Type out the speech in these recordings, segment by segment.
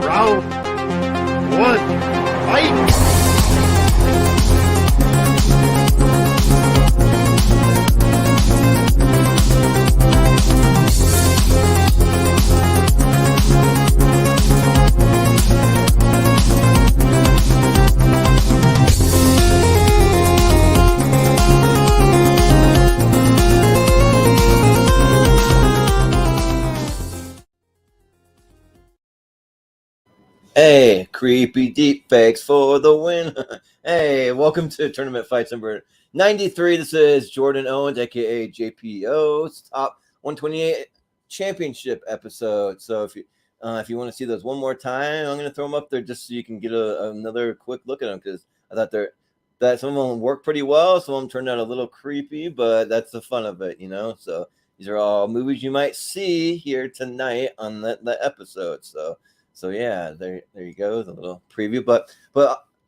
Round 1, fight! Hey, creepy deep fakes for the win. Hey, welcome to Tournament Fights number 93. This is Jordan Owens, aka JPO's top 128 championship episode. So if you want to see those one more time, I'm going to throw them up there just so you can get another quick look at them, because I thought that some of them worked pretty well. Some of them turned out a little creepy, but that's the fun of it, you know. So these are all movies you might see here tonight on that episode. So yeah, there you go, the little preview. But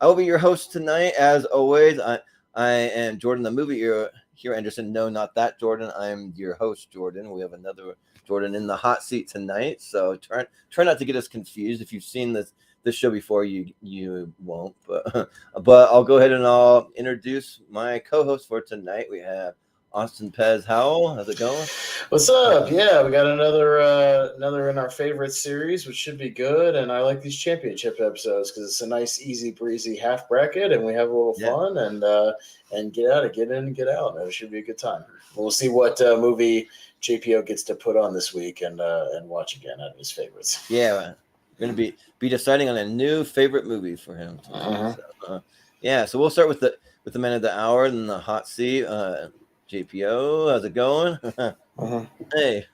I will be your host tonight, as always. I am Jordan, the movie hero Anderson. No, not that Jordan. I'm your host, Jordan. We have another Jordan in the hot seat tonight. So try not to get us confused. If you've seen this show before, you won't. But I'll go ahead and I'll introduce my co-host for tonight. We have Austin Pez Howell. How's it going? What's up? Yeah, we got another in our favorite series, which should be good. And I like these championship episodes because it's a nice, easy breezy half bracket, and we have a little fun and get in and get out. And it should be a good time. We'll see what movie JPO gets to put on this week and watch again out of his favorites. Yeah, we're gonna be deciding on a new favorite movie for him. So we'll start with the man of the hour and the hot seat. JPO, how's it going? Hey.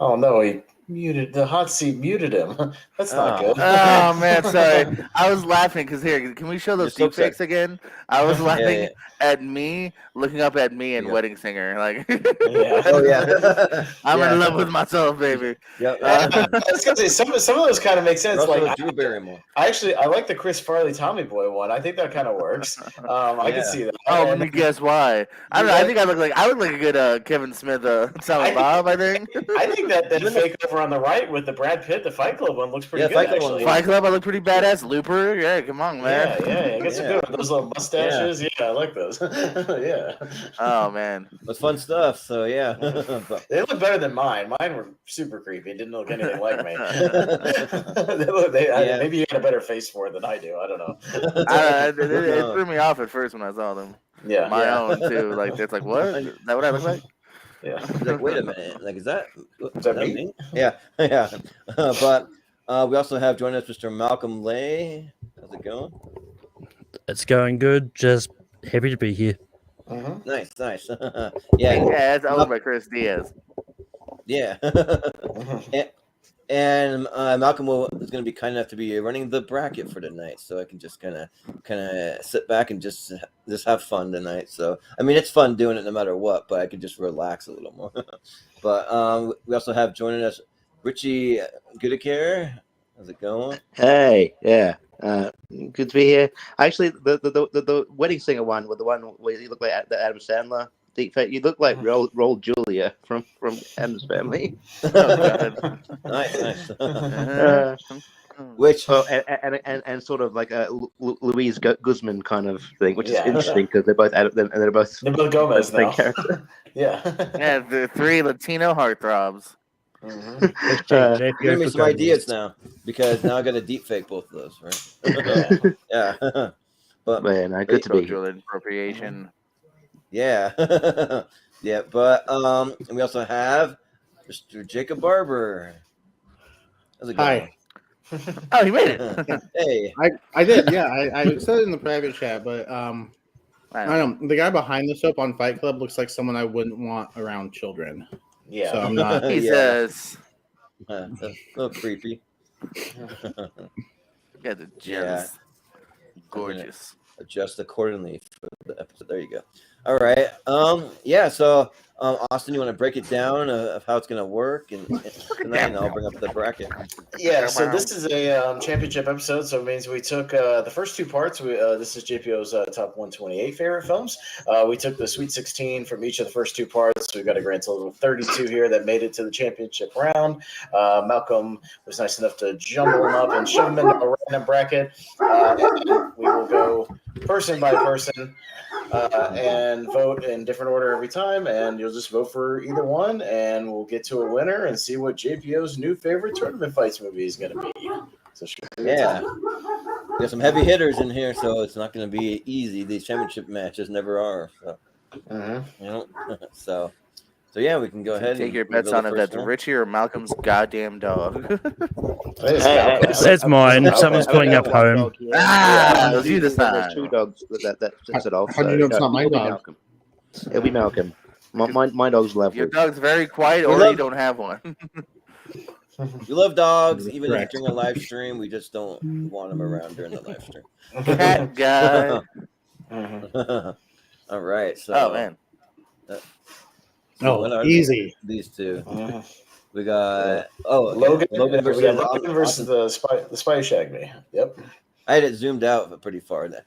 Oh no, he muted the hot seat. Muted him. That's not good. Oh man, sorry. I was laughing because here, can we show those deep fakes again? I was laughing at me, looking up at me and Wedding Singer. Like, I'm in love with myself, baby. Yeah, I was gonna say some of those kind of make sense. Russell like Drew Barrymore. I like the Chris Farley Tommy Boy one. I think that kind of works. I can see that. Oh, let me guess why. I don't know. I think I look like a good Kevin Smith Silent Bob. I think. I think that fake over on the right with the Brad Pitt, the Fight Club one looks pretty good. Fight Club, I look pretty badass. Looper, yeah, come on, man. Yeah, I guess good with those little mustaches. Yeah, I like those. Yeah. Oh man, that's fun stuff. So yeah, they look better than mine. Mine were super creepy. Didn't look anything like me. Maybe you had a better face for it than I do. I don't know. It threw me off at first when I saw them. Yeah, my own too. Like it's like, what? Is that what I look like? Yeah. Like, wait a minute. Like, is that me? Yeah. But we also have joining us Mr. Malcolm Lay. How's it going? It's going good. Just happy to be here. Nice. Yeah, it's owned by Chris Diaz. Yeah. And Malcolm is going to be kind enough to be running the bracket for tonight, so I can just kind of sit back and just have fun tonight. So I mean, it's fun doing it no matter what, but I can just relax a little more. But we also have joining us Richie Goodacre. How's it going? Hey, yeah, good to be here. Actually, the Wedding Singer one, with the one where you look like the Adam Sandler deep fake, you look like Raul Julia from Adam's Family. Nice. Which and sort of like a Louise Guzman kind of thing, which is interesting because they're both Gomez now. Character. Yeah, the three Latino heartthrobs. Give me some ideas now, because now I got to deep fake both of those, right? Yeah. But man, good to be cultural appropriation. Yeah. Yeah, but and we also have Mr. Jacob Barber. How's it going? Hi. Oh, you made it. Hey. I did, yeah. I said it in the private chat, but I don't know. The guy behind the soap on Fight Club looks like someone I wouldn't want around children. Yeah. So I'm not. He says. A little creepy. Got the gems. Gorgeous. Adjust accordingly for the episode. There you go. All right. Yeah. So, Austin, you want to break it down of how it's gonna work and tonight, and I'll bring up the bracket. Yeah, so this is a championship episode, so it means we took the first two parts. This is JPO's top 128 favorite films. We took the Sweet 16 from each of the first two parts. So we've got a grand total of 32 here that made it to the championship round. Malcolm was nice enough to jumble them up and shove them into a random bracket. And we will go person by person and vote in different order every time, and you'll just vote for either one, and we'll get to a winner and see what JPO's new favorite tournament fights movie is going to be. So yeah, we got some heavy hitters in here, so it's not going to be easy. These championship matches never are. So, you know, so yeah, we can go ahead. Take your bets on if that's Richie or Malcolm's goddamn dog. It's mine. Someone's pulling up home. It was you this time. There's two dogs that sets it off. How do you know it's not my dog? Malcolm. It'll be Malcolm. My dog's lovely. Your dog's very quiet, or you don't have one. We love dogs, even if during a live stream. We just don't want them around during the live stream. Cat guy. All right. So, oh man. Easy. These two. We got Logan versus versus the Spy Shag Me. Yep. I had it zoomed out pretty far then.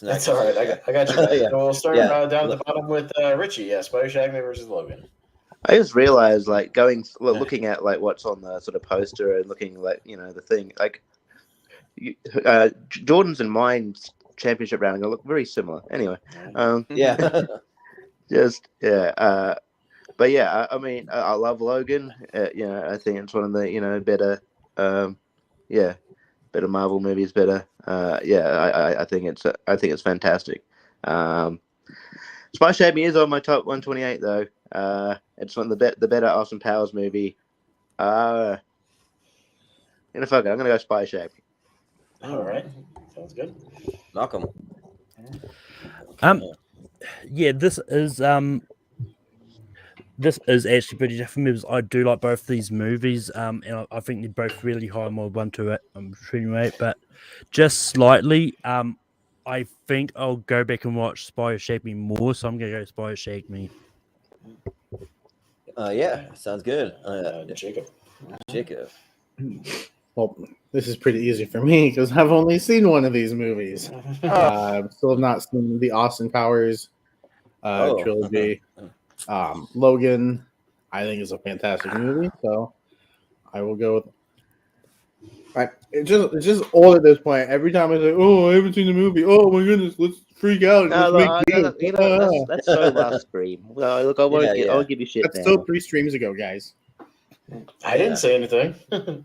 That's all right. I got you. Yeah. So we'll start down at the bottom with Richie. Yeah, Spy Shag Me versus Logan. I just realized, like, looking at like what's on the sort of poster and looking like the thing, like Jordan's and mine's championship round look very similar. Anyway, but yeah, I mean, I love Logan. I think it's one of the better, better Marvel movies. Better, I think it's fantastic. Spy Shag Me is on my top 128 though. It's one of the better Austin Powers movie. Fuck it, I'm gonna go Spy Shag Me. All right, sounds good. Malcolm. Yeah, this is actually pretty different because I do like both these movies. And I think they're both really high on my 128, but just slightly. I think I'll go back and watch Spy Shag Me more, so I'm gonna go Spy Shag Me. Yeah, sounds good. Jacob. Well, this is pretty easy for me because I've only seen one of these movies. Still have not seen the Austin Powers trilogy. Logan, I think, is a fantastic movie, so I will go with. It's just old at this point. Every time I say, "Oh, I haven't seen the movie," oh my goodness, let's freak out. That's so last stream. Well, look, I won't give you shit. That's still 3 streams ago, guys. I didn't say anything. No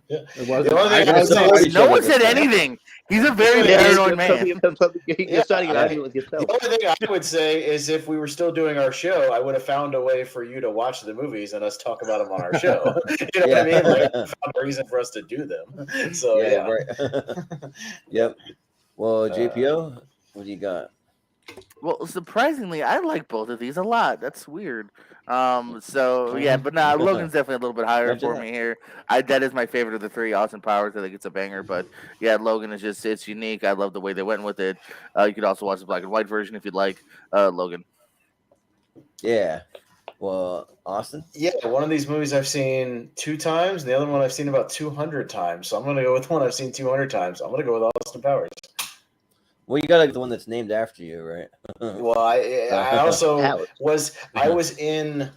one said anything. He's a very paranoid man. You're starting an argument with yourself. The only thing I would say is if we were still doing our show, I would have found a way for you to watch the movies and us talk about them on our show. You know what I mean? Like, I found a reason for us to do them. So right. Yep. Well, JPO, what do you got? Well, surprisingly, I like both of these a lot. That's weird. But Logan's definitely a little bit higher for me here. That is my favorite of the 3. Austin Powers, I think it's a banger. But yeah, Logan is it's unique. I love the way they went with it. You could also watch the black and white version if you'd like. Logan. Yeah. Well, Austin? Yeah, one of these movies I've seen 2 times, and the other one I've seen about 200 times. So I'm going to go with one I've seen 200 times. I'm going to go with Austin Powers. Well, you got the one that's named after you, right? Well, I also was in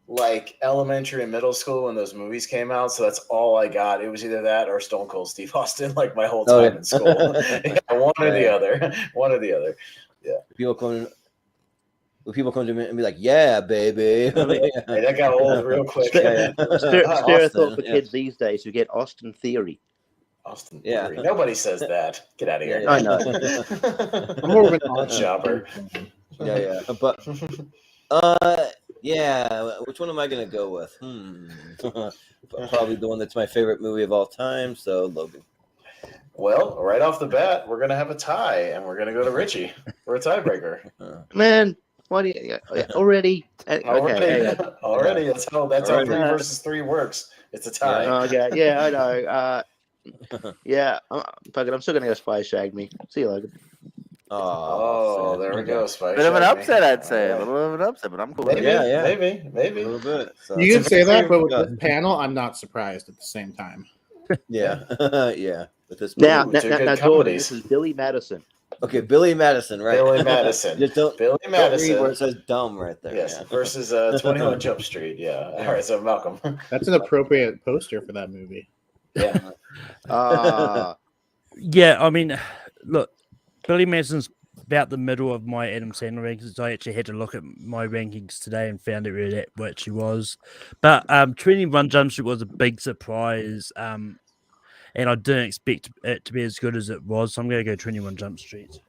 like elementary and middle school when those movies came out, so that's all I got. It was either that or Stone Cold Steve Austin, like my whole time in school. One or the other. Yeah. People come to me and be like, "Yeah, baby." Hey, that got old real quick. Stereotype for kids these days who get Austin Theory. Austin Theory. Nobody says that. Get out of here. I know. I'm more of an odd jobber. Yeah. But which one am I gonna go with? Probably the one that's my favorite movie of all time. So Logan. Well, right off the bat, we're gonna have a tie, and we're gonna go to Richie for a tiebreaker. Man, why do you already? Already. That's how 3 versus 3 works. It's a tie. Yeah, I know. Fuck it. I'm still gonna go Spy Shag Me. See you, Logan. Oh, there we go, Spike. Bit of an Shot me. upset, I'd say. All A right. little of an upset, but I'm cool. Maybe, with it. Yeah. maybe. A little bit. So You it's can say that, but with very- this panel, I'm not surprised at the same time. yeah, yeah. With this Now, Ooh, two good Jordan, comedies. this is Billy Madison. okay, Billy Madison, right? Billy Madison. Just don't Billy read where Madison. it says dumb right there. Yes, Yeah. versus 21 Jump Street. Yeah. All right, so Malcolm. That's an appropriate poster for that movie. Yeah. Yeah, I mean, look, Billy Madison's about the middle of my Adam Sandler rankings. I actually had to look at my rankings today and found it really what she was. But 21 Jump Street was a big surprise. And I didn't expect it to be as good as it was. So I'm going to go 21 Jump Street.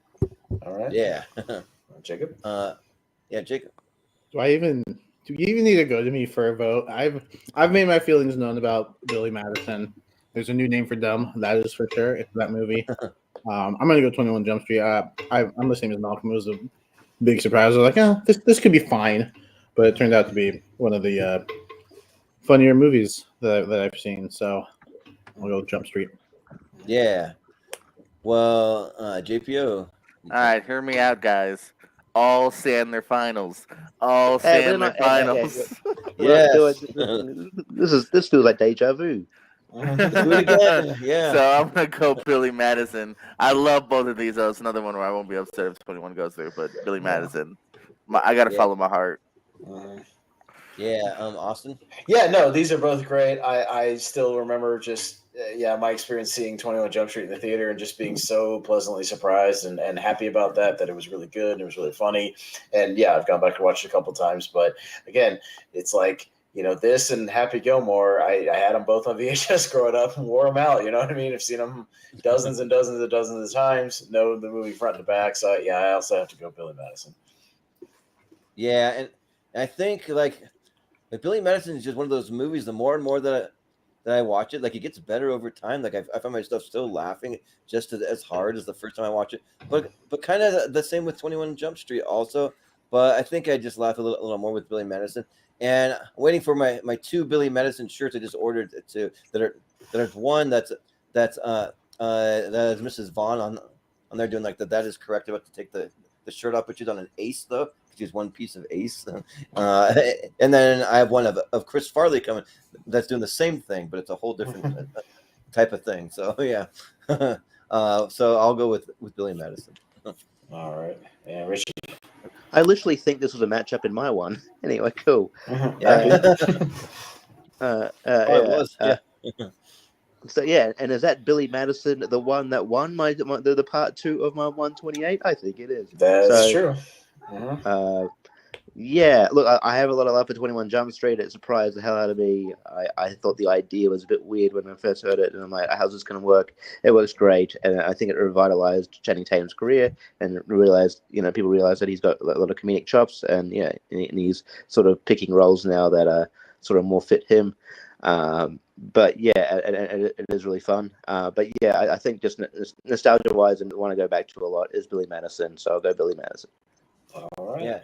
All right. Yeah. Jacob. Yeah, Jacob. Do you even need to go to me for a vote? I've made my feelings known about Billy Madison. There's a new name for dumb, that is for sure. It's that movie. I'm gonna go 21 Jump Street. I'm the same as Malcolm. It was a big surprise. I was like, this could be fine, but it turned out to be one of the funnier movies that I've seen. So I'll go with Jump Street. Yeah. Well, JPO. All right, hear me out, guys. All Sandler finals. All Sandler finals. Yes. This feels like deja vu. Do it again. Yeah. So I'm gonna go Billy Madison. I love both of these. It's another one where I won't be upset if 21 goes through, but Billy Madison. I gotta follow my heart. Yeah. Austin. Yeah, no, these are both great. I still remember just my experience seeing 21 Jump Street in the theater and just being so pleasantly surprised and happy about that it was really good and it was really funny. And yeah, I've gone back and watched it a couple times, but again, it's like, this and Happy Gilmore, I had them both on VHS growing up and wore them out. You know what I mean? I've seen them dozens and dozens and dozens of times, know the movie front to back. So yeah, I also have to go Billy Madison. Yeah, and I think like Billy Madison is just one of those movies. The more and more that I watch it, like it gets better over time. Like I find myself still laughing just as hard as the first time I watch it. But kind of the same with 21 Jump Street also. But I think I just laugh a little more with Billy Madison. And I'm waiting for my two Billy Madison shirts I just ordered there's one that's that is Mrs. Vaughn on there doing like that is correct about to take the shirt off, but she's on an ace though. She's one piece of ace. And then I have one of Chris Farley coming that's doing the same thing, but it's a whole different type of thing. So yeah. So I'll go with Billy Madison. All right. Yeah, Richie. I literally think this was a matchup in my one. Anyway, cool. It was. So yeah, and is that Billy Madison the one that won the part 2 of my 128? I think it is. That's true. Yeah, look, I have a lot of love for 21 Jump Street. It surprised the hell out of me. I thought the idea was a bit weird when I first heard it, and I'm like, how's this going to work? It works great, and I think it revitalized Channing Tatum's career, and people realized that he's got a lot of comedic chops, and and he's sort of picking roles now that sort of more fit him. But yeah, it is really fun. But yeah, I think just nostalgia-wise, and the one I go back to a lot is Billy Madison, so I'll go Billy Madison. All right. Yeah.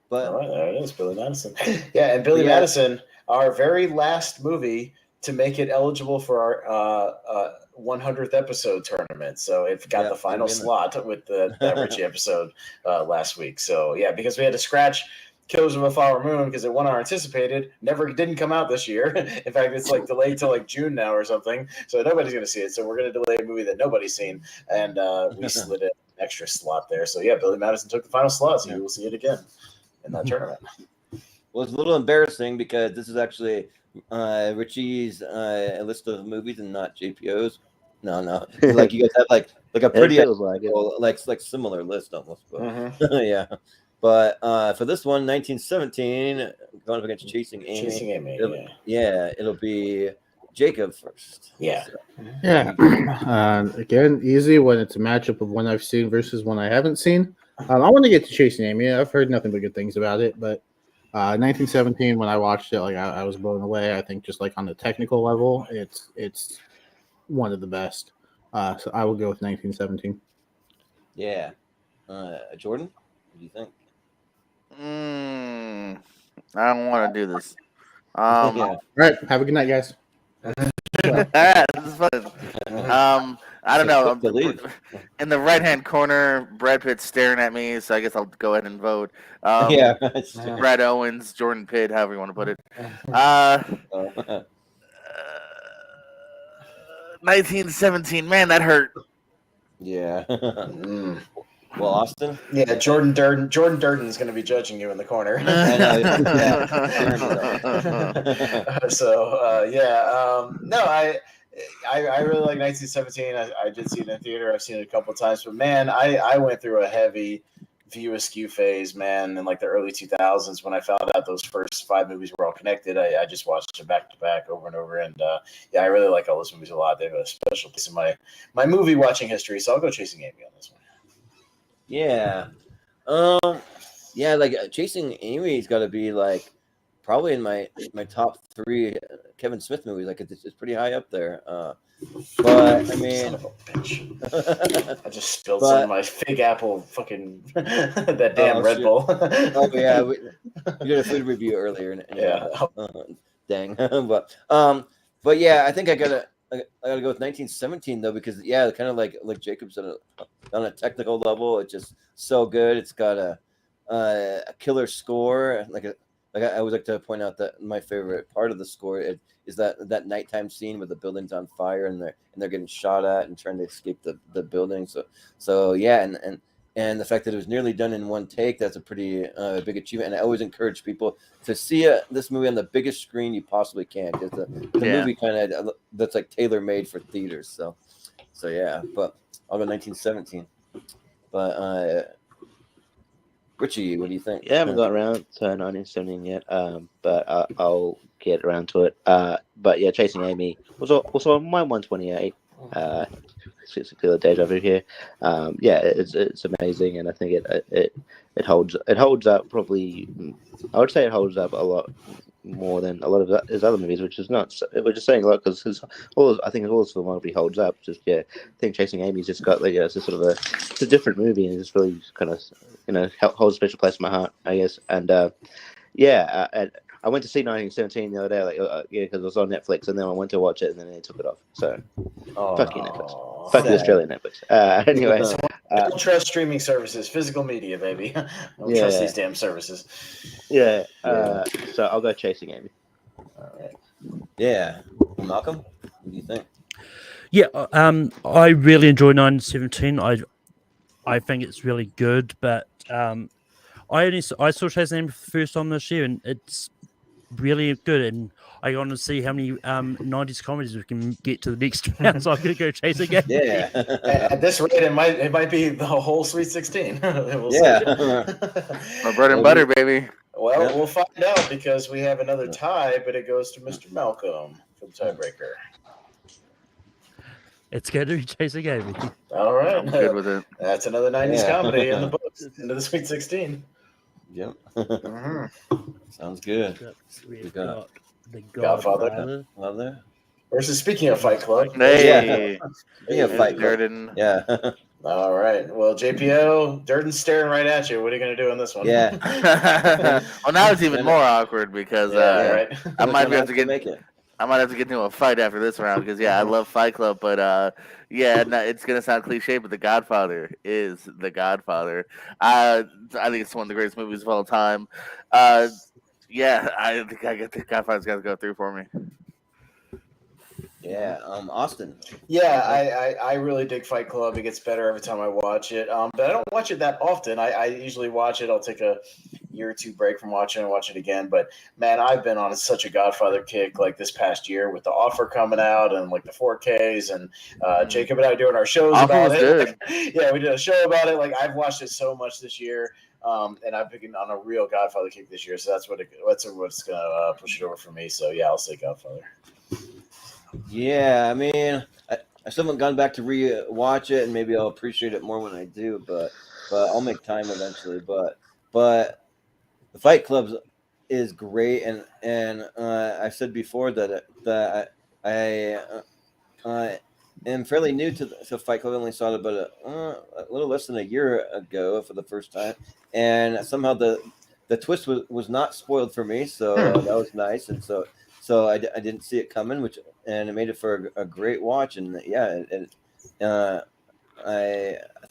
But all right, there it is, Billy Madison. Yeah, and Billy Madison, our very last movie to make it eligible for our 100th episode tournament. So it got the final slot with that Richie episode last week. So yeah, because we had to scratch Killers of a Flower Moon because it won our anticipated, didn't come out this year. In fact, it's like delayed till like June now or something. So nobody's going to see it. So we're going to delay a movie that nobody's seen. And we slid an extra slot there. So yeah, Billy Madison took the final slot. So you will see it again in that tournament. Well, it's a little embarrassing because this is actually Richie's list of movies and not JPO's. No. Like you guys have like a pretty like similar list almost. But, yeah. But for this one, 1917, going up against Chasing Amy. It'll be Jacob first. Yeah. So. Yeah. Again, easy when it's a matchup of one I've seen versus one I haven't seen. I want to get to Chasing Amy. I've heard nothing but good things about it, but 1917, when I watched it, like I was blown away. I think just like on the technical level, it's one of the best. So I will go with 1917. Yeah. Jordan, what do you think? I don't want to do this. All right. Have a good night, guys. This is fun. I don't know. Believe. In the right-hand corner, Brad Pitt's staring at me, so I guess I'll go ahead and vote. Yeah. Brad Owens, Jordan Pitt, however you want to put it. 1917, man, that hurt. Yeah. Well, Austin? Yeah, Jordan Durden's going to be judging you in the corner. I know. Yeah. No, I really like 1917. I did see it in theater. I've seen it a couple of times, but man, I went through a heavy View Askew phase, man, in like the early 2000s when I found out those first 5 movies were all connected. I just watched them back to back over and over, and I really like all those movies a lot. They have a special place in my movie watching history, so I'll go Chasing Amy on this one. Yeah. Like Chasing Amy's got to be like probably in my top 3 Kevin Smith movies. Like it's pretty high up there. But I mean, son of a bitch. I just spilled some of my fig apple fucking that damn Red Bull. Oh yeah, we did a food review earlier. Dang. But yeah, I think I gotta go with 1917 though, because kind of like Jacob said, on a technical level, it's just so good. It's got a killer score. I would like to point out that my favorite part of the score is that nighttime scene with the building's on fire and they're getting shot at and trying to escape the building. So yeah, and the fact that it was nearly done in one take, that's a pretty big achievement. And I always encourage people to see this movie on the biggest screen you possibly can, because the movie kind of that's like tailor made for theaters. So yeah, but I'll go 1917. But Richie, what do you think? Yeah, I haven't got around to 1917 yet, but I'll get around to it. But yeah, Chasing Amy was also on my 128. It's a clear deja vu here. It's amazing, and I think it holds up probably. I would say it holds up a lot more than a lot of his other movies, which is not. We're just saying a lot because I think all his filmography holds up. I think Chasing Amy's just got it's just sort of it's a different movie, and it's just really kind of holds a special place in my heart, I guess. And I went to see 1917 the other day, because it was on Netflix, and then I went to watch it, and then they took it off. So, fuck you, Netflix. Fuck the Australian Netflix. Anyway, don't trust streaming services, physical media, baby. Don't trust these damn services. So I'll go Chasing Amy. All right. Yeah, Malcolm, what do you think? Yeah, I really enjoy 1917. I think it's really good, but I saw Chasing Amy for the first time this year, and it's really good, and I want to see how many 90s comedies we can get to the next round. So I'm gonna go Chasing Amy. Yeah. At this rate, it might be the whole Sweet 16. We'll My bread and butter, baby. Well, we'll find out, because we have another tie, but it goes to Mr. Malcolm for the tiebreaker. It's going to be Chasing Amy. All right, I'm good with it. That's another 90s comedy in the books into the Sweet 16. Yep. Sounds good. We got the Godfather. Versus, speaking of Fight Club. Hey. Yeah, Fight Club. Durden. Yeah. All right. Well, JPO, Durden's staring right at you. What are you going to do on this one? Yeah. Well, now it's even more awkward, because right. I might have to make it. I might have to get into a fight after this round, because I love Fight Club, but it's gonna sound cliche, but The Godfather is The Godfather. I think it's one of the greatest movies of all time. I think The Godfather's got to go through for me. Yeah, Austin. Yeah, I really dig Fight Club. It gets better every time I watch it. But I don't watch it that often. I usually watch it. I'll take a year or two break from watching and watch it again. But man, I've been on such a Godfather kick like this past year with The Offer coming out and like the 4Ks, and Jacob and I doing our shows about it. Good. We did a show about it. Like, I've watched it so much this year. And I've been on a real Godfather kick this year. So that's what's gonna push it over for me. So yeah, I'll say Godfather. Yeah, I mean, I still haven't gone back to re-watch it, and maybe I'll appreciate it more when I do. But I'll make time eventually. But the Fight Club is great, and I've said before that I am fairly new to Fight Club. I only saw it about a little less than a year ago for the first time, and somehow the twist was not spoiled for me, so that was nice, and so I didn't see it coming, and it made it for a great watch, and I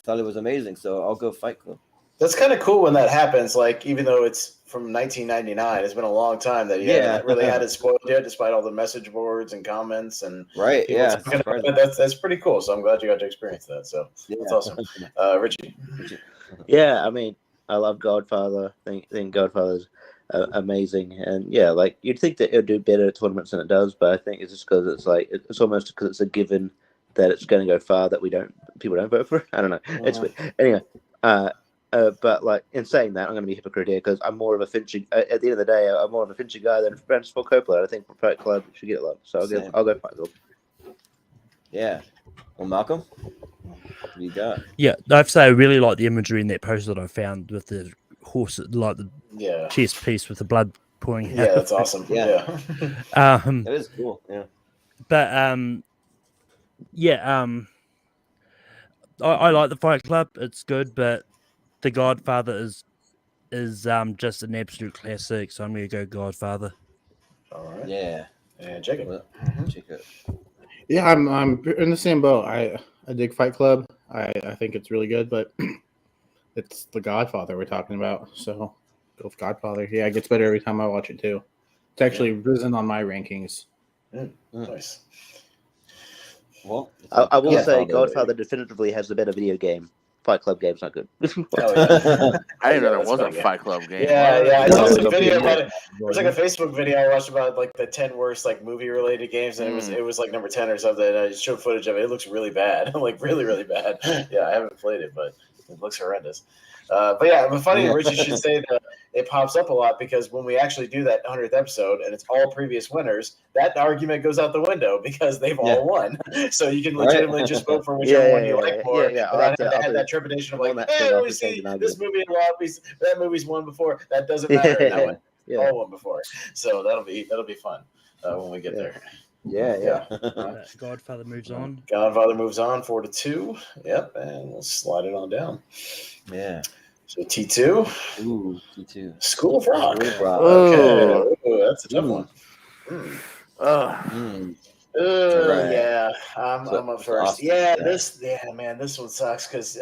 thought it was amazing. So I'll go Fight Club. That's kind of cool when that happens. Like, even though it's from 1999, it's been a long time that you haven't really had it spoiled yet, despite all the message boards and comments and right. Yeah, that's pretty cool. So I'm glad you got to experience that. So that's awesome. Richie. Yeah, I mean, I love Godfather. I think Godfather's amazing, and yeah, like you'd think that it would do better at tournaments than it does, but I think it's just because it's almost because it's a given that it's going to go far that people don't vote for it. I don't know. It's weird. Anyway. But like in saying that, I'm going to be a hypocrite here because I'm more of a Fincher. At the end of the day, I'm more of a Fincher guy than Francis Ford Coppola. I think Fight Club should get a lot, so I'll go Fight Club. Yeah. Well, Malcolm, what do you got? Yeah, I have to say I really like the imagery in that poster that I found with the horse, like the chest piece with the blood pouring out. Yeah, that's awesome. Yeah. That is cool. Yeah. But I like the Fight Club. It's good, but The Godfather is just an absolute classic, so I'm going to go Godfather. All right. Yeah. And Jacob. Yeah, I'm in the same boat. I dig Fight Club. I think it's really good, but it's The Godfather we're talking about, so go with Godfather. Yeah, it gets better every time I watch it too. It's actually risen on my rankings. Nice. Well, I will say Godfather definitively has the better video game. Fight Club game's not good. I didn't know there was a Fight Club game. Yeah. I saw some video about it. There's like a Facebook video I watched about like the 10 worst like movie related games, and it was like number 10 or something. And I showed footage of it. It looks really bad, like really, really bad. Yeah, I haven't played it, but it looks horrendous. But yeah, but funny, Richie should say that it pops up a lot because when we actually do that 100th episode and it's all previous winners, that argument goes out the window because they've all won. So you can legitimately just vote for whichever one you like more. Without having that trepidation of like, hey, we see this movie a lot. That movie's won before. That doesn't matter. That one all won before. So that'll be fun when we get there. Yeah. Godfather moves on. Godfather moves on 4-2. Yep, and we'll slide it on down. Yeah. So T2. Ooh, T2. School of Rock. Okay. Ooh, that's a tough one. Yeah, I'm up first. Awesome. This one sucks because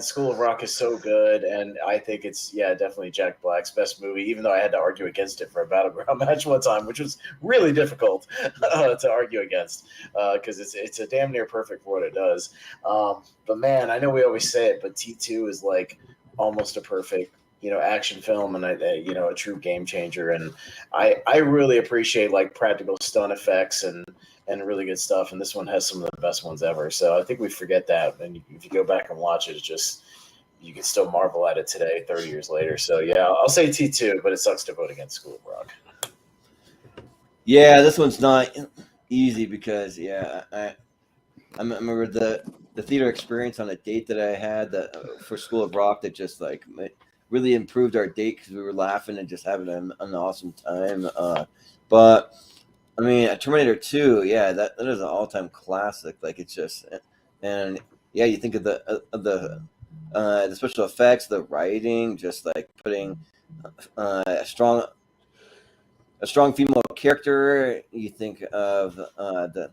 School of Rock is so good, and I think it's definitely Jack Black's best movie. Even though I had to argue against it for a battleground match one time, which was really difficult to argue against because it's a damn near perfect for what it does. But man, I know we always say it, but T2 is like almost a perfect action film and a true game changer, and I really appreciate like practical stunt effects and really good stuff, and this one has some of the best ones ever. So I think we forget that, and if you go back and watch it, it's just you can still marvel at it today 30 years later. So yeah, I'll say T2, but it sucks to vote against School of Rock. Yeah, this one's not easy because I remember the theater experience on a date that I had for School of Rock that just like really improved our date because we were laughing and just having an awesome time. But I mean, Terminator 2, that is an all-time classic. Like it's just, and you think of the special effects, the writing, just like putting a strong female character. You think of the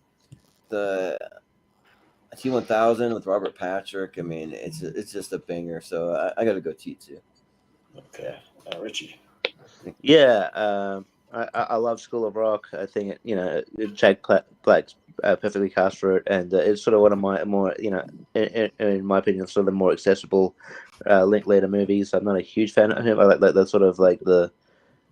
T-1000 with Robert Patrick. I mean, it's just a banger. So I got to go T2. Okay, Richie. Yeah, I love School of Rock. I think Jack Black's perfectly cast for it, and it's sort of one of my more in my opinion, sort of the more accessible Linklater movies. I'm not a huge fan of him. I like the sort of like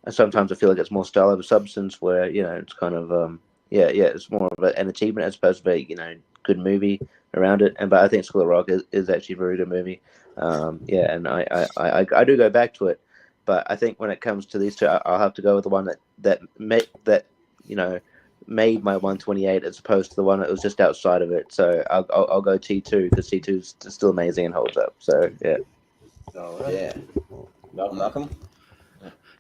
sometimes I feel like it's more style over substance, where it's kind of it's more of an achievement as opposed to a good movie around it. But I think School of Rock is actually a very good movie. And I do go back to it, but I think when it comes to these two, I'll have to go with the one that made my 128 as opposed to the one that was just outside of it. So I'll go T2 because T2 is still amazing and holds up. So yeah. All right. Yeah. Malcolm.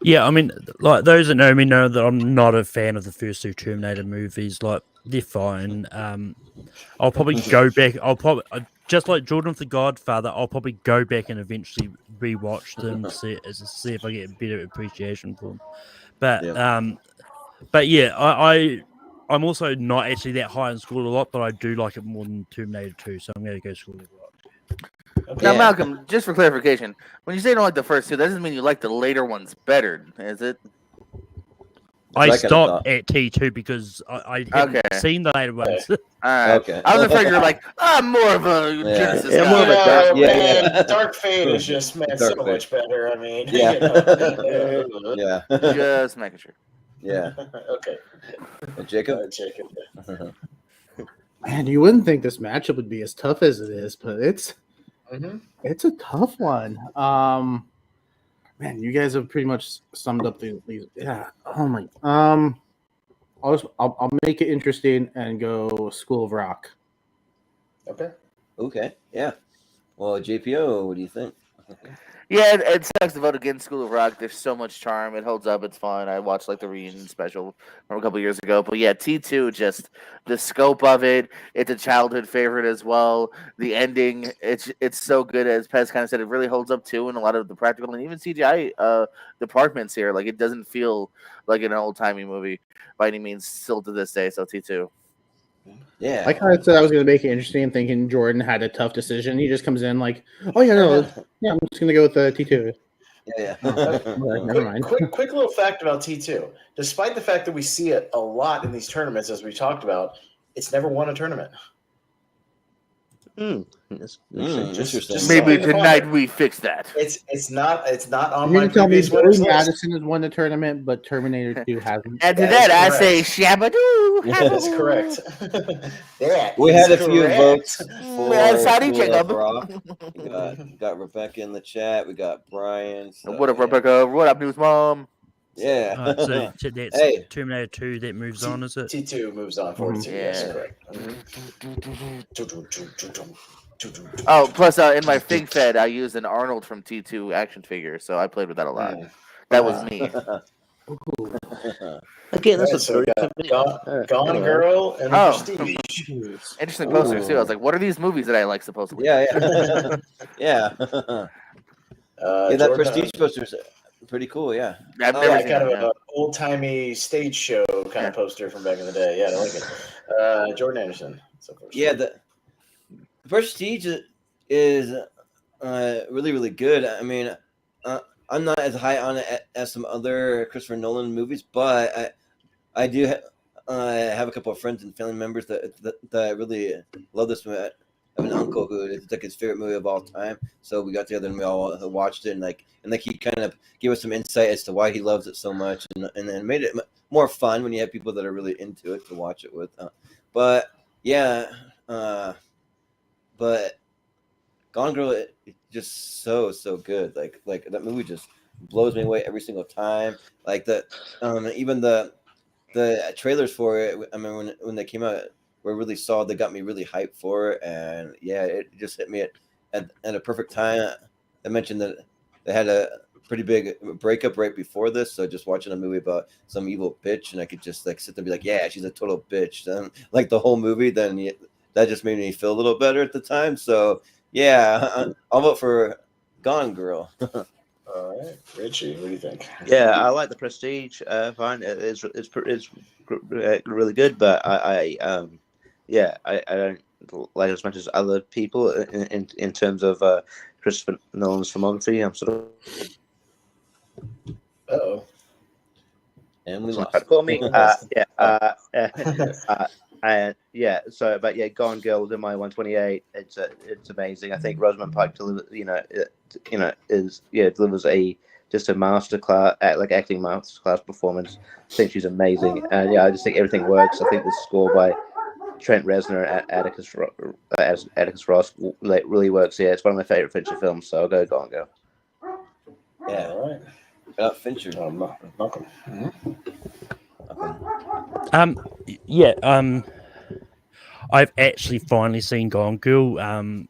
Yeah, I mean, like those that know me know that I'm not a fan of the first two Terminator movies. Like they're fine. I'll probably go back. Just like Jordan with The Godfather, I'll probably go back and eventually rewatch them to see if I get a better appreciation for them. But yeah, I'm also not actually that high in School of Rock, but I do like it more than Terminator 2, so I'm going to go School of Rock. Okay. Now, Malcolm, just for clarification, when you say you don't like the first two, that doesn't mean you like the later ones better, is it? I stopped at T2 because I haven't seen the later ones. All right. Okay. I was afraid you were like, I'm more of a Genesis Yeah, guy. more of a Man, Dark Fate is just so much better. I mean, Yeah. yeah. Just making sure. Yeah. Okay. Well, Jacob? Jacob. Man, you wouldn't think this matchup would be as tough as it is, but it's a tough one. Man, you guys have pretty much summed up these. Yeah. Oh my. I'll make it interesting and go School of Rock. Okay. Yeah. Well, JPO, what do you think? Yeah, it sucks to vote against School of Rock. There's so much charm. It holds up. It's fun. I watched like the reunion special from a couple years ago. But yeah, T2, just the scope of it. It's a childhood favorite as well. The ending, it's so good. As Pez kind of said, it really holds up too in a lot of the practical and even CGI departments here. Like it doesn't feel like an old timey movie by any means still to this day. So T2. Yeah. I kind of said I was going to make it interesting, thinking Jordan had a tough decision. He just comes in like, oh yeah, no, yeah, I'm just going to go with the T2. Yeah. Never mind. Quick little fact about T2. Despite the fact that we see it a lot in these tournaments, as we talked about, it's never won a tournament. Interesting. Maybe tonight we fix that. It's not on You're my going to tell me previous winners Billy list. Madison has won the tournament, but Terminator 2 hasn't. And to That that, is I say Shabadoo. That's correct. We had a few votes for Sorry, School of Jacob. Rock. We got Rebecca in the chat. We got Brian. So, What up, Rebecca? What up, News Mom? Yeah. So that's Hey. Terminator 2 that moves on, is it? T2 moves on forward. Yes, Yeah. correct. Oh, plus in my Fig Fed, I used an Arnold from T2 action figure, so I played with that a lot. That was me. Again, that's Right, a so story. Gone Girl and Prestige. Interesting posters too. I was like, what are these movies that I like supposedly? Yeah. Yeah. That Prestige poster's pretty cool. Yeah. I've never seen kind it, of an old timey stage show kind of poster from back in the day. Yeah, I like it. Jordan Anderson. Yeah, the Prestige is really, really good. I mean, I'm not as high on it as some other Christopher Nolan movies, but I do have a couple of friends and family members that really love this movie. I have an uncle who it's like his favorite movie of all time, so we got together and we all watched it, and he kind of gave us some insight as to why he loves it so much, and made it more fun when you have people that are really into it to watch it with. But yeah. But Gone Girl is just so good. Like that movie just blows me away every single time. Like even the trailers for it. I mean, when they came out, were really solid. They got me really hyped for it, and yeah, it just hit me at a perfect time. I mentioned that they had a pretty big breakup right before this, so just watching a movie about some evil bitch, and I could just like sit there and be like, yeah, she's a total bitch. Then like the whole movie, then. That just made me feel a little better at the time. So, yeah, I'll vote for Gone Girl. All right. Richie, what do you think? Yeah, I like the Prestige. Fine, it's really good, but I don't like it as much as other people in terms of Christopher Nolan's filmography. I'm sort of. Uh-oh. And we lost. Call me. But Gone Girl was in my 128. It's amazing. I think Rosamund Pike delivers just a masterclass, acting masterclass performance. I think she's amazing, and I just think everything works. I think the score by Trent Reznor and Atticus Ross really works. Yeah, it's one of my favorite Fincher films, so I'll go Gone Girl. Yeah, all right. Fincher. Malcolm. I've actually finally seen Gone Girl. I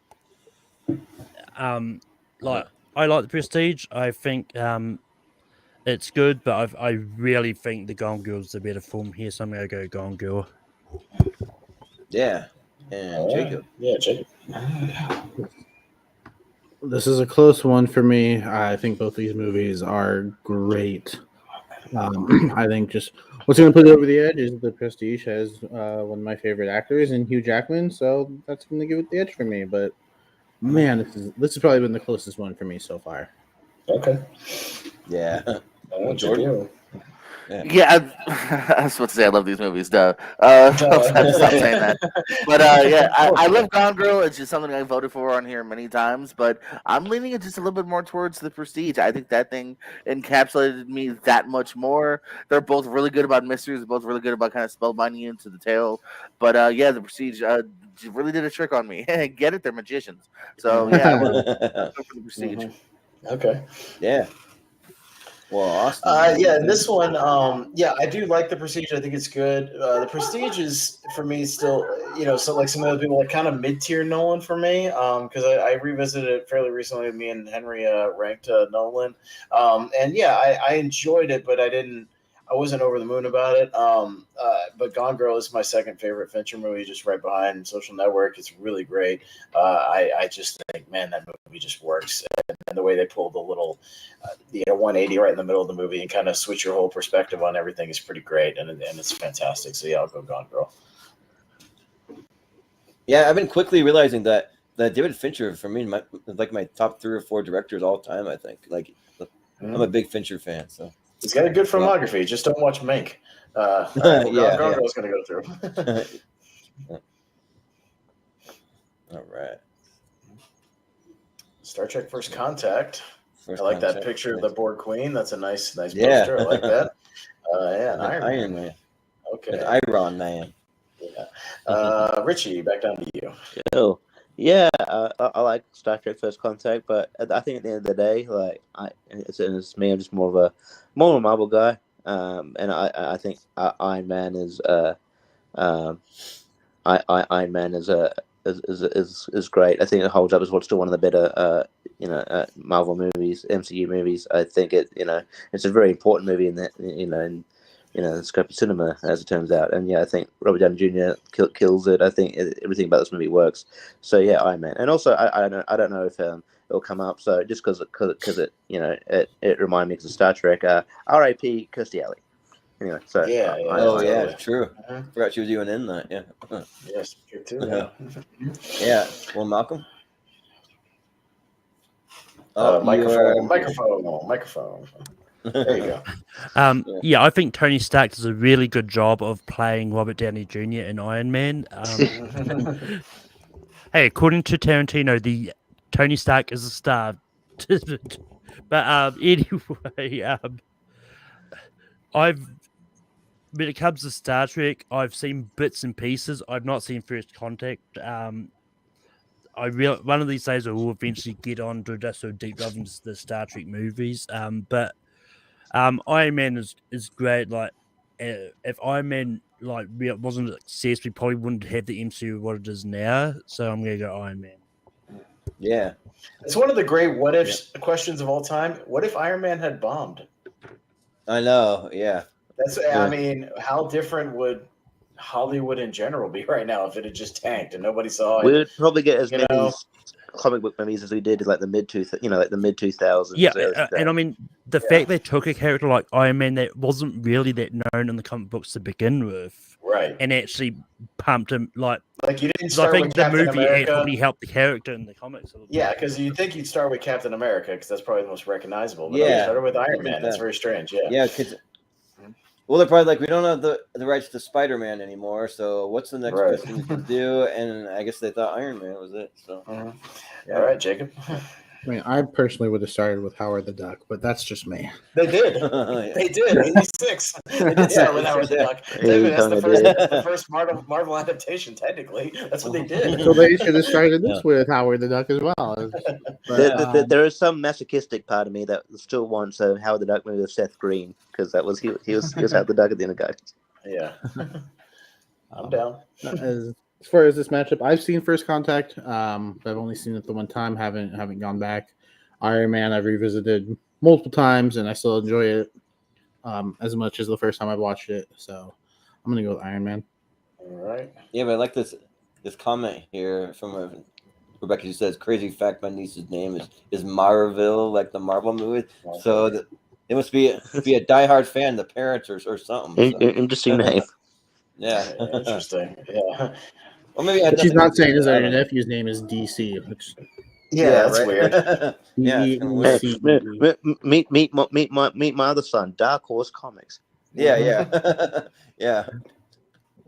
like the Prestige. I think it's good, but I really think the Gone Girl's the better film here, so I'm gonna go Gone Girl. Yeah, and Jacob. Yeah, Jacob. This is a close one for me. I think both these movies are great. I think just What's going to put it over the edge is The Prestige has one of my favorite actors in Hugh Jackman, so that's going to give it the edge for me. But man, this has probably been the closest one for me so far. Okay. Yeah. Jordan. Yeah, I was supposed to say I love these movies. Duh. I'll have to stop saying that. But yeah, I love Gone Girl. It's just something I voted for on here many times. But I'm leaning it just a little bit more towards The Prestige. I think that thing encapsulated me that much more. They're both really good about mysteries. They're both really good about kind of spellbinding you into the tale. But yeah, The Prestige really did a trick on me. Get it? They're magicians. So yeah, I would go for The Prestige. Okay. Yeah. Well, Austin. Yeah, this one, yeah, I do like The Prestige. I think it's good. The Prestige is for me still, so like some other people, like kind of mid-tier Nolan for me, because I revisited it fairly recently. Me and Henry ranked Nolan, and yeah, I enjoyed it, but I wasn't over the moon about it. But Gone Girl is my second favorite Fincher movie, just right behind Social Network. It's really great. I just think, man, that movie just works, and the way they pulled the little 180 right in the middle of the movie and kind of switch your whole perspective on everything is pretty great, and it's fantastic. So yeah, I'll go Gone Girl. Yeah, I've been quickly realizing that David Fincher, for me, like my top 3 or 4 directors all time. I think I'm a big Fincher fan, so. He's got a good filmography. Just don't watch Mank. Gone Girl's going to go through. All right. Star Trek First Contact. I like that picture of the Borg Queen. That's a nice poster. Yeah. I like that. Yeah, Iron Man. Okay. An Iron Man. Yeah. Richie, back down to you. Cool. Yeah, I like Star Trek First Contact, but I think at the end of the day, it's me. I'm just more of a Marvel guy, and I think Iron Man is Iron Man is great. I think it holds up as still one of the better Marvel movies, MCU movies. I think it's a very important movie in that in the scope of cinema, as it turns out. And yeah, I think Robert Downey Jr. kills it. I think everything about this movie works. So yeah, Iron Man. And also, I don't know if it'll come up. So just because it reminded me of Star Trek. R.I.P. Kirstie Alley. Anyway, so yeah, true. Forgot she was even in that. Yeah. Yes, good too. Yeah. Yeah. Well, Malcolm. Microphone. There you go. Yeah, I think Tony Stark does a really good job of playing Robert Downey Jr. in Iron Man. Hey, according to Tarantino, the Tony Stark is a star. But anyway, when it comes to Star Trek, I've seen bits and pieces. I've not seen First Contact. One of these days I will eventually get on to just a deep dive into the Star Trek movies. But Iron Man is great. Like, if Iron Man wasn't a success, we probably wouldn't have the MCU what it is now. So I'm gonna go Iron Man. Yeah, it's one of the great what if questions of all time. What if Iron Man had bombed? I know. Yeah, I mean, how different would Hollywood in general be right now if it had just tanked and nobody saw it? We would probably get as many comic book movies as we did like the mid 2000s. Yeah, and I mean the fact they took a character like Iron Man that wasn't really that known in the comic books to begin with, right, and actually pumped him like you didn't start I think with the Captain movie America. actually helped the character in the comics. Yeah, because you'd think you'd start with Captain America because that's probably the most recognizable. But yeah, you started with Iron Man. That's very strange. Yeah, because. Well, they're probably like, we don't have the rights to Spider-Man anymore, so what's the next best thing we can do? And I guess they thought Iron Man was it. So, yeah. All right, Jacob. I mean, I personally would have started with Howard the Duck, but that's just me. They did. They did. 86. They did start with Howard the Duck. That's the first Marvel adaptation, technically. That's what they did. So they should have started this with Howard the Duck as well. But, there is some masochistic part of me that still wants a Howard the Duck movie with Seth Green, because that was he was Howard the Duck at the end of Guardians. Yeah. I'm down. As far as this matchup, I've seen First Contact. I've only seen it the one time. Haven't gone back. Iron Man, I've revisited multiple times, and I still enjoy it as much as the first time I watched it. So I'm gonna go with Iron Man. All right. Yeah, but I like this comment here from Rebecca. Who says, "Crazy fact: my niece's name is Marvel, like the Marvel movie." So It must be a diehard fan, the parents or something. So. Interesting name. Yeah. Interesting. Yeah. Well, maybe What she's not saying is that your nephew's name is DC. Which, that's right. weird. Yeah, it's kind of weird. Meet my other son, Dark Horse Comics. Yeah. Yeah.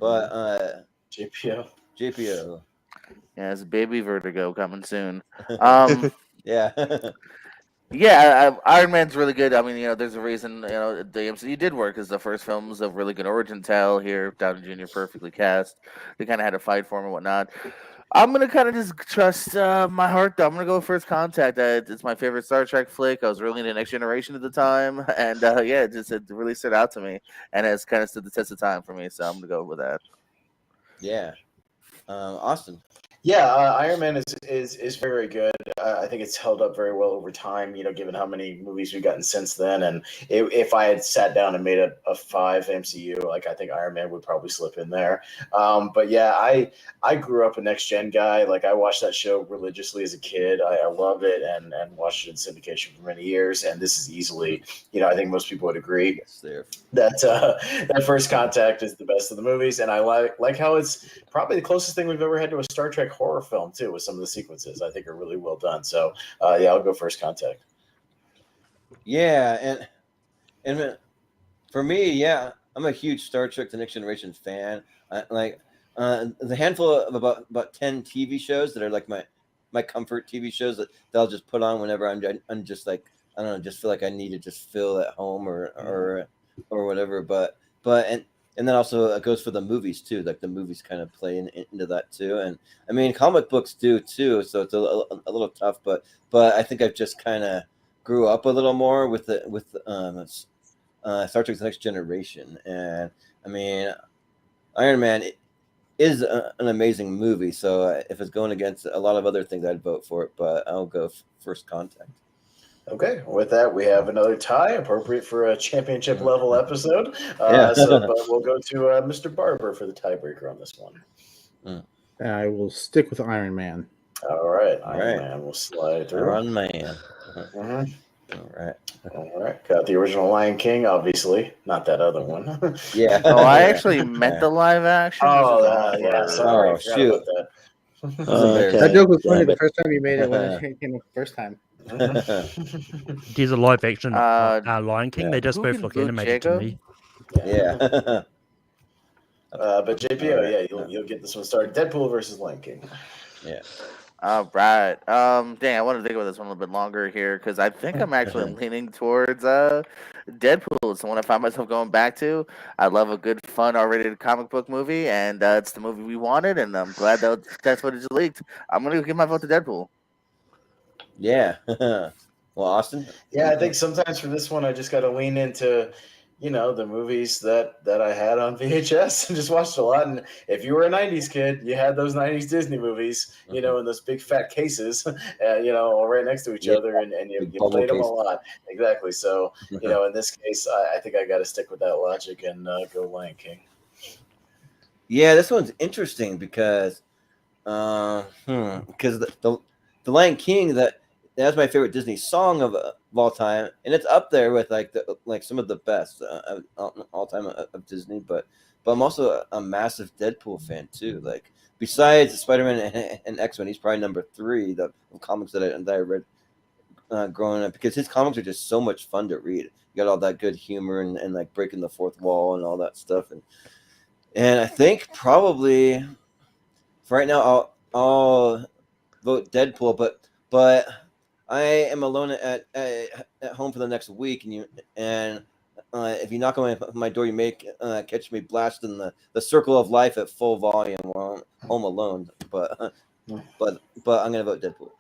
But JPO. Yeah, it's baby Vertigo coming soon. Yeah. Yeah, Iron Man's really good. I mean, there's a reason, the MCU did work, because the first film's a really good origin tale here. Downey Jr. perfectly cast. They kind of had to fight for him and whatnot. I'm going to kind of just trust my heart, though. I'm going to go with First Contact. It's my favorite Star Trek flick. I was really into Next Generation at the time. And, it really stood out to me. And it's kind of stood the test of time for me. So I'm going to go with that. Yeah. Austin. Yeah, Iron Man is very, very good. I think it's held up very well over time, given how many movies we've gotten since then. And if I had sat down and made a 5 MCU, I think Iron Man would probably slip in there. But yeah, I grew up a Next Gen guy. I watched that show religiously as a kid. I loved it and watched it in syndication for many years. And this is easily, I think most people would agree that First Contact is the best of the movies. And I like how it's probably the closest thing we've ever had to a Star Trek horror film too, with some of the sequences I think are really well done. So I'll go First Contact. Yeah, and for me, I'm a huge Star Trek: The Next Generation fan. The handful of about 10 TV shows that are like my comfort TV shows that I'll just put on whenever I'm just I don't know, just feel like I need to just feel at home or whatever. But and then also it goes for the movies too. The movies kind of play into that too. And I mean, comic books do too. So it's a little tough, but I think I've just kind of grew up a little more with Star Trek: The Next Generation. And I mean, Iron Man is an amazing movie. So if it's going against a lot of other things, I'd vote for it. But I'll go First Contact. Okay, with that, we have another tie, appropriate for a championship level episode. But we'll go to Mr. Barber for the tiebreaker on this one. I will stick with Iron Man. All right, Iron Man will slide through. Iron Man. All right. Got the original Lion King, obviously, not that other one. Yeah. Oh, I actually meant the live action. Yeah. Sorry. Oh, shoot. That joke was funny the first time you made it when it came up the first time. There's a live action Lion King. They just both look animated to me. Yeah. But JPO, you'll get this one started. Deadpool versus Lion King. Yeah. All right. Dang, I want to think about this one a little bit longer here, because I think I'm actually leaning towards Deadpool. It's the one I find myself going back to. I love a good, fun, R-rated comic book movie, and it's the movie we wanted, and I'm glad that footage leaked. I'm going to give my vote to Deadpool. Yeah. Well, Austin? Yeah, I think sometimes for this one, I just got to lean into, the movies that I had on VHS and just watched a lot. And if you were a 90s kid, you had those 90s Disney movies, in those big fat cases, all right next to each other, and you played them a lot. Exactly. So, in this case, I think I got to stick with that logic and go Lion King. Yeah, this one's interesting because the Lion King, that's my favorite Disney song of all time, and it's up there with some of the best all time of Disney. But I'm also a massive Deadpool fan too. Besides Spider-Man and X-Men, he's probably number 3 the comics that I read growing up, because his comics are just so much fun to read. You got all that good humor and breaking the fourth wall and all that stuff. And I think probably for right now I'll vote Deadpool, but I am alone at home for the next week, and if you knock on my door, you may catch me blasting the Circle of Life at full volume while I'm home alone. But I'm gonna vote Deadpool.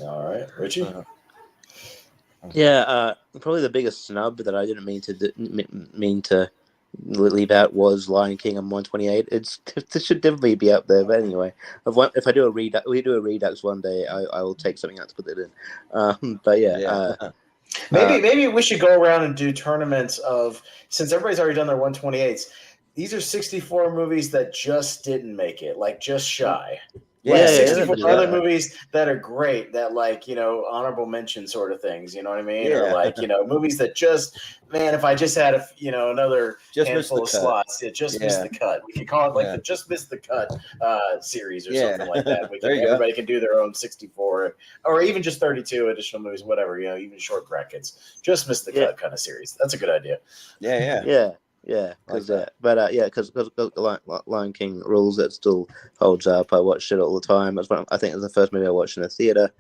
All right, Richie. Yeah, probably the biggest snub that I didn't mean to leave out was Lion King on 128. It should definitely be up there. But anyway, if I do a redux one day, I will take something out to put it in. But yeah. Maybe we should go around and do tournaments of, since everybody's already done their 128s. These are 64 movies that just didn't make it, just shy. Yeah, Yeah, 64 yeah. other movies that are great, that like, honorable mention sort of things, you know what I mean? Yeah. Or like, movies that just, man, if I just had another Just handful of missed the cut. slots, it just missed the cut. We could call it like Yeah. the Just Missed the Cut series or Yeah. something like that. There you go. Everybody can do their own 64 or even just 32 additional movies, whatever, even short brackets. Just Missed the Cut kind of series. That's a good idea. Yeah. Yeah, because Like because Lion King rules. It still holds up. I watched it all the time. I think it was the first movie I watched in a theater.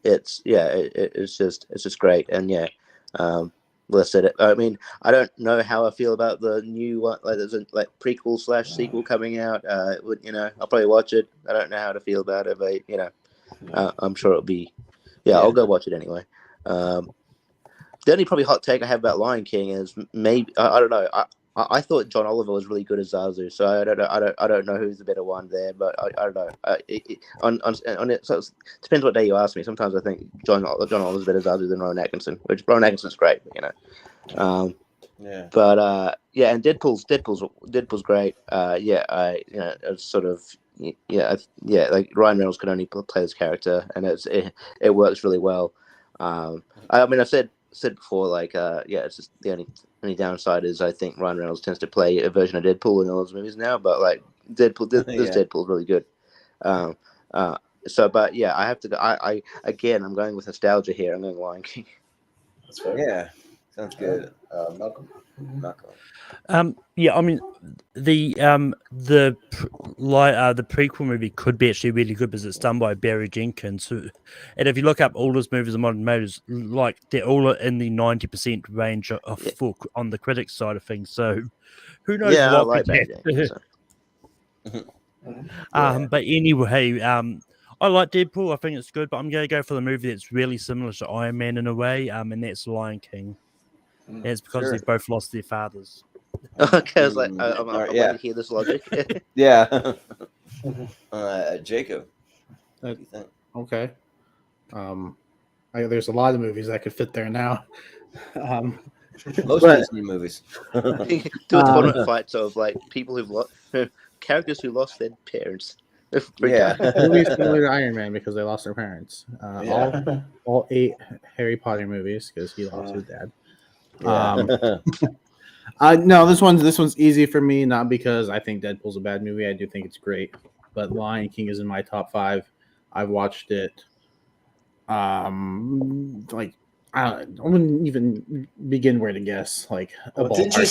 It's just great, and listed it. I mean, I don't know how I feel about the new one. Like there's a prequel / sequel coming out. I'll probably watch it. I don't know how to feel about it, but I'm sure it'll be. Yeah, I'll go watch it anyway. The only probably hot take I have about Lion King is maybe I don't know. I thought John Oliver was really good as Zazu, so I don't know who's the better one there, but I don't know. On it, so it depends what day you ask me. Sometimes I think John Oliver's better Zazu than Rowan Atkinson, which Rowan Atkinson's great, and Deadpool's great. It's sort of like Ryan Reynolds can only play this character, and it works really well. I mean, I've said before, it's just the only downside is I think Ryan Reynolds tends to play a version of Deadpool in all his movies now, but like Deadpool's really good. I have to go. I'm going with nostalgia here. I'm going Lion King. That's fair. Yeah, sounds good. Malcolm. I mean, the prequel movie could be actually really good because it's done by Barry Jenkins. And if you look up all his movies and modern movies, like they're all in the 90% range on the critics side of things. So who knows I what like could Barry happen. But anyway, I like Deadpool. I think it's good, but I'm going to go for the movie that's really similar to Iron Man in a way, and that's Lion King. And it's because they've both lost their fathers. Okay, I was like, I'm waiting to hear this logic. Yeah. Jacob, what do you think? Okay. There's a lot of movies that could fit there now. Most Disney movies. Do a tournament fight of like people who've lost characters who lost their parents. Movies similar to Iron Man because they lost their parents. All 8 Harry Potter movies because he lost his dad. No, this one's easy for me, not because I think Deadpool's a bad movie. I do think it's great, but Lion King is in my top 5. I've watched it. I wouldn't even begin where to guess. Didn't you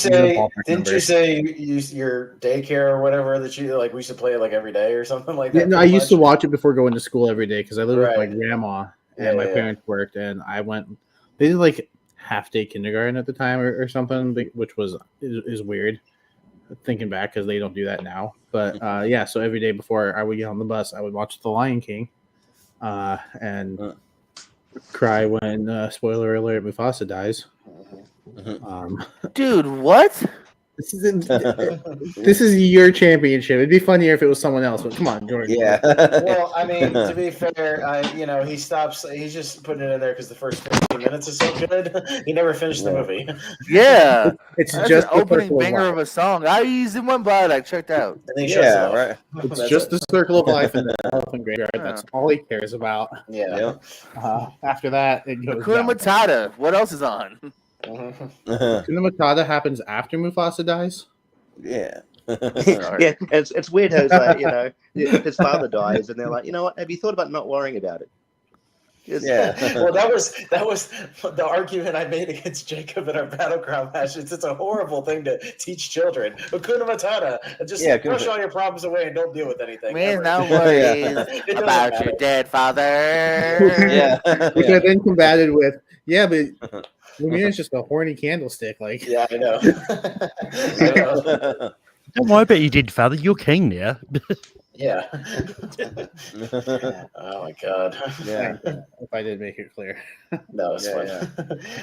say your daycare or whatever that you like? We used to play it like every day or something like that. Yeah, no, I used to watch it before going to school every day because I lived with my grandma and my parents worked, and I went. They did like half-day kindergarten at the time or something, which is weird. Thinking back because they don't do that now, but so every day before I would get on the bus, I would watch The Lion King, and cry when spoiler alert Mufasa dies. Dude, what? This is your championship. It'd be funnier if it was someone else, but come on, Jordan. Yeah. Well, I mean, to be fair, he stops. He's just putting it in there because the first 15 minutes is so good. He never finished the movie. Yeah, it's that's just an opening banger of a song. I used in one bite. I checked out. And then he shuts it off. Right. It's just the circle of life and the elephant graveyard. That's all he cares about. Yeah. After that, it goes Hakuna down. Matata. What else is on? Hakuna Matata happens after Mufasa dies. Yeah. It's weird how it's like, his father dies, and they're like, you know what? Have you thought about not worrying about it? Well, that was the argument I made against Jacob in our battleground match. It's a horrible thing to teach children. Hakuna Matata. Just brush all your problems away and don't deal with anything. Man, no worries about your dead father. Which I then combated with, but Lumine's just a horny candlestick. Yeah, I know. Don't worry about your dead father. You're king now. Yeah. Oh my god. Yeah. If I did make it clear. No, it's fun. Yeah.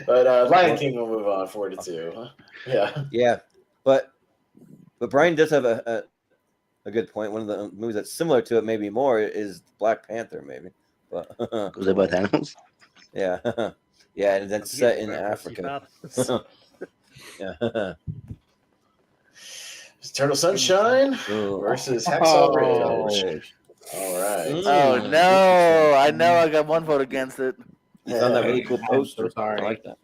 But Lion King will move on 4-2. Yeah. Yeah. But Brian does have a good point. One of the movies that's similar to it, maybe more, is Black Panther, maybe. But because they're both animals. Yeah. Yeah, and that's set in Africa. Yeah. Turtle Sunshine versus Hacksaw Ridge. All right. Oh no! I know I got one vote against it. It's on that really cool poster. I'm so sorry. I like that.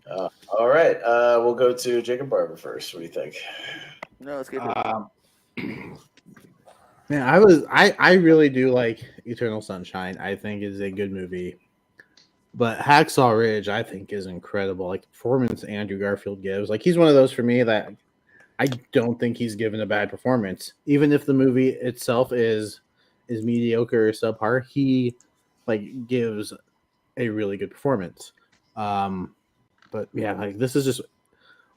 All right. We'll go to Jacob Barber first. What do you think? No, let's get it. Man, I really do like Eternal Sunshine. I think is a good movie. But Hacksaw Ridge, I think, is incredible. Like the performance Andrew Garfield gives. Like he's one of those for me that I don't think he's given a bad performance. Even if the movie itself is mediocre or subpar, he like gives a really good performance. But yeah, like this is just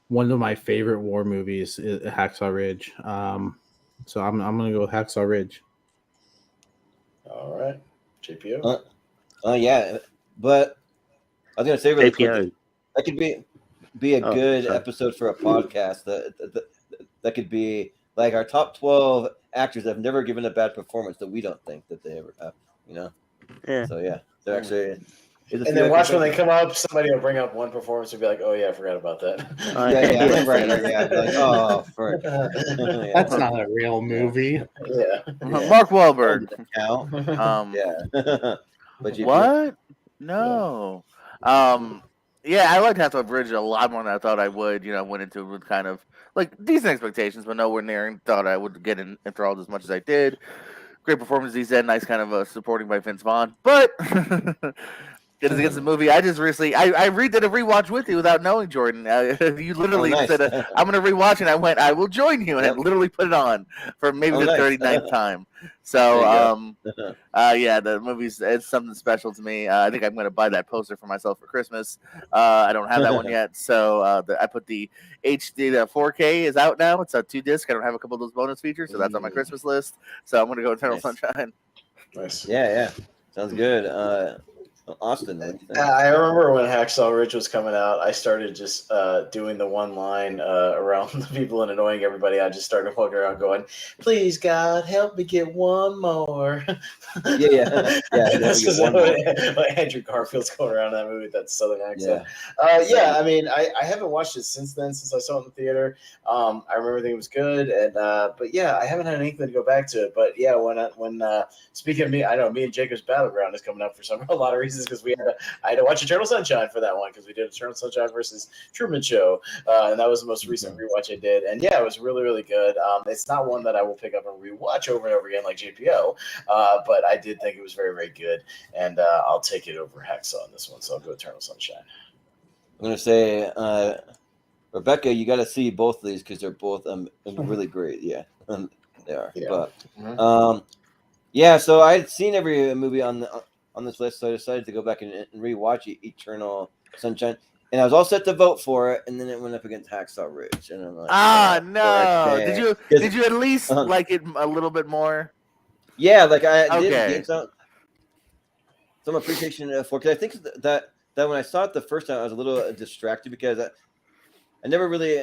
one of my favorite war movies, Hacksaw Ridge. So I'm gonna go with Hacksaw Ridge. All right. JPO. Yeah, but I was gonna say really JPO. quick, that could be a good episode for a podcast. That could be like our top 12 actors that have never given a bad performance that we don't think that they ever have. You know. Yeah. So yeah, they're actually. And then watch when they come up, somebody will bring up one performance and be like, "Oh yeah, I forgot about that." Like, oh, That's not a real movie. Yeah. Mark Wahlberg. Yeah. But What? No. Yeah, I liked Hacksaw Ridge a lot more than I thought I would. You know, I went into it with kind of like decent expectations, but nowhere near and thought I would get enthralled as much as I did. Great performance, he said. Nice kind of supporting by Vince Vaughn. But it is against the movie. I just recently, I redid a rewatch with you without knowing, Jordan. You literally said, I'm going to rewatch, and I went, I will join you. And I literally put it on for maybe the 39th time. So, yeah, the movie's, it's something special to me. I think I'm going to buy that poster for myself for Christmas. I don't have that one yet. So I put the HD, the 4K is out now. It's a 2-disc. I don't have a couple of those bonus features, so that's on my Christmas list. So I'm going to go Eternal Sunshine. Nice. Yeah. Sounds good. Austin. I remember when Hacksaw Ridge was coming out, I started just doing the one line around the people and annoying everybody. I just started walking around going, "Please God, help me get one more." Yeah. That's because Andrew Garfield's going around that movie with that southern accent. Yeah. I mean, I haven't watched it since then, since I saw it in the theater. I remember thinking it was good, and but yeah, I haven't had an inkling to go back to it. But yeah, when speaking of me, I know me and Jacob's Battleground is coming up for a lot of reasons. Because I had to watch Eternal Sunshine for that one because we did Eternal Sunshine versus Truman Show, and that was the most recent rewatch I did. And yeah, it was really, really good. It's not one that I will pick up and rewatch over and over again like JPO, but I did think it was very, very good, and I'll take it over Hacksaw on this one. So I'll go Eternal Sunshine. I'm gonna say, Rebecca, you got to see both of these because they're both really great. Yeah, they are. Yeah. But yeah, so I had seen every movie on this list, so I decided to go back and rewatch Eternal Sunshine, and I was all set to vote for it, and then it went up against Hacksaw Ridge, and I'm like, no! Did you at least like it a little bit more? Yeah, like I did get some appreciation for, because I think that when I saw it the first time, I was a little distracted because I never really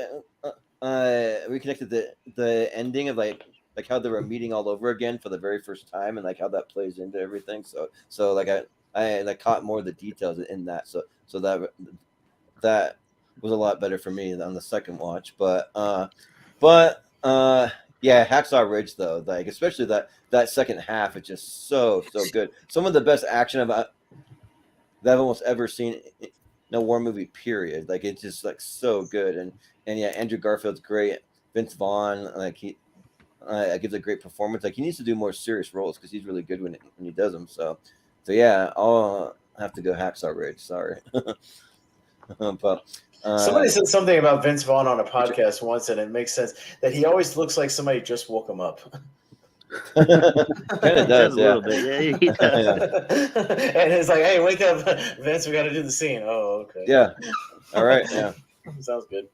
reconnected the ending of like how they were meeting all over again for the very first time, and like how that plays into everything. So like I like caught more of the details in that. So that was a lot better for me on the second watch. But yeah, Hacksaw Ridge though, like especially that second half, it's just so good. Some of the best action that I've almost ever seen in a war movie. Period. Like it's just like so good, and yeah, Andrew Garfield's great. Vince Vaughn, like he gives a great performance. Like he needs to do more serious roles because he's really good when he does them. So yeah, I'll have to go Hacksaw Ridge. Sorry, but somebody said something about Vince Vaughn on a podcast once, and it makes sense that he always looks like somebody just woke him up. Kind of does, a little bit. Yeah, he does. And it's like, hey, wake up, Vince. We got to do the scene. Oh, okay. Yeah. All right. Yeah. Sounds good.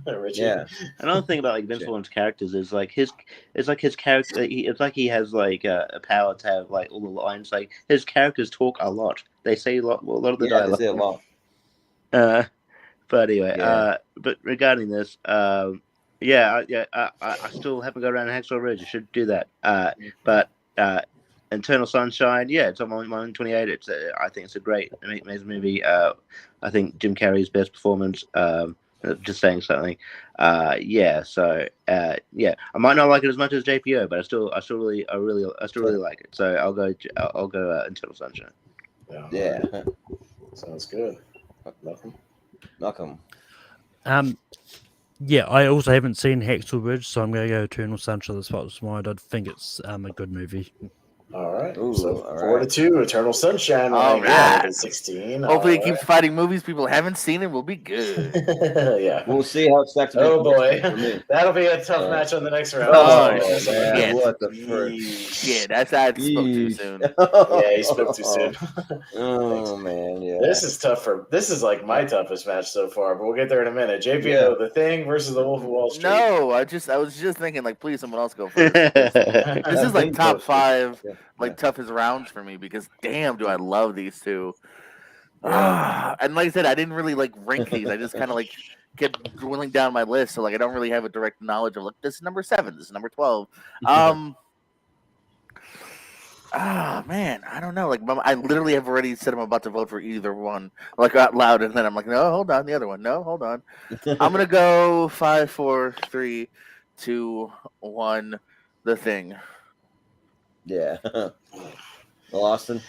Richie. Yeah. Another thing about like Vince Vaughn's characters is like his character. It's like he has like a power to have like all the lines. Like his characters talk a lot. They say a lot of the dialogue. They say a lot. But anyway, but regarding this, I still haven't got around to Hacksaw Ridge. I should do that. But Eternal Sunshine, yeah, it's on my 28. I think it's a great, amazing movie. I think Jim Carrey's best performance. just saying something. Yeah. So I might not like it as much as JPO, but I still really like it. So I'll go Eternal Sunshine. Yeah. Sounds good. Malcolm. Yeah, I also haven't seen Hacksaw Ridge, so I'm going to go Eternal Sunshine. That's why I think it's a good movie. All right. Ooh, so all 4-2, Eternal Sunshine. All right. 16. Hopefully, it keeps fighting movies people haven't seen and will be good. Yeah. We'll see how it stacks up. Oh boy, that'll be a tough match on the next round. Oh, man, what the frick? Shit, that's I spoke too soon. Yeah, he spoke too soon. Oh man, yeah. This is like my toughest match so far, but we'll get there in a minute. JPO, The Thing versus the Wolf of Wall Street. No, I was just thinking like, please, someone else go first. This is like top 5 toughest rounds for me because damn, do I love these two. And like I said, I didn't really like rank these. I just kind of like kept dwindling down my list, so like I don't really have a direct knowledge of like this is number 7, this is number 12. Man, I don't know. Like I literally have already said I'm about to vote for either one, like out loud, and then I'm like, no, hold on, the other one. No, hold on. I'm gonna go 5, 4, 3, 2, 1. The Thing. Yeah. Well, Austin.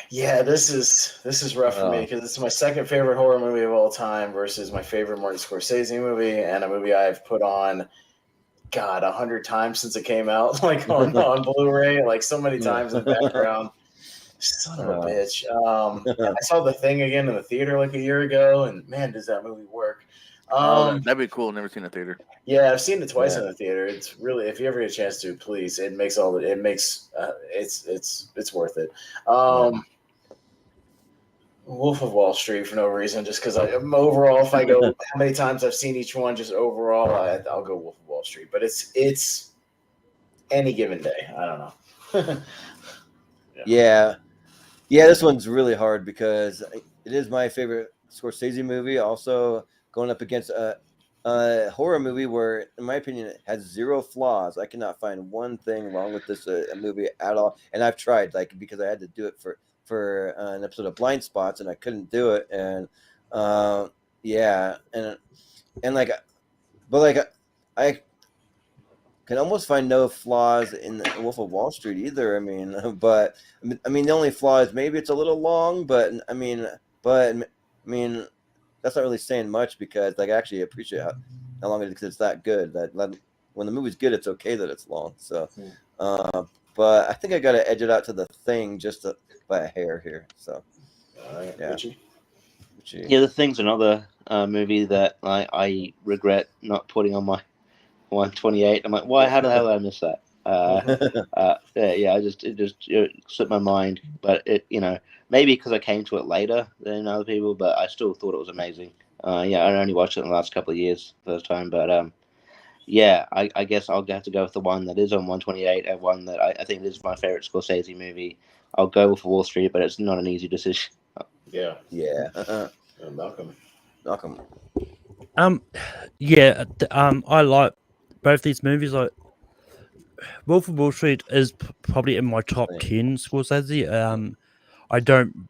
Yeah, this is rough for me because it's my second favorite horror movie of all time versus my favorite Martin Scorsese movie and a movie I've put on, 100 times since it came out, like on Blu-ray, like so many times in the background. Son of a bitch. I saw The Thing again in the theater like a year ago, and man, does that movie work. That'd be cool. Never seen a theater. Yeah, I've seen it twice in the theater. It's really, if you ever get a chance to, please. It makes it's worth it. Wolf of Wall Street for no reason, just because overall, if I go how many times I've seen each one, just overall, I'll go Wolf of Wall Street. But it's any given day. I don't know. Yeah, this one's really hard because it is my favorite Scorsese movie. Also, going up against a horror movie where, in my opinion, it has 0 flaws. I cannot find one thing wrong with this movie at all. And I've tried, like, because I had to do it for an episode of Blind Spots, and I couldn't do it. And I can almost find no flaws in the Wolf of Wall Street either. I mean, the only flaw is maybe it's a little long, but I mean, that's not really saying much because like I actually appreciate how long it is because it's that good. That when the movie's good, it's okay that it's long. So, but I think I got to edge it out to The Thing just by a hair here. So, Richie. Yeah, The Thing's another movie that I regret not putting on my 128. I'm like, why? How the hell did I miss that? It just slipped my mind. But it, maybe because I came to it later than other people, but I still thought it was amazing. I only watched it in the last couple of years, first time, but I guess I'll have to go with the one that is on 128 and one that I think is my favorite Scorsese movie. I'll go with Wall Street, but it's not an easy decision. Yeah. Malcolm. I like both these movies. Like Wolf of Wall Street is probably in my top 10 Scorsese. I don't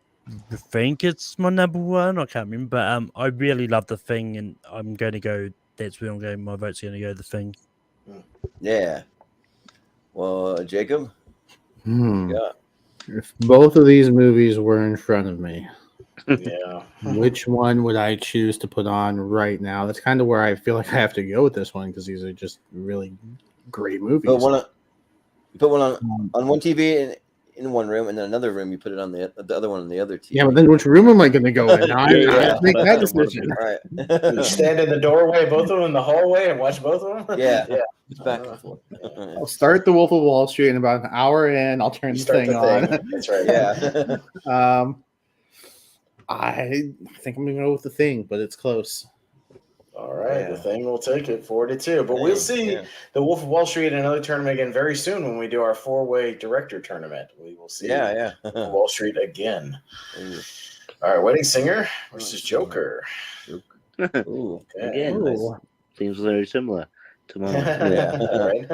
think it's my number 1. I can't remember, but I really love The Thing, and I'm going to go. That's where I'm going. My vote's going to go The Thing. Yeah. Well, Jacob. Yeah. If both of these movies were in front of me, which one would I choose to put on right now? That's kind of where I feel like I have to go with this one because these are just really great movies. Put one on one TV in one room, and then another room you put it on the other one on the other TV. Yeah, but then which room am I going to go in? Now I have to make that decision. All right. You stand in the doorway, both of them in the hallway, and watch both of them. Yeah. It's back and forth. I'll start The Wolf of Wall Street in about an hour in. I'll turn the thing on. That's right. Yeah. I think I'm going to go with The Thing, but it's close. All right, The Thing will take it 4-2. But we'll see The Wolf of Wall Street in another tournament again very soon when we do our 4-way director tournament. We will see Wall Street again. All right, Wedding Singer versus Joker. Ooh, again, nice. Seems very similar to mine. All right.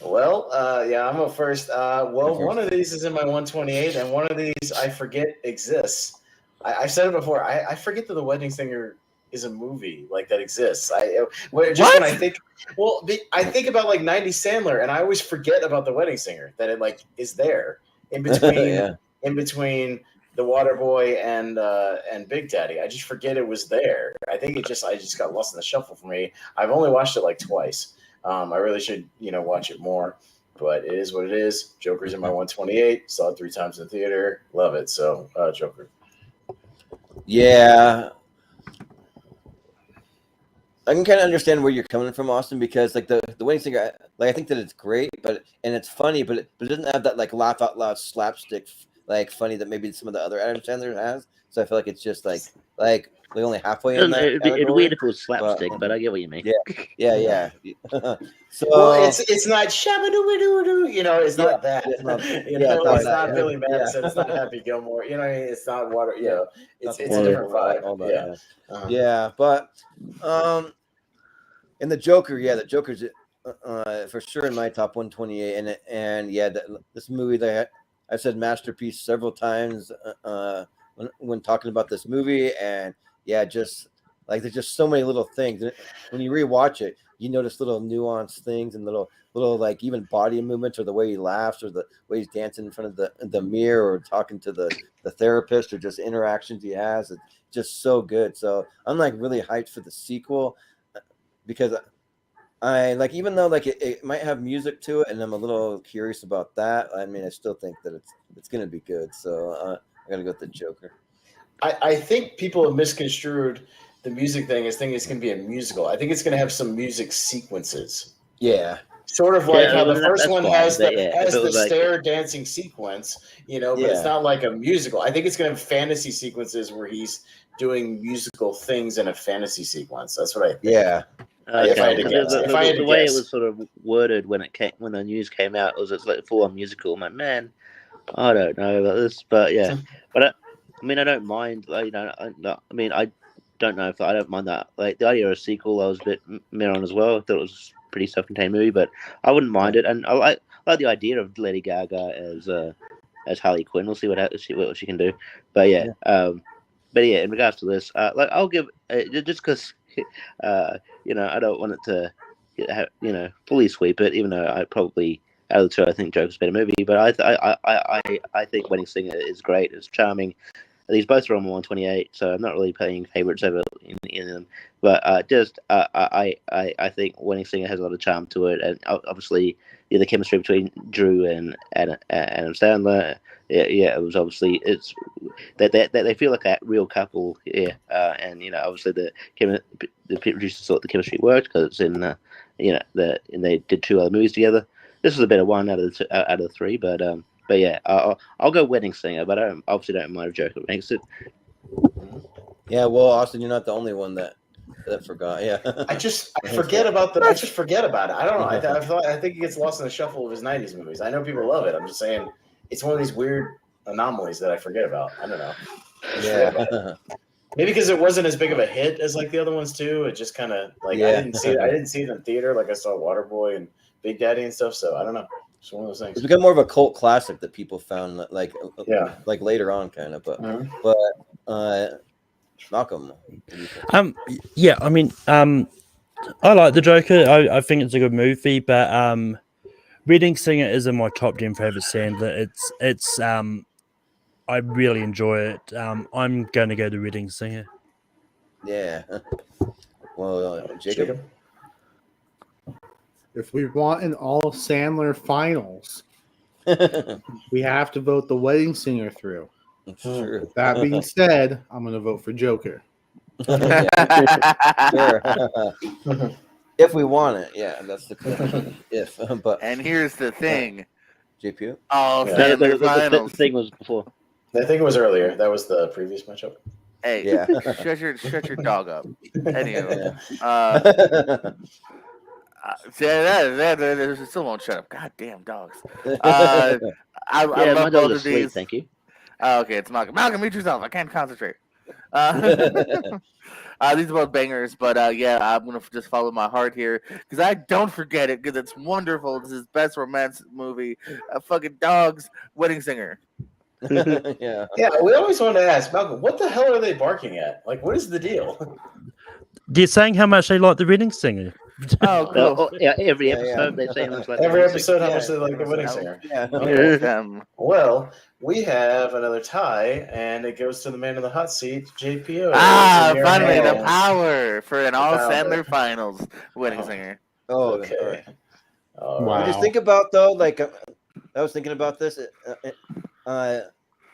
Well, I'm up first. One of these is in my 128, and one of these I forget exists. I've said it before. I forget that The Wedding Singer is a movie like that exists. When I think, I think about like 90s Sandler, and I always forget about The Wedding Singer, that it like is there in between in between The Waterboy and Big Daddy. I just forget it was there. I think I just got lost in the shuffle for me. I've only watched it like twice. I really should watch it more. But it is what it is. Joker's in my 128. Saw it 3 times in the theater. Love it. So, Joker. Yeah. I can kind of understand where you're coming from, Austin, because like the Wedding Singer, like I think that it's great, and it's funny, but it doesn't have that like laugh out loud slapstick like funny that maybe some of the other Adam Sandler has. So I feel like it's just like only halfway in that. It'd be weird if it was slapstick, but I get what you mean. Yeah. So it's not shabba-doo-doo-doo. It's not that. It's not Billy Madison. It's not Happy Gilmore. It's not Water. It's a different vibe. But in the Joker, the Joker's for sure in my top 128, and this movie that I've said masterpiece several times when talking about this movie, and just like there's just so many little things when you rewatch it, you notice little nuanced things and little like even body movements, or the way he laughs, or the way he's dancing in front of the mirror, or talking to the therapist, or just interactions he has. It's just so good. So I'm like really hyped for the sequel, because I like, even though like it might have music to it, and I'm a little curious about that. I mean, I still think that it's gonna be good. So I gotta go with the Joker. I think people have misconstrued the music thing as thinking it's going to be a musical. I think it's going to have some music sequences. Yeah. Sort of like how the first one has the like stair dancing sequence, but it's not like a musical. I think it's going to have fantasy sequences where he's doing musical things in a fantasy sequence. That's what I think. Yeah. If I had to guess. The way it was sort of worded when the news came out, was it's like full on musical. I'm like, man, I don't know about this, but I mean, I don't mind. I mean, I don't know if I don't mind that. Like the idea of a sequel, I was a bit meh on as well. I thought it was a pretty self-contained movie, but I wouldn't mind it. And I like the idea of Lady Gaga as Harley Quinn. We'll see what she can do. But in regards to this, like I'll give just because I don't want it to fully sweep it, even though I probably. Out of the two, I think Joker's a better movie, but I think Wedding Singer is great. It's charming. These both are on 128, so I'm not really playing favorites over in them. But I think Wedding Singer has a lot of charm to it, and obviously the chemistry between Drew and Adam Sandler. It was obviously they feel like a real couple. And obviously the producers thought the chemistry worked because it's in and they did 2 other movies together. This is a better one out of the 3, but I'll go Wedding Singer, but I obviously don't mind if Joker makes it. Yeah, well, Austin, you're not the only one that forgot. Yeah, I forget about it. I don't know. I think he gets lost in the shuffle of his 90s movies. I know people love it. I'm just saying it's one of these weird anomalies that I forget about. I don't know. Yeah. Maybe because it wasn't as big of a hit as like the other ones too. It just kind of like I didn't see it in theater like I saw Waterboy and Big Daddy and stuff. So I don't know. It's one of those things. It's become more of a cult classic that people found like later on, kind of. But Malcolm. I mean, I like the Joker. I think it's a good movie, but Wedding Singer isn't my top 10 favorite Sandler. It's I really enjoy it. I'm going to go to Wedding Singer. Yeah. Well, Jacob. If we want an all Sandler finals, we have to vote the Wedding Singer through. Sure. With that being said, I'm going to vote for Joker. Sure. If we want it, that's the question. If, but and here's the thing, JPO. Oh, the thing was before. I think it was earlier. That was the previous matchup. Hey, shut your dog up. Anyway, they still won't shut up. God damn dogs. I love both of these. Thank you. Okay, it's Malcolm. Malcolm, mute yourself. I can't concentrate. These are both bangers, but I'm gonna just follow my heart here because I don't forget it because it's wonderful. This is best romance movie. Fucking dogs, Wedding Singer. Yeah. We always wanted to ask Malcolm, what the hell are they barking at? Like, what is the deal? they're saying how much they like the wedding singer. Oh, cool. Yeah, every episode they say how much like every the wedding episode how Yeah, much they like the wedding yeah. singer. Yeah. Okay. Well, we have another tie, and it goes to the man in the hot seat, JPO. Finally, the power for an all power. Sandler finals wedding singer. Oh, Okay. All Wow. right. Just think about though, like I was thinking about this.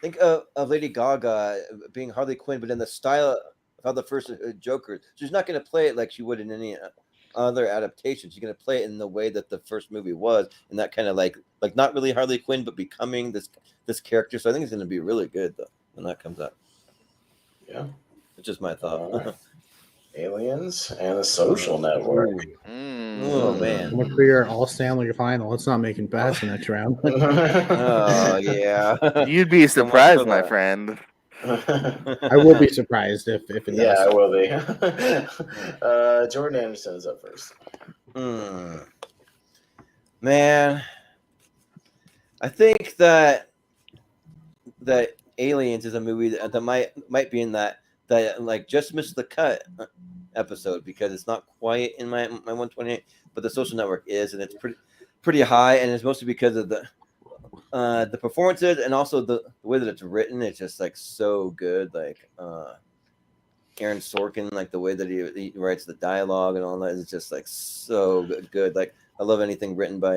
Think of Lady Gaga being Harley Quinn, but in the style of how the first Joker. She's not going to play it like she would in any other adaptation. She's going to play it in the way that the first movie was, and that kind of like not really Harley Quinn, but becoming this character. So I think it's going to be really good though when that comes out. Yeah, it's just my thought. Right. Aliens and the Social Network. Oh man! Look for your all Stanley final. Let's not make it past the next round. Oh yeah, you'd be surprised, my friend. I will be surprised if it does. Yeah, I will be. Jordan Anderson is up first. Man, I think that Aliens is a movie that might be in that like just missed the cut episode because it's not quite in my 128, but the Social Network is, and it's pretty high, and it's mostly because of the performances and also the way that it's written. It's just like so good, like Aaron Sorkin, like the way that he writes the dialogue and all that is just like so good. Like I love anything written by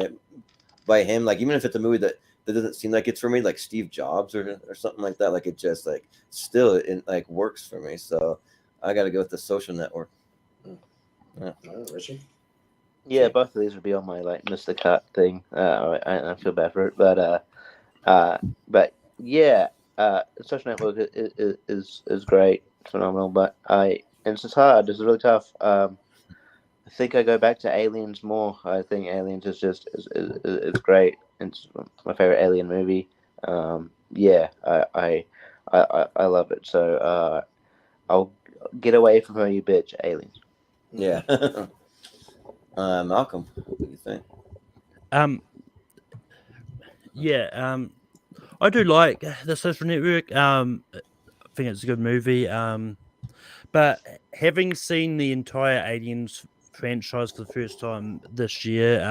him. Like even if it's a movie that doesn't seem like it's for me, like Steve Jobs or something like that. Like it just like still it like works for me. So I got to go with the Social Network. Yeah. Richie. Yeah, both of these would be on my like Mr. Cut thing. I feel bad for it, but yeah, Social Network is great, phenomenal. But it's just hard. It's really tough. I think I go back to Aliens more. I think Aliens is just is great. It's my favorite Alien movie. Yeah, I love it. So I'll get away from her, you bitch, Aliens. Yeah. Malcolm, what do you think? Yeah, I do like the Social Network. I think it's a good movie. But having seen the entire Aliens franchise for the first time this year,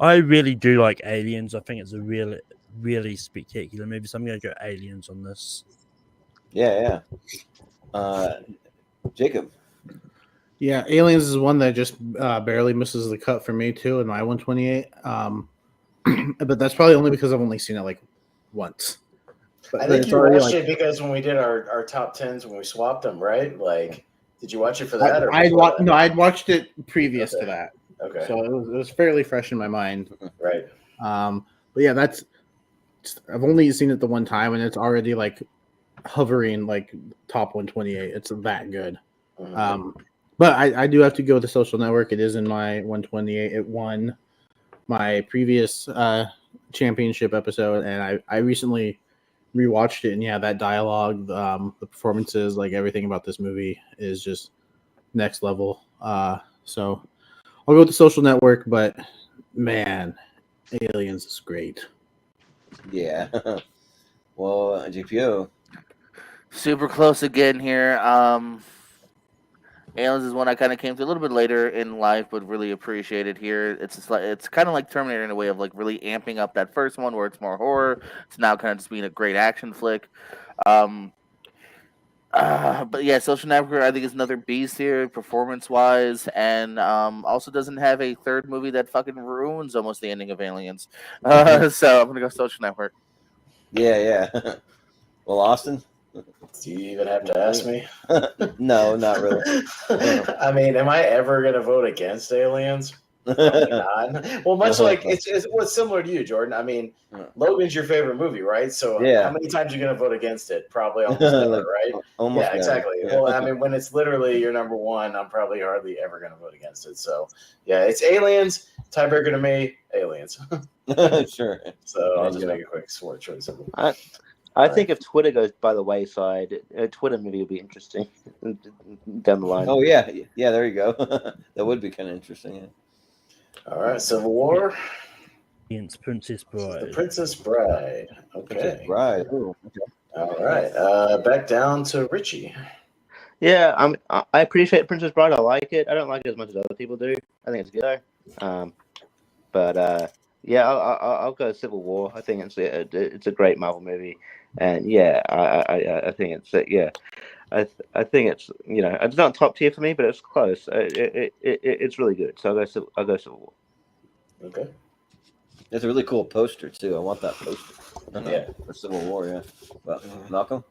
I really do like Aliens. I think it's a really spectacular movie. So I'm going to go Aliens on this. Yeah. Jacob. Yeah, Aliens is one that just barely misses the cut for me too in my 128. But that's probably only because I've only seen it like once. But I think you watched it because when we did our top tens when we swapped them, right? Like, did you watch it for that? I'd watched it previous to that. Okay. So it was fairly fresh in my mind. Right. But yeah, I've only seen it the one time, and it's already like hovering like top 128. It's that good. Mm-hmm. But I do have to go with the Social Network. It is in my 128. It won my previous championship episode, and I recently rewatched it, and yeah, that dialogue, the performances, like everything about this movie is just next level. So I'll go with the Social Network, but man, Aliens is great. Yeah. Well, JPO. Super close again here. Aliens is one I kind of came to a little bit later in life, but really appreciated here. It's kind of like Terminator in a way of like really amping up that first one where it's more horror. It's now kind of just being a great action flick. But yeah, Social Network I think is another beast here, performance wise, and also doesn't have a third movie that fucking ruins almost the ending of Aliens. So I'm gonna go Social Network. Yeah. Well, Austin. Do you even have to ask me? No, not really. I mean, am I ever going to vote against Aliens? Probably not. Well, much like it's what's similar to you, Jordan. I mean, Logan's your favorite movie, right? So yeah. How many times are you going to vote against it? Probably almost never, right? Almost yeah, exactly. Yeah. Well, I mean, when it's literally your number one, I'm probably hardly ever going to vote against it. So yeah, it's Aliens. Tiebreaker to me, Aliens. Sure. So I'll just make a quick sword choice. I think if Twitter goes by the wayside, a Twitter movie will be interesting down the line. Oh, yeah. Yeah, there you go. That would be kind of interesting. Yeah. All right, Civil War. Against Princess Bride. The Princess Bride. Okay. Princess Bride. Ooh, okay. All right. Back down to Richie. Yeah, I appreciate Princess Bride. I like it. I don't like it as much as other people do. I think it's good. But yeah, I'll go Civil War. I think it's a great Marvel movie, and yeah, I think I think it's it's not top tier for me, but it's close. It's really good. So I'll go Civil War. Okay. It's a really cool poster too. I want that poster. Yeah. For Civil War. Yeah. But Malcolm.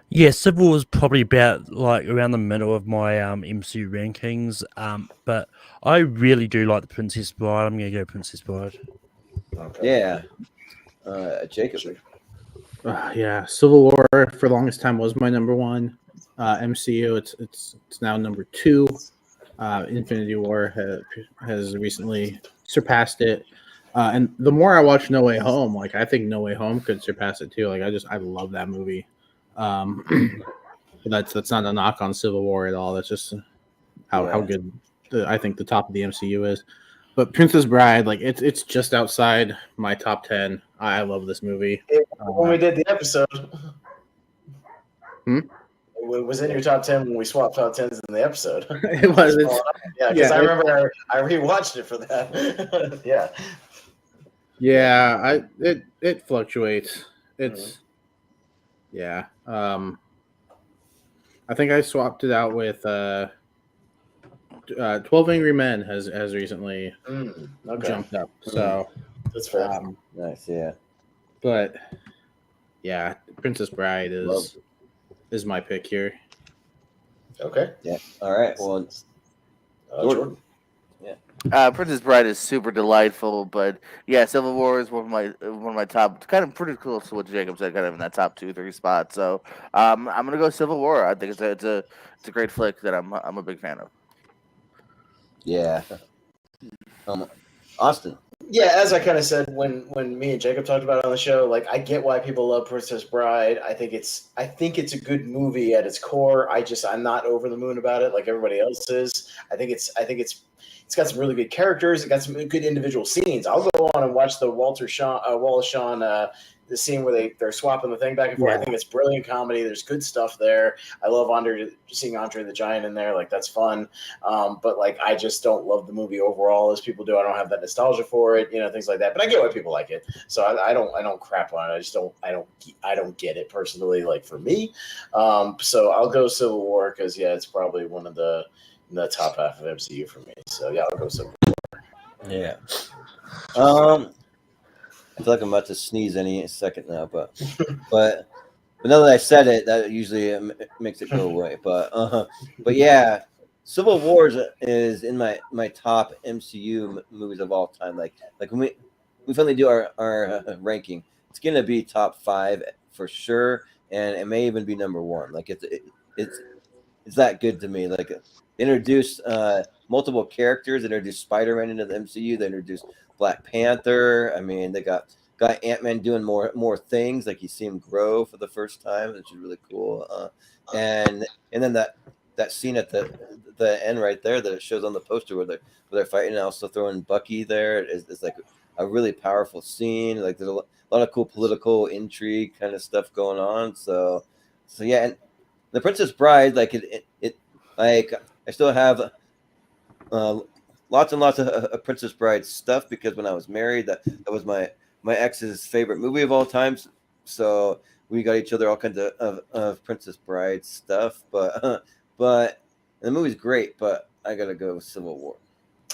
Yeah, Civil was probably about like around the middle of my MCU rankings. But I really do like the Princess Bride. I'm gonna go Princess Bride. Okay. Yeah. Jacob. Yeah, Civil War for the longest time was my number one. MCU, it's now number 2. Infinity War has recently surpassed it. And the more I watch No Way Home, like I think No Way Home could surpass it too. Like I love that movie. That's not a knock on Civil War at all. That's just how good I think the top of the MCU is. But Princess Bride, like it's just outside my top 10. I love this movie. When we did the episode, Hmm? it was in your top 10 when we swapped top 10s in the episode. It was. Yeah, because I remember I rewatched it for that. Yeah. Yeah, it fluctuates. It's yeah. I think I swapped it out with 12 Angry Men has recently jumped up. So that's fair. Nice, yeah. But yeah, Princess Bride is my pick here. Okay. Yeah. All right. Well, Jordan. Princess Bride is super delightful, but yeah, Civil War is one of my top, kind of pretty close to what Jacob said, kind of in that top 2-3 spot. So I'm gonna go Civil War. I think it's a great flick that I'm a big fan of. Yeah. Austin. Yeah, as I kind of said when me and Jacob talked about it on the show, like I get why people love Princess Bride. I think it's a good movie at its core. I'm not over the moon about it like everybody else is. I think it's got some really good characters. It got some good individual scenes. I'll go on and watch the Wallace Shawn the scene where they're swapping the thing back and forth. Yeah. I think it's brilliant comedy. There's good stuff there. I love seeing Andre the Giant in there. Like that's fun. But like I just don't love the movie overall as people do. I don't have that nostalgia for it, things like that. But I get why people like it. So I don't crap on it. I don't get it personally. Like for me, so I'll go Civil War because it's probably one of the top half of MCU for me. So yeah, I'll go Civil War. Yeah. I feel like I'm about to sneeze any second now, but now that I said it, that usually makes it go away. But yeah, Civil War is in my top MCU movies of all time. Like when we finally do our ranking, it's gonna be top 5 for sure, and it may even be number 1. Like it's that good to me. Like introduced multiple characters. They introduced Spider-Man into the MCU. They introduced Black Panther. I mean, they got Ant-Man doing more things. Like you see him grow for the first time, which is really cool. And then that scene at the end right there that it shows on the poster where they're fighting, and also throwing Bucky there is like a really powerful scene. Like there's a lot of cool political intrigue kind of stuff going on. So yeah, and the Princess Bride, like it like I still have lots and lots of Princess Bride stuff because when I was married, that was my ex's favorite movie of all time. So we got each other all kinds of Princess Bride stuff. But the movie's great. But I gotta go with Civil War.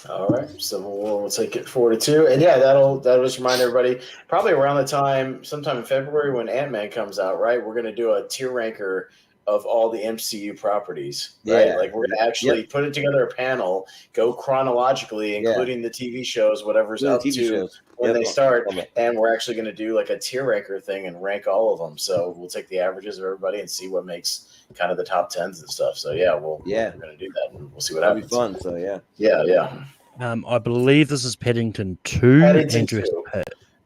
All right, Civil War. We'll take it 4-2, and yeah, that'll just remind everybody. Probably around the time, sometime in February, when Ant-Man comes out, right? We're gonna do a tier ranker of all the MCU properties, right? Yeah. Like we're gonna actually put it together a panel, go chronologically, including the TV shows, whatever's up to when they start, and we're actually gonna do like a tier ranker thing and rank all of them. So we'll take the averages of everybody and see what makes kind of the top 10s and stuff. So we're gonna do that and we'll see what happens. That'll be fun. So yeah. I believe this is Paddington 2. Paddington 2.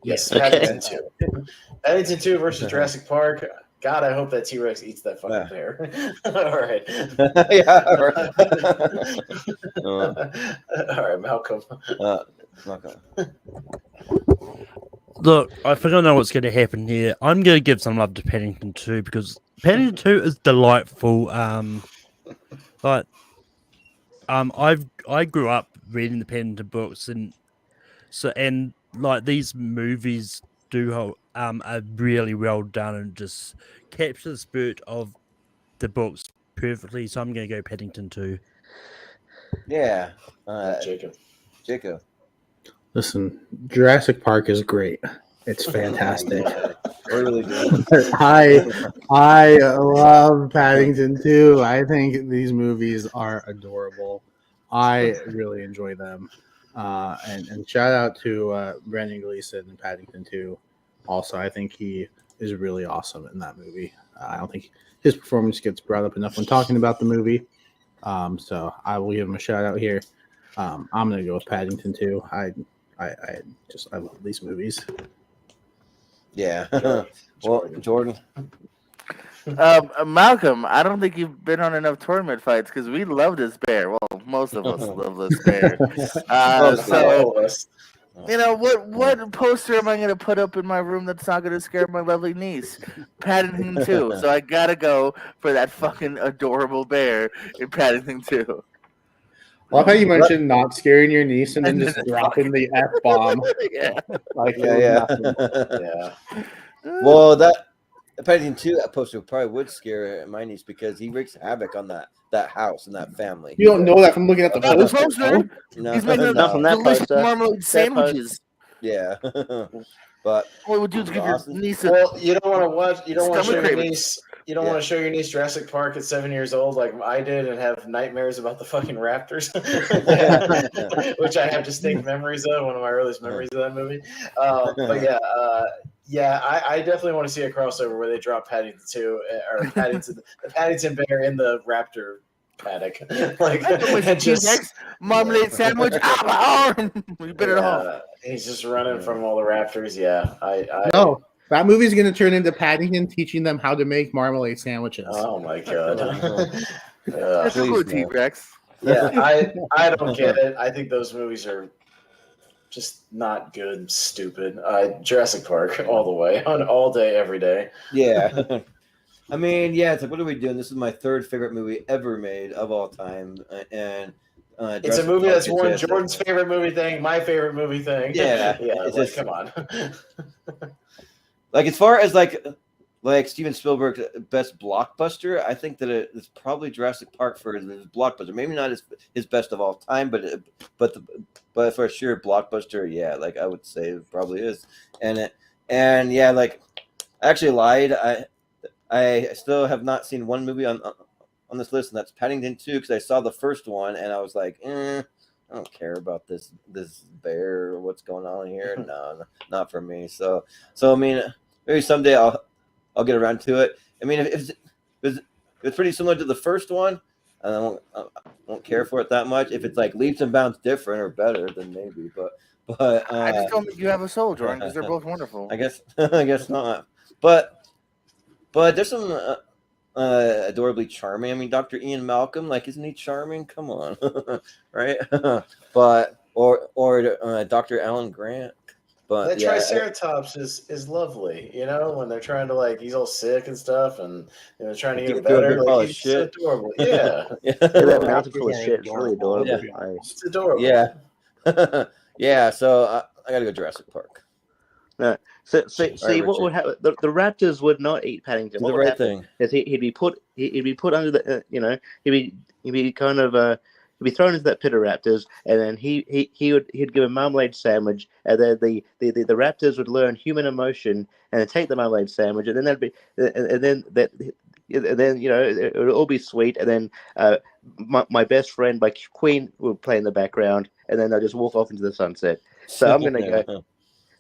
Yes, Paddington 2. Paddington 2 versus Jurassic Park. God, I hope that T-Rex eats that fucking bear. All right. All right, Malcolm. Look, I think I know what's going to happen here. I'm going to give some love to Paddington 2 because Paddington 2 is delightful. But I grew up reading the Paddington books, and like these movies are really well done and just capture the spirit of the books perfectly. So I'm gonna go Paddington 2. Yeah, Jacob. Listen, Jurassic Park is great. It's fantastic. Really good. I love Paddington too. I think these movies are adorable. I really enjoy them. And shout out to Brandon Gleeson in Paddington 2. Also, I think he is really awesome in that movie. I don't think his performance gets brought up enough when talking about the movie. So I will give him a shout out here. I'm gonna go with Paddington 2. I love these movies. Yeah. Well, Jordan. Malcolm, I don't think you've been on enough tournament fights because we love this bear. Well, most of us love this bear. So, you know, what poster am I going to put up in my room that's not going to scare my lovely niece? Paddington 2. So I got to go for that fucking adorable bear in Paddington 2. I love how you mentioned not scaring your niece and then just dropping the F-bomb. Yeah. Like Yeah. Well, that Paddington 2, that poster probably would scare my niece because he wreaks havoc on that house and that family. You don't know that from looking at the poster. No, He's making delicious marmalade sandwiches. Yeah. But what would you give your niece? Well, you don't want to watch. You don't want to show your niece. You don't want to show your niece Jurassic Park at 7 years old, like I did, and have nightmares about the fucking raptors, which I have distinct memories of. One of my earliest memories of that movie. But I definitely want to see a crossover where they drop Paddington 2 or Paddington, the Paddington bear in the raptor paddock, like and just marmalade sandwich. My arm. You bit it off. He's just running from all the raptors. Yeah, No, that movie's going to turn into Paddington teaching them how to make marmalade sandwiches. Oh my god. That's a good T-Rex. Yeah, I don't get it. I think those movies are just not good, stupid. Jurassic Park all the way, on all day, every day. Yeah. I mean, yeah, it's like, what are we doing? This is my third favorite movie ever made of all time. And it's a movie that's won Jordan's favorite movie thing, my favorite movie thing. Yeah. Yeah, it's like, come on. Like, as far as like Steven Spielberg's best blockbuster, I think that it's probably Jurassic Park for his blockbuster. Maybe not his best of all time, but for sure blockbuster. Yeah, like I would say it probably is. And yeah, like I actually lied. I still have not seen one movie on this list, and that's Paddington 2 because I saw the first one and I was like, I don't care about this bear or what's going on here. No, not for me. So I mean, maybe someday I'll get around to it. I mean, if it's pretty similar to the first one, I won't care for it that much. If it's like leaps and bounds different or better, then maybe. But I just don't think you have a soul, Jordan, because they're both wonderful. I guess not. But there's some adorably charming. I mean, Dr. Ian Malcolm, like, isn't he charming? Come on, right? But or Dr. Alan Grant. But that Triceratops is lovely, you know, when they're trying to, like, he's all sick and stuff, and trying to get better. Like, he's so adorable. Yeah. That mountain full of shit is really adorable. Yeah. It's adorable. Yeah. Yeah. So I gotta go Jurassic Park. No. So see what would happen? The raptors would not eat Paddington. The right thing is he'd be put under the he'd be kind of he'd be thrown into that pit of raptors, and then he'd give a marmalade sandwich, and then the raptors would learn human emotion and then take the marmalade sandwich, and then it would all be sweet, and then my best friend by Queen would play in the background, and then they'll just walk off into the sunset. So I'm gonna go.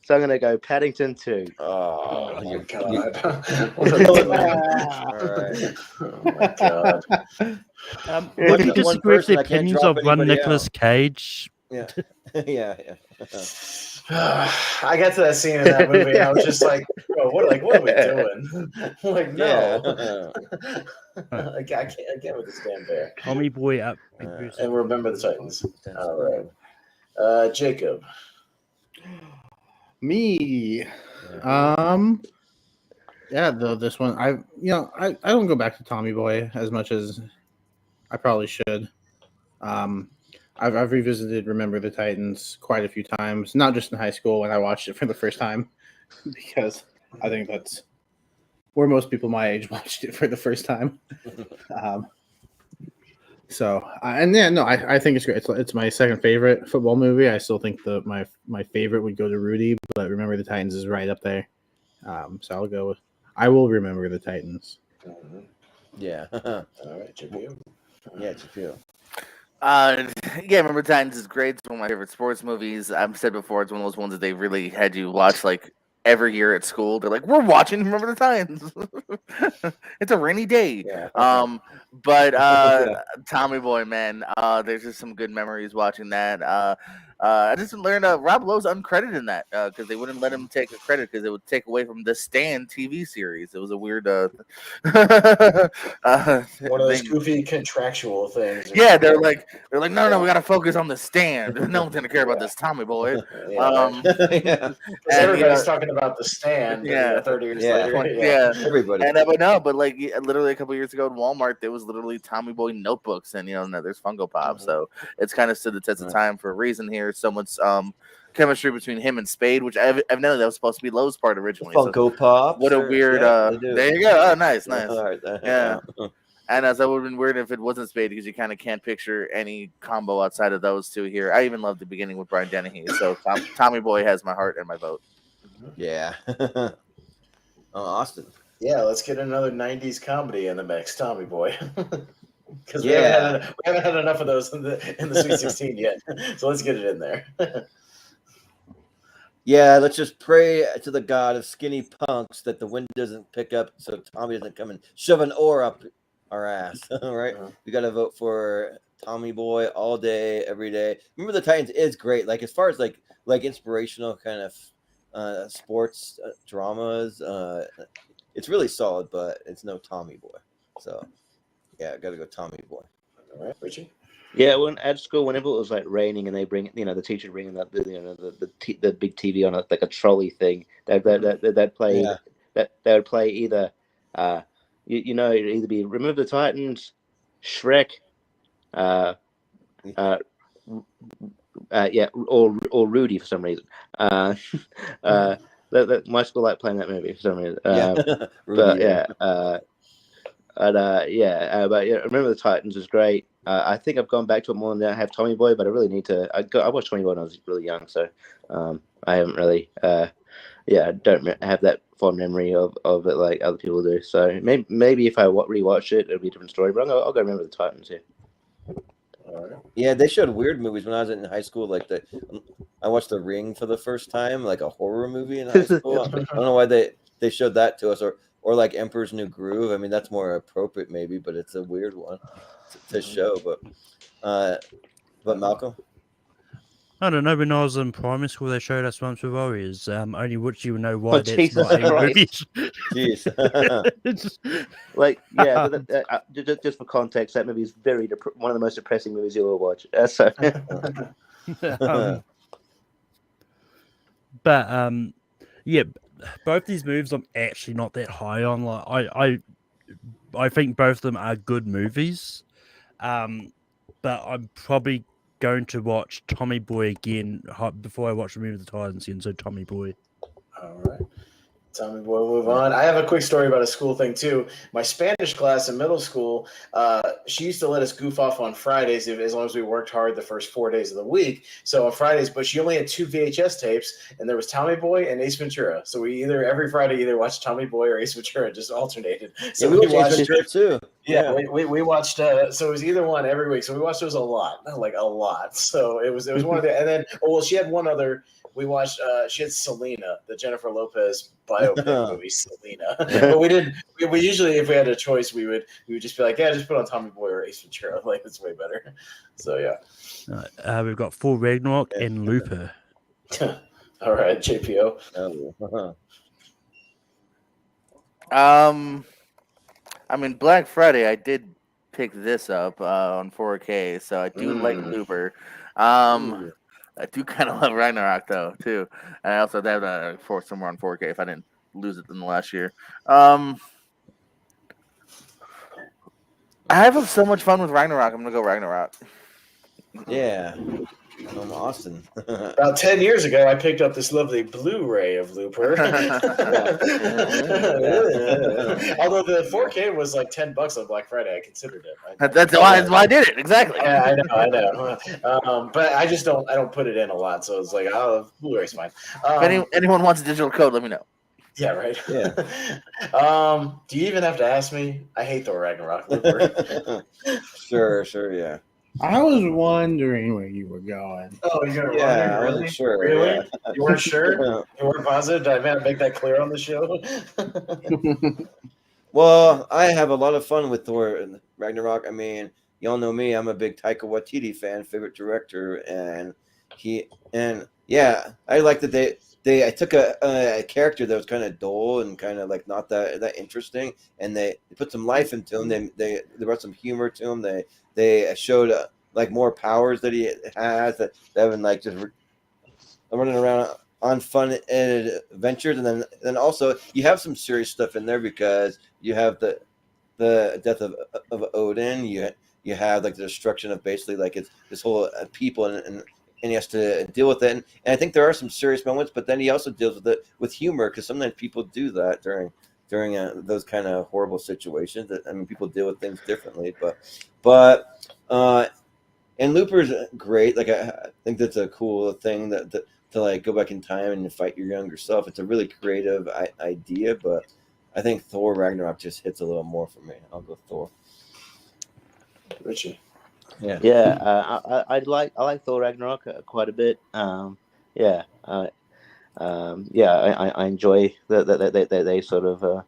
So I'm gonna go Paddington 2. Oh my god! All right. Oh my god! What do you disagree with the opinions of one Nicolas Cage? Yeah. Yeah. I got to that scene in that movie, and I was just like, "Bro, what are we doing?" Like, no, I can't with this damn bear. Tommy Boy up. And remember the Titans. All right, Jacob. Me. Yeah, this one I don't go back to Tommy Boy as much as I probably should. I've revisited Remember the Titans quite a few times, not just in high school when I watched it for the first time, because I think that's where most people my age watched it for the first time. I think it's great. It's my second favorite football movie. I still think my favorite would go to Rudy, but Remember the Titans is right up there. So I will Remember the Titans. Yeah. All right, JPO. Yeah, JPO. Yeah, Remember Titans is great. It's one of my favorite sports movies. I've said before, it's one of those ones that they really had you watch like every year at school. They're like, we're watching Remember the Titans. It's a rainy day. Yeah. But Tommy Boy, man, there's just some good memories watching that. I just learned Rob Lowe's uncredited in that because they wouldn't let him take a credit because it would take away from the Stand TV series. It was a weird one of those goofy contractual things. Yeah, they're like, no, we gotta focus on the Stand. No one's gonna care about this Tommy Boy. Everybody's talking about the Stand. Yeah, 30 years later. Yeah, everybody. And but like literally a couple years ago at Walmart, there was literally Tommy Boy notebooks, and there's Funko Pop. So it's kind of stood the test of time for a reason here. So much chemistry between him and Spade, which evidently that was supposed to be Lowe's part originally. Funko Pop. What a weird. There you go. Oh, nice. Right, yeah. And as that would have been weird if it wasn't Spade because you kind of can't picture any combo outside of those two here. I even love the beginning with Brian Dennehy. So Tommy Boy has my heart and my vote. Yeah. Austin. Yeah, let's get another 90s comedy in the mix, Tommy Boy. Because we haven't had enough of those in the Sweet 16 yet. So let's get it in there. Yeah, let's just pray to the God of skinny punks that the wind doesn't pick up so Tommy doesn't come and shove an oar up our ass. All right. We got to vote for Tommy Boy all day, every day. Remember the Titans is great. Like as far as like inspirational kind of sports dramas, it's really solid, but it's no Tommy Boy. So yeah, got to go Tommy Boy. All right, Richie. Yeah, when at school, whenever it was like raining and they bring, the teacher bringing up the big TV on like a trolley thing, they'd play they would play either it'd either be Remember the Titans, Shrek, or Rudy for some reason. My school liked playing that movie for some reason. Remember the Titans was great. I think I've gone back to it more than I have Tommy Boy, but I really need to. I watched Tommy Boy when I was really young, so I haven't really. I don't have that fond memory of it like other people do. So maybe if I rewatch it, it'll be a different story. But I'll go Remember the Titans here. Yeah, they showed weird movies when I was in high school. Like I watched The Ring for the first time, like a horror movie in high school. I don't know why they showed that to us, or like Emperor's New Groove. I mean, that's more appropriate maybe, but it's a weird one to show. But Malcolm. I don't know. When I was in primary school, they showed us Once with Warriors. Only Richie would know why that's Jesus not a movie. Jeez. Like, yeah, just for context, that movie is one of the most depressing movies you'll ever watch. Yeah, both these movies I'm actually not that high on. Like, I think both of them are good movies, but I'm probably going to watch Tommy Boy again before I watch Remember the Titans again. So Tommy Boy. All right. Tommy Boy, we'll move on. I have a quick story about a school thing, too. My Spanish class in middle school, she used to let us goof off on Fridays as long as we worked hard the first 4 days of the week. So on Fridays, but she only had 2 VHS tapes, and there was Tommy Boy and Ace Ventura. So we every Friday watched Tommy Boy or Ace Ventura, just alternated. So we watched Ace Ventura, too. Yeah, we watched, so it was either one every week. So we watched those a lot, like a lot. So it was one of the, and then, she had one other. We watched. She had Selena, the Jennifer Lopez biopic movie, Selena. But we didn't. We usually, if we had a choice, we would just be like, yeah, just put on Tommy Boy or Ace Ventura. Like it's way better. So yeah. We've got Full Ragnarok and Looper. All right, JPO. I mean, Black Friday, I did pick this up on 4K, so I do like Looper. I do kind of love Ragnarok though too, and I also have that for somewhere on 4K if I didn't lose it in the last year. I have so much fun with Ragnarok. I'm gonna go Ragnarok. Yeah. Austin. About 10 years ago, I picked up this lovely Blu-ray of Looper. Although the 4K was like $10 on Black Friday, I considered it. That's why I did it. Exactly. Yeah, I know. But I just don't put it in a lot, so it's like, oh, Blu-ray's fine. If anyone wants a digital code, let me know. Yeah, right. Yeah. Do you even have to ask me? I hate Thor Ragnarok. Looper. Sure, yeah. I was wondering where you were going. Oh, you're Yeah, I really? wasn't sure. Really? Yeah. You weren't sure? You weren't positive? Did I make that clear on the show? Well, I have a lot of fun with Thor Ragnarok. I mean, y'all know me. I'm a big Taika Waititi fan, favorite director, and I like that I took a character that was kind of dull and kind of like not that interesting, and they put some life into him. They brought some humor to him. They showed like more powers that he has that have been like just running around on fun adventures, and then also you have some serious stuff in there because you have the death of Odin. You have like the destruction of basically like it's this whole people and he has to deal with it. And I think there are some serious moments, but then he also deals with it with humor because sometimes people do that during those kind of horrible situations. I mean, people deal with things differently, but and Looper's great. Like I think that's a cool thing that to like go back in time and fight your younger self. It's a really creative idea, but I think Thor Ragnarok just hits a little more for me. I'll go Thor. Richie. Yeah. I like Thor Ragnarok quite a bit. I enjoy that they sort of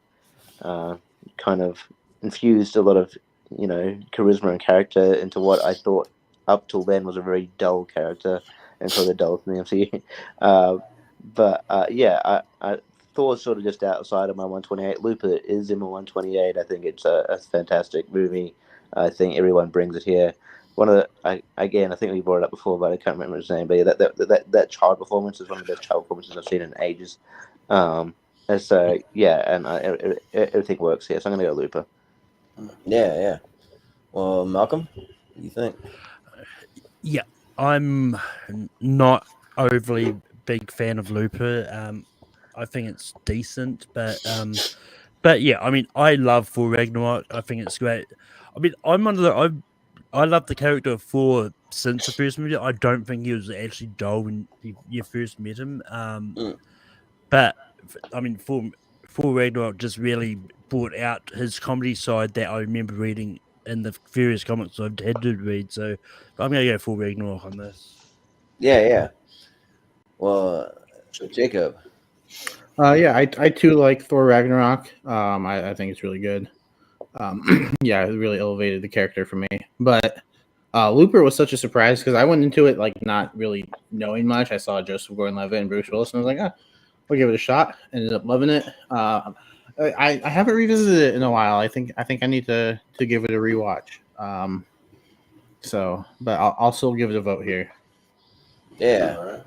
kind of infused a lot of charisma and character into what I thought up till then was a very dull character, and so the dull in the MCU. Thor's sort of just outside of my 128. Looper is in my 128. I think it's a fantastic movie. I think everyone brings it here. One of the I think we brought it up before, but I can't remember his name. But yeah, that child performance is one of the best child performances I've seen in ages. And so everything works here. So I'm gonna go Looper. Yeah. Well, Malcolm, what do you think? Yeah, I'm not overly big fan of Looper. I think it's decent, but yeah, I mean, I love Thor Ragnarok. I think it's great. I mean, I love the character of Thor since the first movie. I don't think he was actually dull when you first met him. But I mean, Thor Ragnarok just really brought out his comedy side that I remember reading in the various comics I've had to read. So I'm going to go Thor Ragnarok on this. Yeah. Well, Jacob. I too like Thor Ragnarok. I think it's really good. It really elevated the character for me. But Looper was such a surprise because I went into it like not really knowing much. I saw Joseph Gordon-Levitt and Bruce Willis, and I was like, I'll give it a shot. Ended up loving it. I haven't revisited it in a while. I think I need to give it a rewatch. But I'll still give it a vote here. Yeah. All right.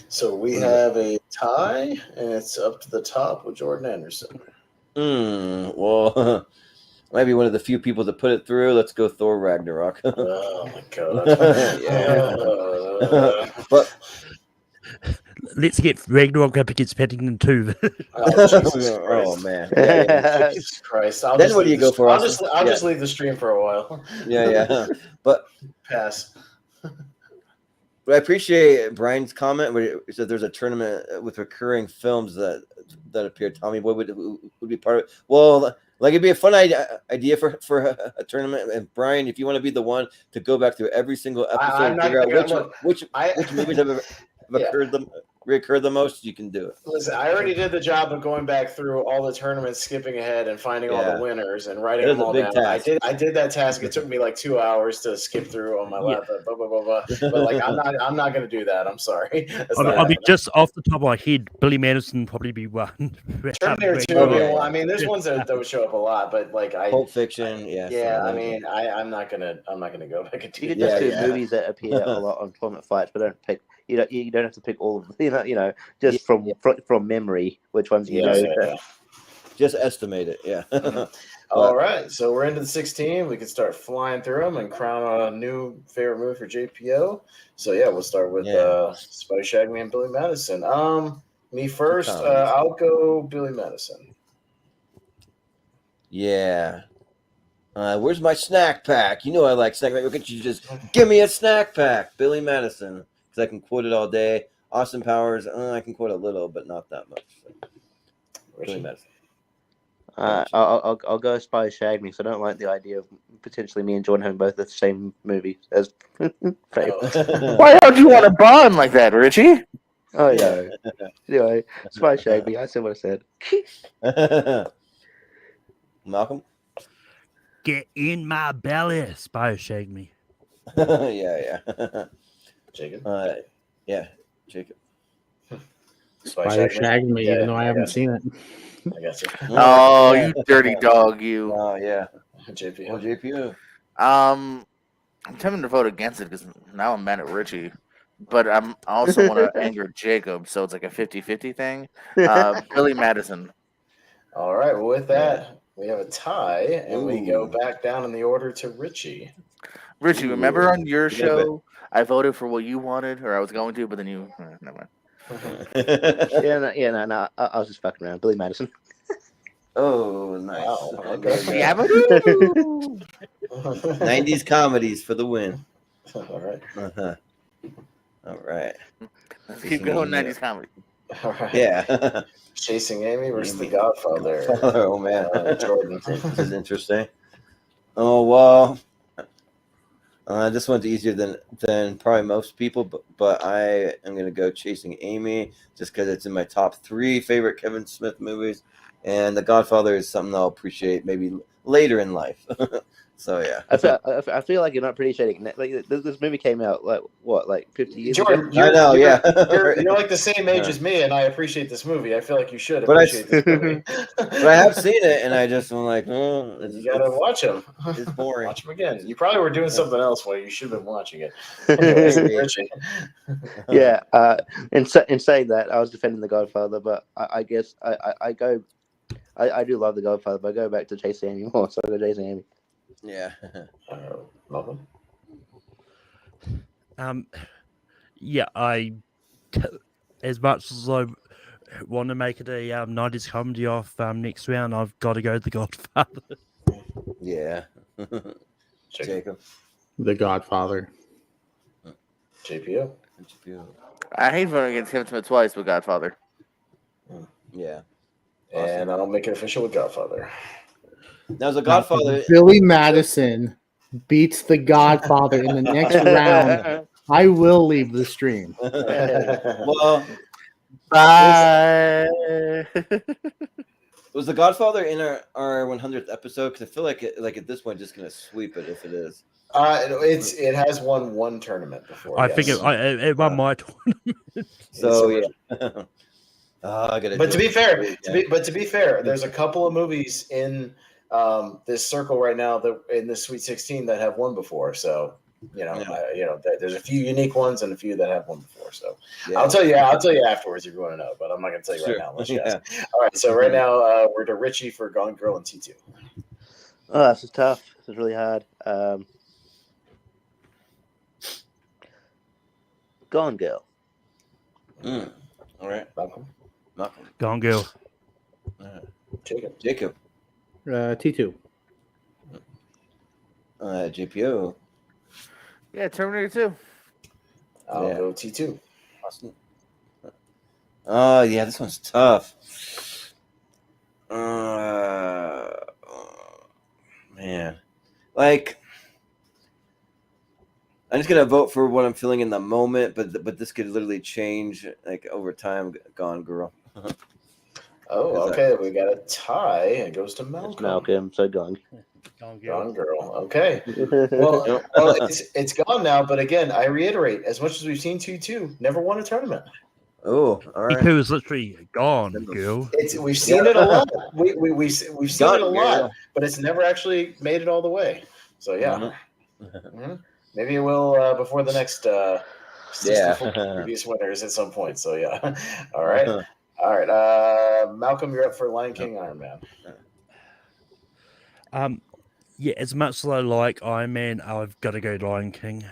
So we have a tie, and it's up to the top with Jordan Anderson. Well, might be one of the few people to put it through. Let's go Thor Ragnarok. Oh my god. But let's get Ragnarok up against Paddington 2. Oh man. Jesus Christ. Then what do you go for? I'll just leave the stream for a while. Yeah. But pass. But I appreciate Brian's comment where he said there's a tournament with recurring films that appear. Tommy, what would be part of it? Well, like it'd be a fun idea for a tournament. And Brian, if you want to be the one to go back through every single episode and figure out which movies have reoccurred the most, you can do it. Listen, I already did the job of going back through all the tournaments, skipping ahead, and finding all the winners and writing them all down. Task. I did that task. It took me like 2 hours to skip through on my laptop. Blah, blah, blah, blah. But like, I'm not going to do that. I'm sorry. I mean, just off the top of my head, Billy Madison probably be one. Terminator 2. I mean, there's ones that would show up a lot, but like Pulp Fiction. I mean, I'm not gonna go back and do you could just do movies that appear a lot on Tournament Fights, but don't pick. you don't have to pick all of them. Just from memory, which ones you know. Yeah. Just estimate it. Yeah. All right, so we're into the 16. We can start flying through them and crown a new favorite movie for JPO. So yeah, we'll start with Spider Shaggy and Billy Madison. Me first. I'll go Billy Madison. Yeah. Where's my snack pack? You know I like snack pack. Look at you, just give me a snack pack. Billy Madison, because I can quote it all day. Austin Powers, I can quote a little, but not that much. So. Billy Madison. I'll go Spy Shag Me, so I don't like the idea of potentially me and John having both the same movie as Why don't you want to bond like that, Richie? Oh yeah. Anyway, Spy Shag Me. I said what I said. Malcolm? Get in my belly, Spy Shag Me. Yeah. Jacob? Yeah, Jacob. Spider Shag Me, even though I haven't seen it. I got you. Oh, you dirty dog, you. Oh, yeah. JPO. Oh, JPO. I'm tempted to vote against it because now I'm mad at Richie. But I also want to anger Jacob, so it's like a 50-50 thing. Billy Madison. All right, well, with that, we have a tie, and we go back down in the order to Richie. Richie, remember on your show, I voted for what you wanted, or I was going to, but then you... never mind. No. I was just fucking around. Billy Madison. Oh, nice. Wow. Okay. Yeah, but 90s comedies for the win. All right. All right. Let's keep going 90s comedy. All right. Yeah. Chasing Amy versus The Godfather. Oh, man. Jordan. This is interesting. Oh, well... this one's easier than probably most people, but I am going to go Chasing Amy just because it's in my top 3 favorite Kevin Smith movies. And The Godfather is something I'll appreciate maybe later in life. So, yeah. I feel like you're not appreciating it. Like, this movie came out, like 50 years Jordan, ago? I know, You're like the same age as me, and I appreciate this movie. I feel like you should appreciate this movie. But I have seen it, and I just am like, oh, you gotta watch them. It's boring. Watch them again. You probably were doing something else while you should have been watching it. Anyways, Richie. Yeah. In saying that, I was defending The Godfather, but I guess I do love The Godfather, but I go back to Chasing Amy more. So I go Chasing Amy. Yeah. Malcolm? Yeah, as much as I want to make it a 90s comedy off next round, I've got to go The Godfather. Yeah. Jacob. The Godfather. JPO? I hate voting against Kevin Smith twice, but Godfather. Yeah. And I'll make it official with Godfather. Now, The Godfather... Billy Madison beats The Godfather in the next round. I will leave the stream. Well... Bye. Was The Godfather in our 100th episode? Because I feel like at this point, just going to sweep it if it is. It has won one tournament before. I think it won my tournament. So, yeah. But to be fair, there's a couple of movies in this circle right now that in the Sweet 16 that have won before. So there's a few unique ones and a few that have won before. So I'll tell you afterwards if you want to know, but I'm not going to tell you right now unless you ask. All right, so right now we're to Richie for Gone Girl and T2. Oh, this is tough. This is really hard. Gone Girl. All right. Malcolm. Gone Girl. Jacob. T2. JPO. Yeah, Terminator 2. I'll go T2. Awesome. Oh, yeah, this one's tough. Man. Like, I'm just going to vote for what I'm feeling in the moment, but this could literally change, like, over time. Gone Girl. Oh, okay. We got a tie. It goes to Malcolm. It's Malcolm, so Gone. Gone Girl. Okay. Well, it's gone now. But again, I reiterate: as much as we've seen 2-2, never won a tournament. Oh, all right. T2 is literally Gone Girl. We've seen it a lot. We've seen it a lot, but it's never actually made it all the way. So yeah, maybe it will before the next 64 previous winners at some point. So yeah. All right. All right. Malcolm, you're up for Lion King, Iron Man. Yeah, as much as I like Iron Man, I've got to go Lion King.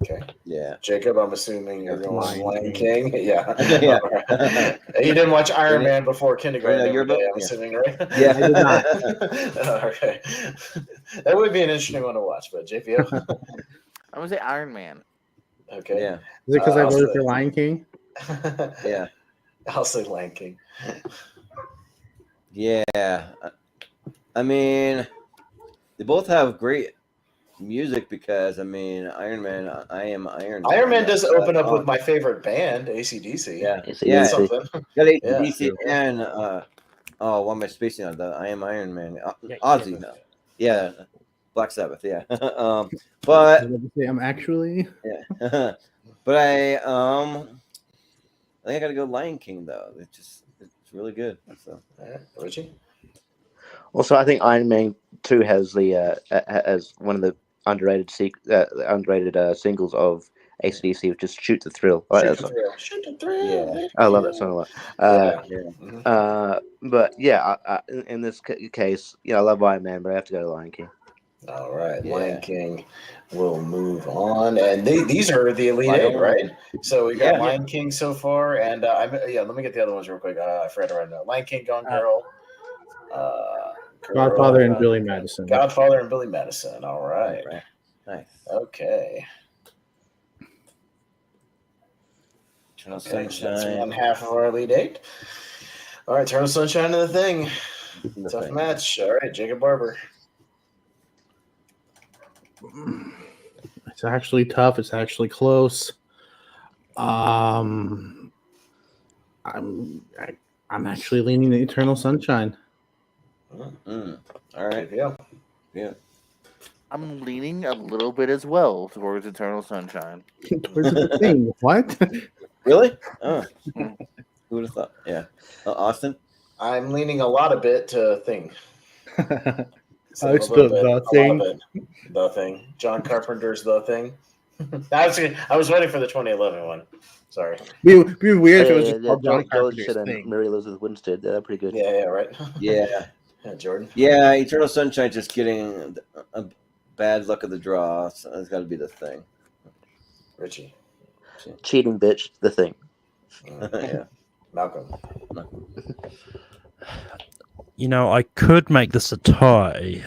Okay. Yeah. Jacob, I'm assuming you're going Lion Lion King. Yeah. Yeah. Right. You didn't watch Iron Man before kindergarten your every day, vote? I'm assuming, right? Yeah. I did not. Okay. That would be an interesting one to watch, but JPO? I'm gonna say Iron Man. Okay. Yeah. Is it because I I'll voted say- for Lion King? Yeah. I'll say Lion King. Yeah. I mean, they both have great music because, I mean, Iron Man, I am Iron Man. Iron Man does That's open up awesome. with my favorite band, AC/DC. Yeah. It's Yeah. easy. Something. Got AC/DC Yeah. and, what am I spacing on? The I am Iron Man. Yeah, Ozzy. Sabbath. No. Yeah. Black Sabbath. Yeah. But, I'm actually. yeah. But I think I gotta go Lion King though. It's really good. So. All right. Richie? Also, I think Iron Man 2 has the as one of the underrated singles of AC/DC, which is "Shoot the Thrill." I like that song. Shoot the thrill. Yeah. I love that song a lot. Yeah. But yeah, in this case, I love Iron Man, but I have to go to Lion King. All right, Yeah. Lion King will move on, and these are the Elite Eight, right? So we got Lion King so far, and let me get the other ones real quick. I forgot to write it down. Lion King, Gone Girl, Godfather and Billy Madison. Godfather and Billy Madison. All right. Nice. Okay. Eternal Okay, so that's Sunshine. one half of our Elite Eight. All right, Eternal Sunshine of the Thing. The Tough Thing. match. All right, Jacob Barber. It's actually tough. It's actually close. I'm actually leaning to Eternal Sunshine. All right. Yeah. Yeah. I'm leaning a little bit as well towards Eternal Sunshine. Towards the thing. What? Really? Oh. Who would have thought? Yeah. Austin? I'm leaning a lot of bit to Thing. Oh, it's the Thing. The Thing. John Carpenter's The Thing. I was waiting for the 2011 one. Sorry. It'd be weird if it was just called John George Carpenter's said and Thing. Mary Elizabeth Winstead. They're pretty good. Yeah, right. Yeah. Yeah, Jordan. Yeah, Eternal Sunshine just getting a bad luck of the draw. So it's got to be the Thing. Richie. Cheating bitch, the Thing. Yeah. Malcolm. I could make this a tie,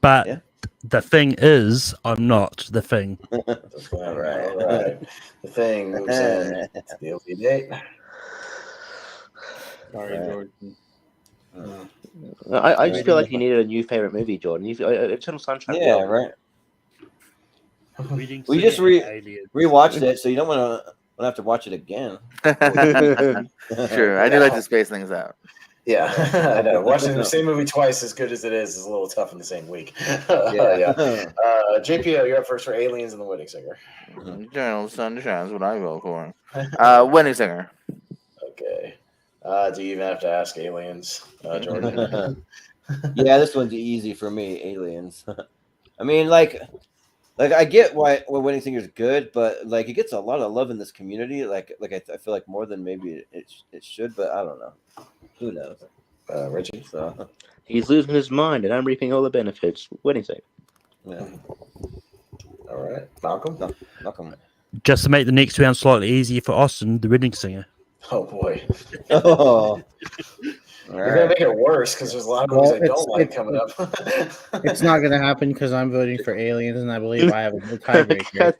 but Yeah. the thing is, I'm not the thing. All right. The Thing moves in to the Elite Eight. Sorry, Right. Jordan. I just feel like you needed a new favorite movie, Jordan. Eternal Sunshine. Yeah, right. We just rewatched it, so you don't want to have to watch it again. Sure, I do like to space things out. Yeah, I know. Watching the same movie twice, as good as it is a little tough in the same week. Yeah. JPO, you're up first for Aliens and the Wedding Singer. Eternal Sunshine is what I vote for. Wedding Singer. Okay. Do you even have to ask Aliens, Jordan? Yeah, this one's easy for me. Aliens. I mean, like I get why Wedding Singer is good, but it gets a lot of love in this community. I feel like more than maybe it should, but I don't know. Who knows? Richie. So He's losing his mind, and I'm reaping all the benefits. Wedding Singer. yeah. All right, Malcolm. Malcolm. Just to make the next round slightly easier for Austin, the Wedding Singer. Oh boy, Oh. All you're gonna right. make it worse because there's a lot of movies I don't like coming up. It's not going to happen because I'm voting for Aliens, and I believe I have a tiebreaker,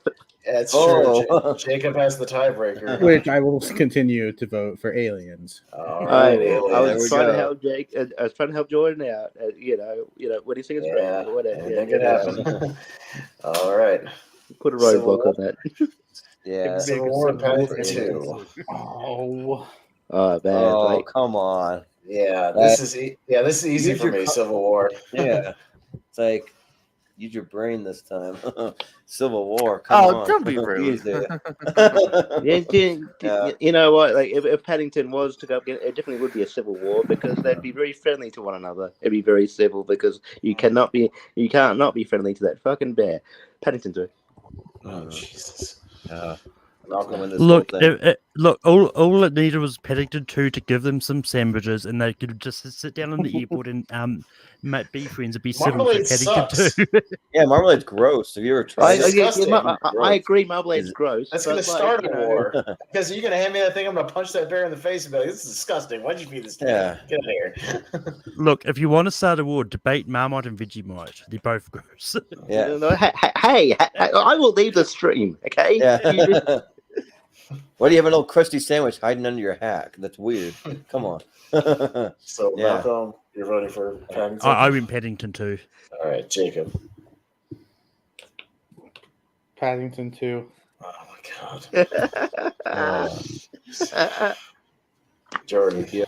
It's Oh. true. Jacob has the tiebreaker. which I will continue to vote for Aliens. All I right, Aliens. was trying to help Jake. I was trying to help Jordan out. Wedding Singer's Yeah, great. Whatever. anything could happen. All right. Put a roadblock on that. Yeah. Civil War and Paddington 2. Oh, Oh, man. Oh, come on. Yeah, this is easy Use for your me. Civil War. Yeah. It's like use your brain this time. Civil War. Come on. Don't be rude. Easy. You know what? Like, if Paddington was to go up again, it definitely would be a civil war because they'd be very friendly to one another. It'd be very civil because you can't not be friendly to that fucking bear. Paddington too. Oh Jesus. Look, all it needed was Paddington 2 to give them some sandwiches, and they could just sit down in the airport and be friends and be siblings with Paddington 2. Yeah, marmalade's gross. Have you ever tried it? I agree, marmalade's gross. That's going to start a war. Because you're going to hand me that thing, I'm going to punch that bear in the face and be like, this is disgusting. Why'd you feed this thing? Yeah. Get out of here. Look, if you want to start a war, debate Marmite and Vegemite. They're both gross. Yeah. Hey, I will leave the stream, okay? Yeah. Why do you have an old crusty sandwich hiding under your hat? That's weird. Come on. So, Malcolm, you're voting for Paddington? I win Paddington 2. All right, Jacob. Paddington 2. Oh, my God. Jordan. Yeah.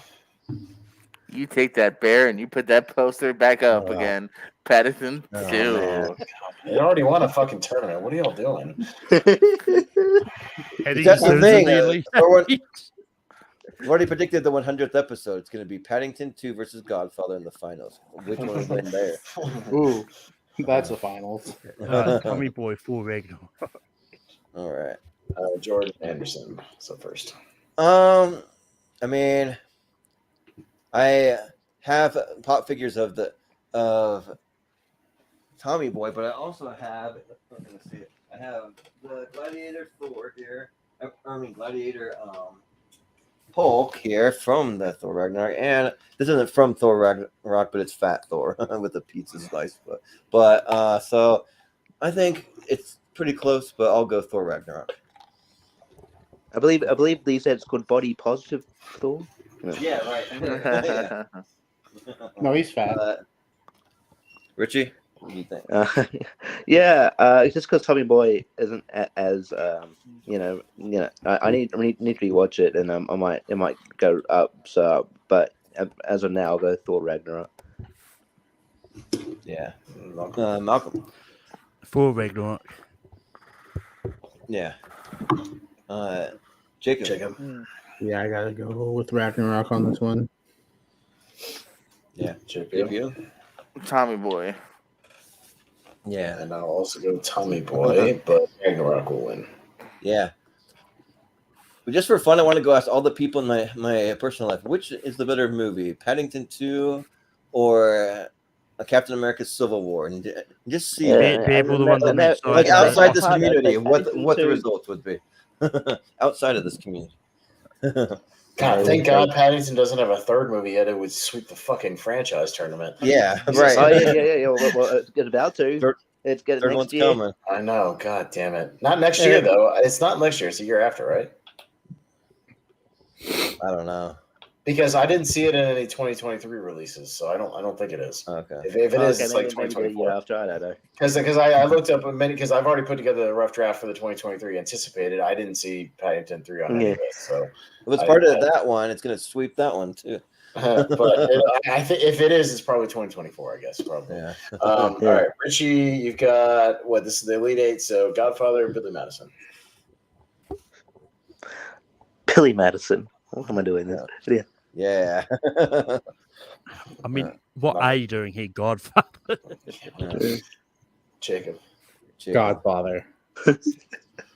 You take that bear and you put that poster back up again. Paddington 2. They already won a fucking tournament. What are y'all doing? That's the thing. We've already predicted the 100th episode. It's going to be Paddington 2 versus Godfather in the finals. Which one will win there? Ooh, that's the finals. Tommy Boy, full regular. All right. Jordan Anderson. So first. I mean, I have pop figures of Tommy Boy, but I also have. Let's see. I have the Gladiator Thor here. Gladiator Hulk here from the Thor Ragnarok, and this isn't from Thor Ragnarok, but it's Fat Thor with a pizza slice. But so I think it's pretty close, but I'll go Thor Ragnarok. I believe they said it's called Body Positive Thor. Yeah, right. No, he's fat. Richie, what do you think? It's just because Tommy Boy isn't as I need to rewatch it, and it might go up. So, but as of now, I'll go Thor Ragnarok. Yeah, Malcolm. Thor Ragnarok. Yeah. Jacob. Yeah, I gotta go with Ragnarok on this one. Yeah, JPO. Tommy Boy. Yeah, and I'll also go Tommy Boy, but Ragnarok will win. Yeah. But just for fun, I want to go ask all the people in my personal life, which is the better movie, Paddington 2 or Captain America Civil War? And just see outside this community what the results would be. Outside of this community. God, thank God Paddington doesn't have a third movie yet. It would sweep the fucking franchise tournament. Yeah, right. Oh, yeah. Well, it's about to. It's getting next year. Coming. I know. God damn it. Not next year, though. It's not next year. It's the year after, right? I don't know. Because I didn't see it in any 2023 releases, so I don't think it is. Okay. If it is, it's like 2024. After I don't know. Because I looked up many, because I've already put together a rough draft for the 2023 anticipated. I didn't see Paddington 3 on any of this, so if it's part of that one, it's going to sweep that one too. But I think if it is, it's probably 2024. I guess probably. Yeah. All right, Richie, you've got what? This is the Elite Eight. So Godfather and Billy Madison. Billy Madison. What am I doing this? Yeah. I mean, what are you doing here, Godfather? Jacob. Godfather.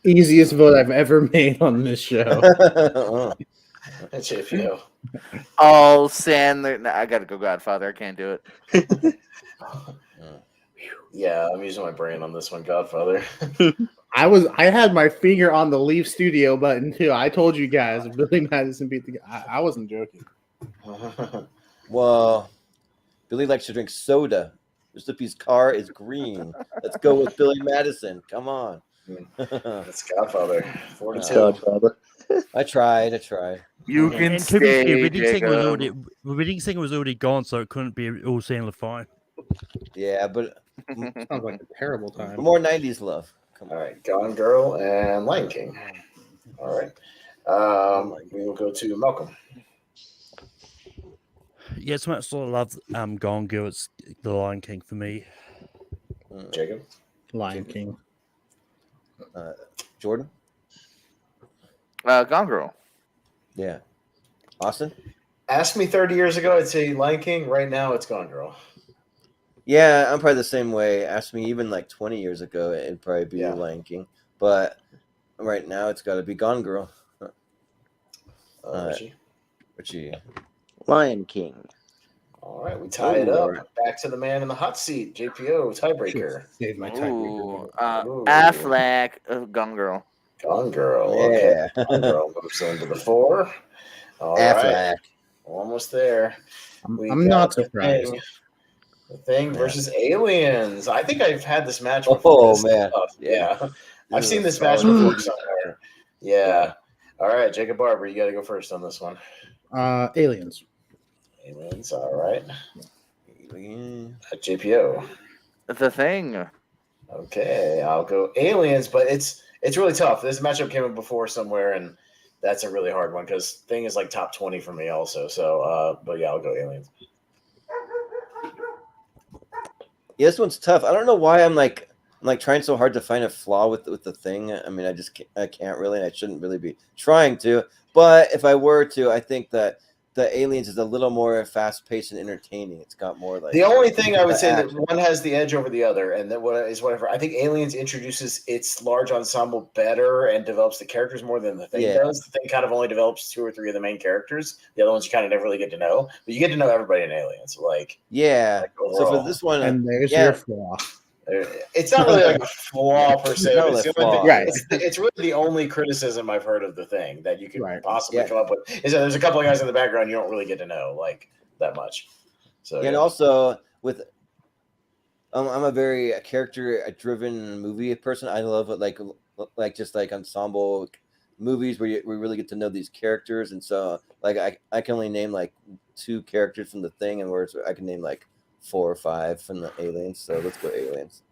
Easiest vote I've ever made on this show. JPO. Oh, Sandler. No, I got to go Godfather. I can't do it. Yeah, I'm using my brain on this one, Godfather. I had my finger on the Leave Studio button too. I told you guys Billy Madison beat the guy. I wasn't joking. Well, Billy likes to drink soda. Mr. P's car is green. Let's go with Billy Madison. Come on. That's Godfather. 42. Godfather. I tried. You can stay, the wedding singer was already gone, so it couldn't be all Sandler fine. Yeah, but sounds like a terrible time. More 90s love. All right, Gone Girl and Lion King. All right. We will go to Malcolm. Yeah, it's much sort of love Gone Girl. It's the Lion King for me. Jacob. Lion King. Jordan. Gone Girl. Yeah. Austin. Ask me 30 years ago, I'd say Lion King. Right now, it's Gone Girl. Yeah, I'm probably the same way. Ask me even like 20 years ago, it'd probably be Lion King. But right now, it's got to be Gone Girl. Richie. Lion King. All right, we tie it up. Back to the man in the hot seat, JPO tiebreaker. Save my tiebreaker. Affleck, Gone Girl. Gone Girl. Okay. Gone Girl moves into the 4. All right. Almost there. I'm not surprised. The Thing versus Aliens. I think I've had this match before. Oh, man. Yeah. I've seen this match before somewhere. Yeah. All right, Jacob Barber, you got to go first on this one. Aliens. Aliens, all right. JPO. The Thing. Okay, I'll go Aliens, but it's really tough. This matchup came up before somewhere, and that's a really hard one because Thing is like top 20 for me also. So, but yeah, I'll go Aliens. Yeah, this one's tough. I don't know why I'm trying so hard to find a flaw with the Thing. I mean, I can't really, and I shouldn't really be trying to. But if I were to, I think that the Aliens is a little more fast paced and entertaining. It's got more like the only thing I would say that one has the edge over the other, and that whatever. I think Aliens introduces its large ensemble better and develops the characters more than the Thing does. The Thing kind of only develops 2 or 3 of the main characters. The other ones you kind of never really get to know, but you get to know everybody in Aliens. So for this one, and there's your flaw. It's not really like a flaw per se. Right. It's really the only criticism I've heard of the Thing that you could possibly come up with is that there's a couple of guys in the background you don't really get to know like that much. So and also with I'm a very character-driven movie person. I love it, like just like ensemble movies where we really get to know these characters, and so like I can only name like 2 characters from the Thing, and whereas I can name like 4 or 5 from the Aliens, so let's go Aliens.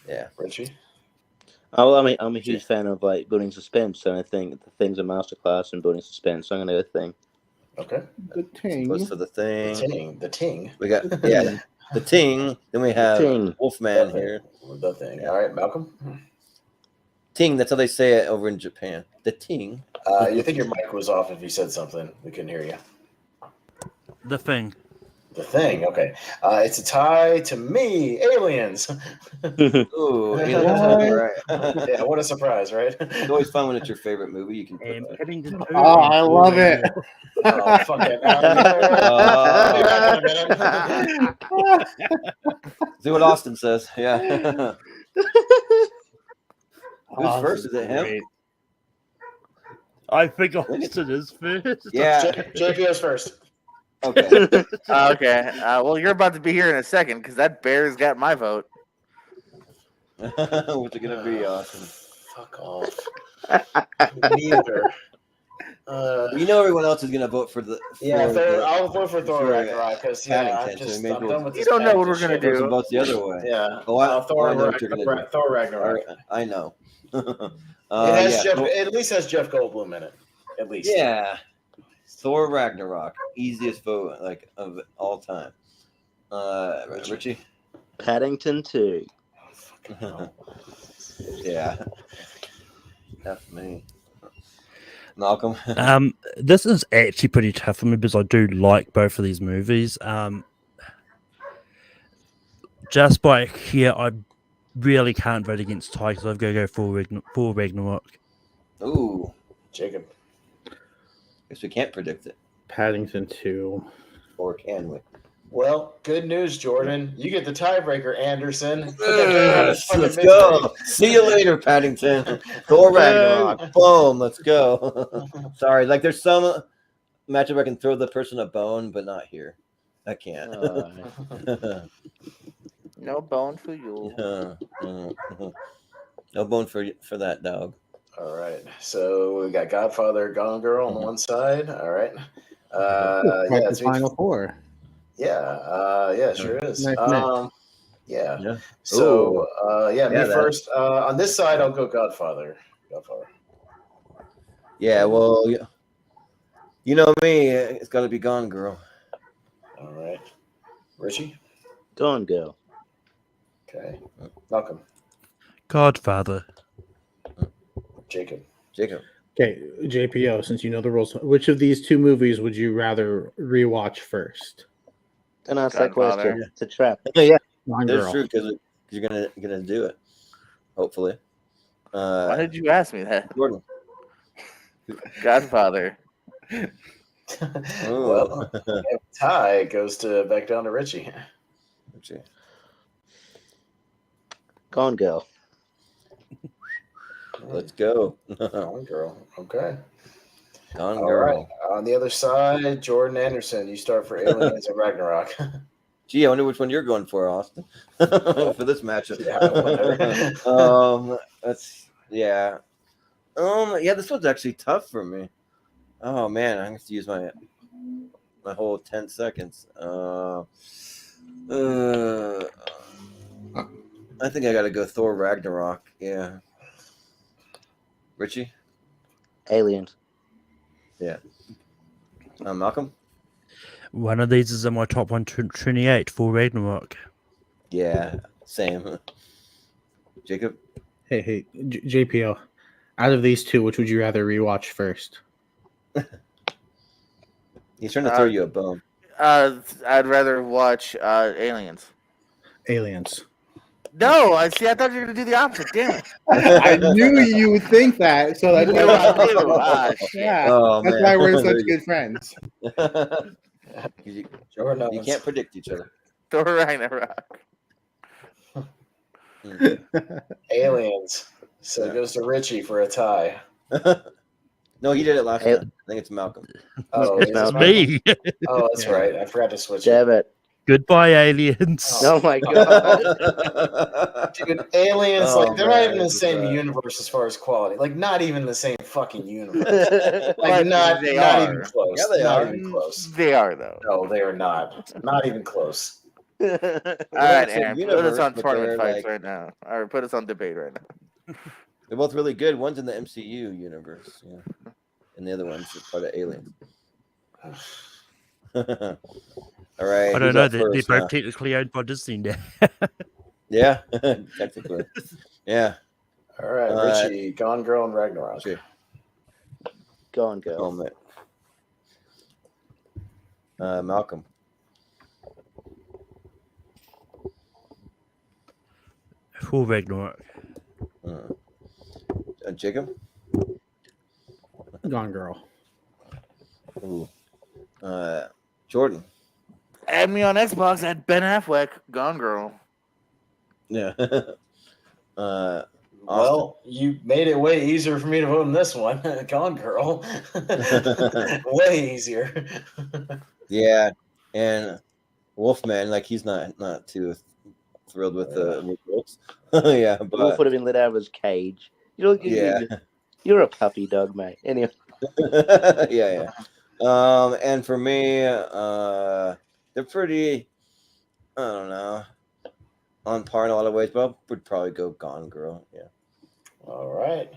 Yeah, Richie. Oh, I'm a huge fan of like building suspense, and I think the Thing's a masterclass in building suspense. So I'm gonna go Thing. Okay. The Ting. Close for the Thing. The Ting. We got the Ting. Then we have Wolfman here. The Thing. All right, Malcolm. Ting. That's how they say it over in Japan. The Ting. You think your mic was off if you said something? We couldn't hear you. The Thing. The Thing, okay. It's a tie to me, Aliens. Ooh, Aliens. Right. Yeah, what a surprise, right? It's always fun when it's your favorite movie. You can. I love it. Oh, fuck it. See what Austin says. Yeah. Who's first? Is it him? Great. I think Austin is first. Yeah. JPO's first. Okay. Okay. Well, you're about to be here in a second because that bear's got my vote. What's it gonna be, Austin? Fuck off. Neither. You know everyone else is gonna vote for the. I'll vote for Thor Ragnarok because I'm done with this. You don't know what we're gonna do. Vote the other way. Yeah. Thor Ragnarok. I know. It has Jeff. It at least has Jeff Goldblum in it. At least. Yeah. Thor Ragnarok, easiest vote of all time. Richie. Paddington 2. Yeah. That's me. Malcolm. This is actually pretty tough for me because I do like both of these movies. Just by here, I really can't vote against Ty because I've got to go for Ragnarok. Ooh, Jacob. Guess we can't predict it. Paddington 2. Or can we? Well, good news, Jordan. You get the tiebreaker, Anderson. Let's go. See you later, Paddington. Thor Ragnarok. Boom. Let's go. Sorry, there's some matchup I can throw the person a bone, but not here. I can't. No bone for you. No bone for that dog. All right. So we got Godfather, Gone Girl on the one side. All right. It's Final 4. Yeah. Yeah, sure is. Nice. Yeah. So, me first. On this side, I'll go Godfather. Yeah, well, you know me. It's got to be Gone Girl. All right. Richie? Gone Girl. Okay. Malcolm? Godfather. Jacob? Okay, JPO, since you know the rules, which of these 2 movies would you rather rewatch first? Don't ask that question. It's a trap. Yeah, Gone that's Girl. true because you're gonna do it. Hopefully. Why did you ask me that? Jordan. Godfather. Well, tie goes back down to Richie. Richie. Gone Girl. Let's go. Gone Girl. Okay. Gone All Girl. right. On the other side, Jordan Anderson. You start for Aliens and Ragnarok. Gee, I wonder which one you're going for, Austin, for this matchup. Yeah, this one's actually tough for me. Oh man, I have to use my whole 10 seconds. I think I got to go Thor Ragnarok. Yeah. Richie? Aliens. Yeah. Malcolm? One of these is in my top 128 for Ragnarok. Yeah, same. Jacob? Hey, JPO. Out of these two, which would you rather rewatch first? He's trying to throw you a bone. I'd rather watch Aliens. Aliens. No, I thought you were gonna do the opposite. Damn it! I knew you would think that, so that's why. That's why we're such good friends. You Jordan can't predict each other. Thor Ragnarok. Aliens. So it goes to Richie for a tie. No, he did it last time. I think it's Malcolm. Oh, It's Me. Oh, that's right. I forgot to switch Damn it. Goodbye, aliens. Oh my god. Dude, Aliens, Oh, they're not even man, the same it's universe as far as quality. Like, not even the same fucking universe. But Like, not they even are. close. Yeah, they not are. even close. They are though. No, they are not. Not even close. All right, the same Aaron, put universe, us on but tournament they're, fights like- right now. Or put us on debate right now. They're both really good. One's in the MCU universe, and the other one's part of Aliens. All right. I don't know. They're both technically owned by Disney now. Yeah, technically. Yeah. All right, Richie, Gone Girl, and Ragnarok. Richie. Gone Girl. Helmet. Malcolm. For Ragnarok. Jacob. Gone Girl. Ooh. Jordan. Add me on Xbox at Ben Affleck. Gone Girl. Yeah. Well, you made it way easier for me to vote in this one. Gone Girl. Way easier. Yeah, and Wolfman, like he's not too thrilled with the Wolves. Yeah, The but wolf would have been let out of his cage. You're a puppy dog, mate. Anyway. yeah. And for me, they're pretty, I don't know, on par in a lot of ways, but I would probably go Gone Girl. Yeah. All right.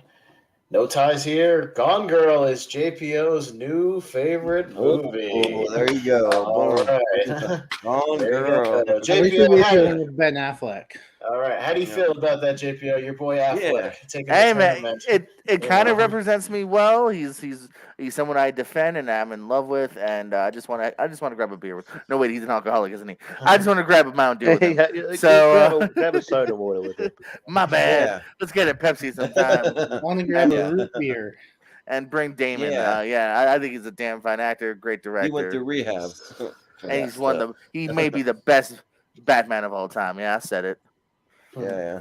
No ties here. Gone Girl is JPO's new favorite movie. Oh, there you go. All right. Gone There you Girl. go. At least we JPO, with Ben Affleck. all right. How do you feel about that, JPO? Your boy Affleck. Taking Hey the man, tournament. it kind of Yeah. represents me well. He's someone I defend and I'm in love with, and I just want to grab a beer with. No wait, he's an alcoholic, isn't he? I just want to grab a Mountain Dew with him. So grab a soda water with him. My bad. Yeah. Let's get a Pepsi sometime I want to grab Yeah. a root beer. and bring Damon. Yeah. I think he's a damn fine actor, great director. He went through rehab. and he's he may be the best Batman of all time. Yeah, I said it. Yeah.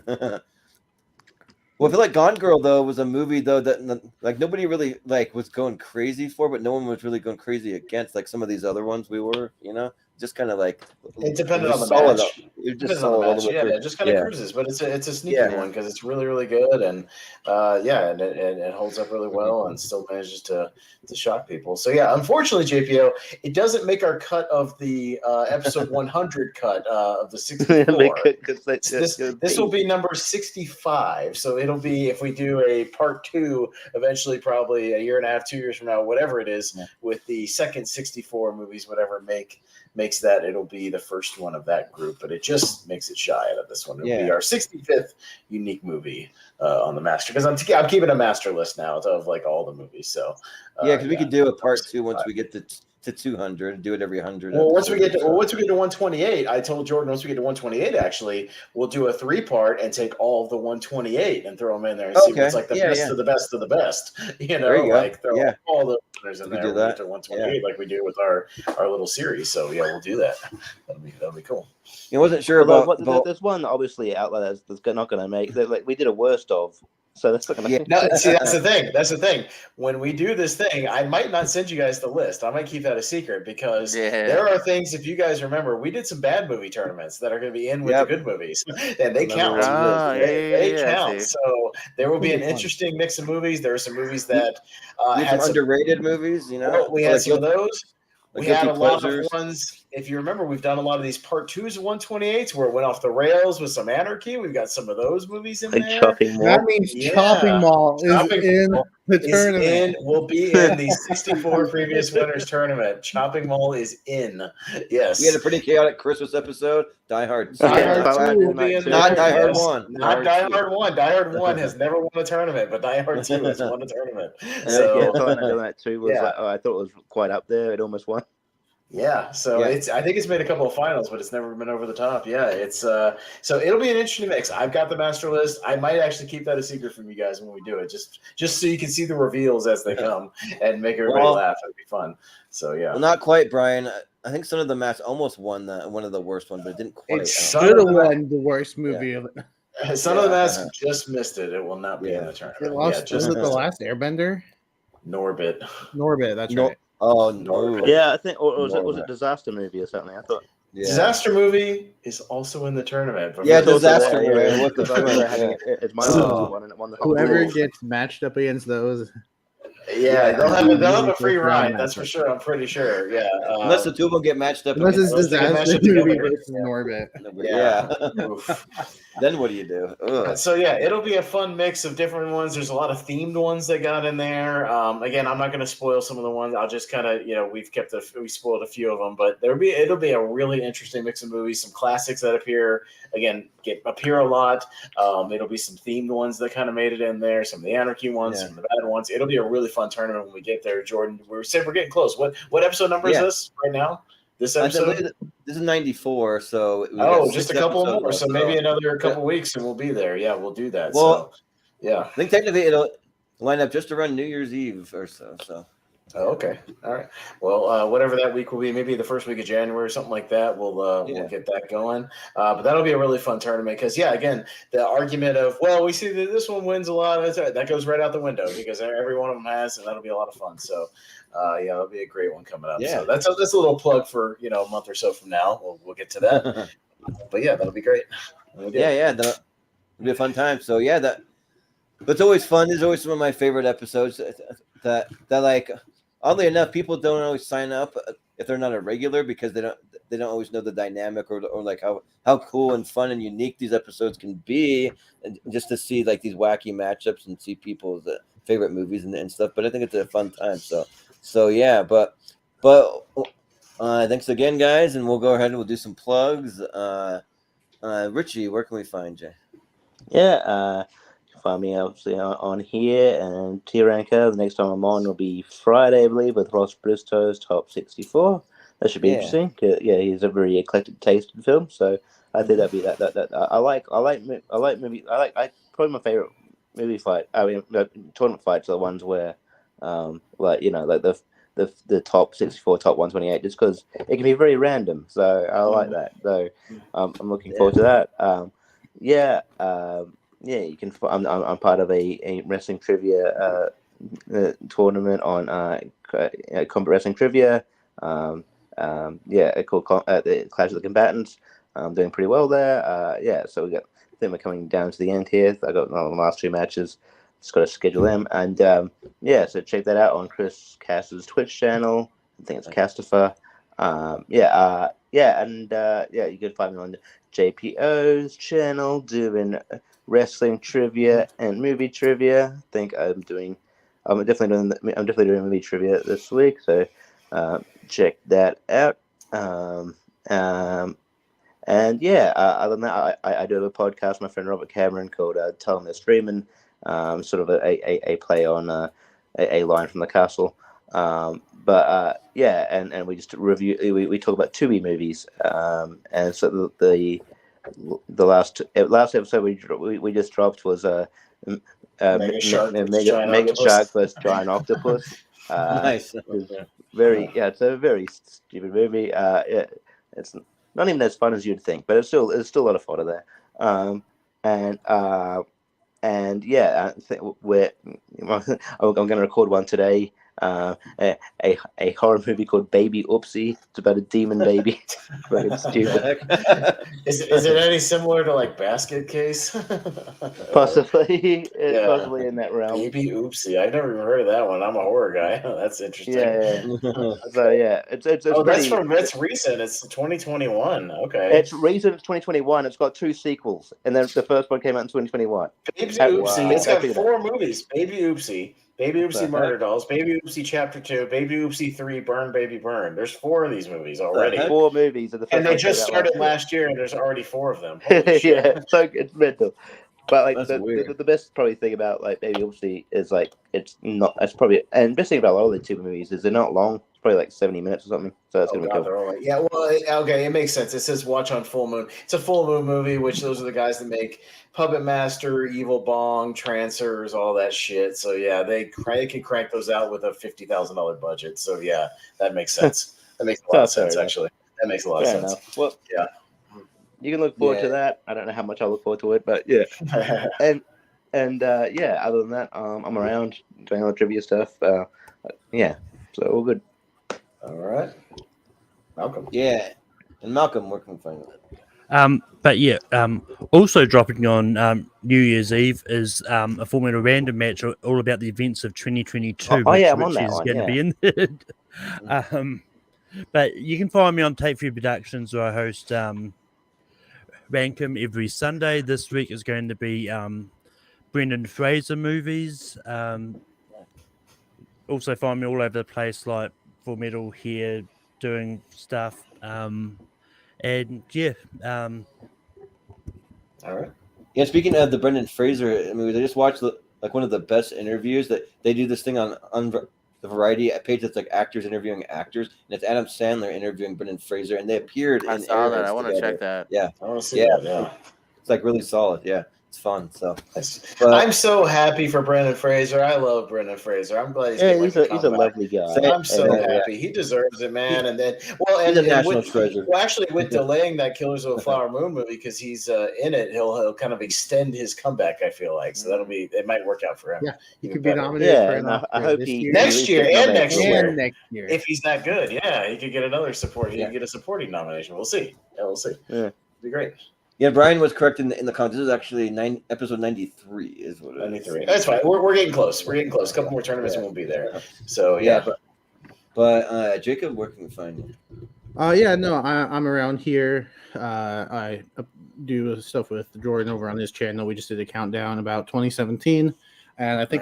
Well, I feel like Gone Girl though was a movie though that like nobody really like was going crazy for, but no one was really going crazy against like some of these other ones we were, just kind of like It depended on the solid. match. It Depends just on the solid all match. the way Yeah, through. it just kind of cruises, but it's a sneaky one because it's really, really good, and and it holds up really well and still manages to shock people. So yeah, unfortunately, JPO, it doesn't make our cut of the episode 100 cut of the 64. This will be number 65. So it'll be, if we do a part 2 eventually, probably a year and a half, 2 years from now, whatever it is, with the second 64 movies, whatever makes that, it'll be the first one of that group, but it just makes it shy out of this one. It'll be our 65th unique movie on the master, because I'm keeping a master list now of like all the movies. So because we could do a part 2 once we get to 200. Do it every 100. Well, once we get to 128, I told Jordan once we get to 128, actually, we'll do a 3-part and take all of the 128 and throw them in there and see what's like the best of the best of the best. You know, like throw all the winners in there. We'll get to 128 like we do with our little series. So yeah, we'll do that. That'll be cool. I wasn't sure about. There's one obviously out there that's not going to make. Like we did a worst of. So that's not gonna. No, see, that's the thing. That's the thing. When we do this thing, I might not send you guys the list. I might keep that a secret because there are things. If you guys remember, we did some bad movie tournaments that are going to be in with the good movies, and they count. They count. So there will be an interesting mix of movies. There are some movies that had some underrated movies. You know, we had some of those. We had a lot of ones. If you remember, we've done a lot of these part 2s of 128s where it went off the rails with some anarchy. We've got some of those movies in there. That means Chopping Mall is in the tournament. Will be in the 64 previous winners tournament. Chopping Mall is in. Yes. We had a pretty chaotic Christmas episode. Die Hard. Die Hard 2 will be in there. Not Die Hard 1. Not Die Hard 1. Die Hard 1 has never won a tournament, but Die Hard 2 has won a tournament. So that 2 was I thought it was quite up there. It almost won. Yeah, so I think it's made a couple of finals, but it's never been over the top. Yeah, it's so it'll be an interesting mix. I've got the master list. I might actually keep that a secret from you guys when we do it, just so you can see the reveals as they come and make everybody laugh. It'll be fun. So yeah, well, not quite, Brian. I think Son of the Mask almost won one of the worst ones, but it didn't quite. It should have won the worst movie of it. Son of the Mask just missed it. It will not be in the tournament. It lost. Was it the last Airbender? Norbit. That's right. Oh no! Yeah, I think, or was it Disaster Movie or something? I thought Disaster Movie is also in the tournament. Disaster Movie. What the one? Whoever gets matched up against those. Yeah, they'll have a free ride. That's for sure. I'm pretty sure. Yeah, unless the two of them get matched up. Unless it's Disaster Movie versus Norbit. Yeah. Then what do you do? Ugh. So yeah, it'll be a fun mix of different ones. There's a lot of themed ones that got in there. Again, I'm not going to spoil some of the ones. I'll just kind of we spoiled a few of them, but it'll be a really interesting mix of movies. Some classics that appear a lot. It'll be some themed ones that kind of made it in there. Some of the anarchy ones, some of the bad ones. It'll be a really fun tournament when we get there, Jordan. We're getting close. What episode number is this right now? This episode? This is 94, so just a couple more. So maybe another couple weeks and we'll be there. Yeah, we'll do that. Well, yeah. I think technically it'll line up just around New Year's Eve or so. Oh, okay. All right. Well, whatever that week will be, maybe the first week of January or something like that. We'll get that going. But that'll be a really fun tournament because, again, the argument of, we see that this one wins a lot. That goes right out the window because every one of them has, and that'll be a lot of fun. So, that'll be a great one coming up. Yeah. So that's a little plug for, a month or so from now. We'll get to that. But, that'll be great. That'll be a fun time. So, that's always fun. This is always some of my favorite episodes that like, oddly enough, people don't always sign up if they're not a regular because they don't always know the dynamic or like how cool and fun and unique these episodes can be, and just to see like these wacky matchups and see people's favorite movies and stuff. But I think it's a fun time. So yeah, but thanks again, guys, and we'll go ahead and we'll do some plugs. Richie, where can we find you? Yeah, find me obviously on here and tier ranker. The next time I'm on will be Friday, I believe, with Ross Bristow's top 64. That should be interesting. He's a very eclectic taste in film, so I think that'd be that. I like movie. Probably my favorite movie fight. I mean, tournament fights are the ones where, the top 64, top 128, just because it can be very random. So I like that. So I'm looking forward to that. You can. I'm part of a wrestling trivia tournament on Combat Wrestling Trivia. Called the Clash of the Combatants. I'm doing pretty well there. So I think we're coming down to the end here. I got the last 2 matches. Just got to schedule them, and so check that out on Chris Cass's Twitch channel. I think it's Castifer. You can find me on JPO's channel doing wrestling trivia and movie trivia. I think I'm definitely doing movie trivia this week, so check that out. Other than that, I do have a podcast with my friend Robert Cameron called Tell 'Em They're Streaming, sort of a play on a line from the castle. Yeah, and we just we talk about Tubi movies, and so the last episode we just dropped was Mega Shark versus Giant Mega Octopus. Shark versus Giant Octopus. Nice. It's a very stupid movie. It's not even as fun as you'd think, but it's still a lot of fodder there. And yeah, I'm going to record one today. A horror movie called Baby Oopsie. It's about a demon baby. Fucking stupid. Is it any similar to like Basket Case? Possibly in that realm. Baby Oopsie. I've never even heard of that one. I'm a horror guy. That's interesting. Yeah. So yeah, it's that's recent. It's 2021. Okay. It's recent. It's 2021. It's got 2 sequels, and then the first one came out in 2021. Baby Oopsie. It's got 4 movies. Baby Oopsie. Baby Oopsie Murder Dolls, Baby Oopsie Chapter 2, Baby Oopsie 3, Burn Baby Burn. There's 4 of these movies already. 4 movies, and they just started last year, and there's already 4 of them. Yeah, so it's mental. But like the best probably thing about like Baby Oopsie is like it's probably and best thing about all the Tubi movies is they're not long. It's probably like 70 minutes or something. So that's gonna be cool. Yeah, well, okay, it makes sense. It says watch on full moon. It's a full moon movie, which those are the guys that make Puppet Master, Evil Bong, Trancers, all that shit. So yeah, they can crank those out with a $50,000 budget. So yeah, that makes sense. That makes a lot of sense, actually. That makes a lot of sense. Well, yeah. You can look forward to that. I don't know how much I'll look forward to it, but yeah. and yeah, other than that, I'm around doing all the trivia stuff. Yeah, so all good. All right, Malcolm. Yeah, and Malcolm, where can we find it? But yeah, also dropping on New Year's Eve is a Full Metal Random match all about the events of 2022. Oh yeah, I'm on that one. Going to be in there. But you can find me on Take 3 Productions, where I host Rankum every Sunday. This week is going to be Brendan Fraser movies. Also find me all over the place, like Full Metal here, doing stuff. And yeah. All right. Yeah, speaking of the Brendan Fraser movie, I just watched like one of the best interviews that they do this thing on the Variety page that's like actors interviewing actors, and it's Adam Sandler interviewing Brendan Fraser, and they appeared. I saw that. I want to check that. Yeah, I want to see that. Yeah, it's like really solid. Yeah, it's fun. So I'm so happy for Brendan Fraser. I love Brendan Fraser. I'm glad he's a lovely guy. I'm so happy. He deserves it, man. And then actually with delaying that Killers of the Flower Moon movie because he's in it, he'll kind of extend his comeback. I feel like so it might work out for him. Yeah, he could be nominated for an Oscar. I hope next year. Next year. If he's that good, yeah, he could get another support. He could get a supporting nomination. We'll see. Yeah, we'll see. Yeah, it'd be great. Yeah, Brian was correct in the comments. This is actually episode 93 is what it is. 93. That's fine. We're getting close. We're getting close. A couple more tournaments and we'll be there. So yeah. But Jacob, where can we find you? I'm around here. I do stuff with Jordan over on his channel. We just did a countdown about 2017, and I think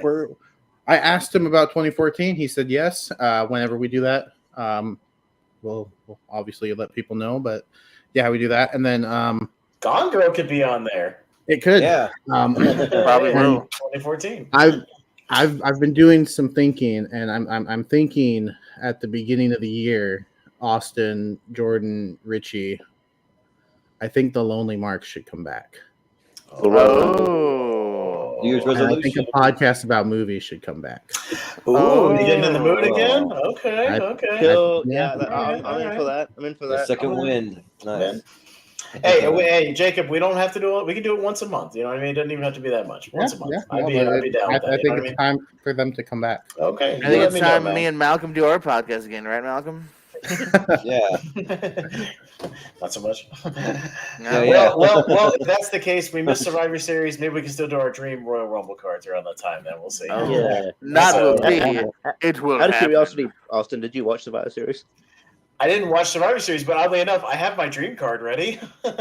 I asked him about 2014. He said yes. Whenever we do that, we'll obviously let people know. But yeah, we do that, and then Gone Girl could be on there. It could. Yeah. Probably will. 2014. I've been doing some thinking, and I'm thinking at the beginning of the year, Austin, Jordan, Richie. I think the Lonely Marks should come back. Oh. New Year's resolution. I think a podcast about movies should come back. Oh, you getting in the mood again? Okay. I'm in for that. I'm in for that. The second wind. Nice. Hey, Jacob, we don't have to do it. We can do it once a month. You know what I mean? It doesn't even have to be that much. Once a month. I'd be down with that. I think it's time for them to come back. Okay. I think it's time me and Malcolm do our podcast again, right, Malcolm? Yeah. Not so much. Yeah. Well, if that's the case, we missed Survivor Series. Maybe we can still do our Dream Royal Rumble cards around that time. Then we'll see. Oh, yeah. It will. Out of curiosity, Austin, did you watch Survivor Series? I didn't watch Survivor Series, but oddly enough, I have my dream card ready. We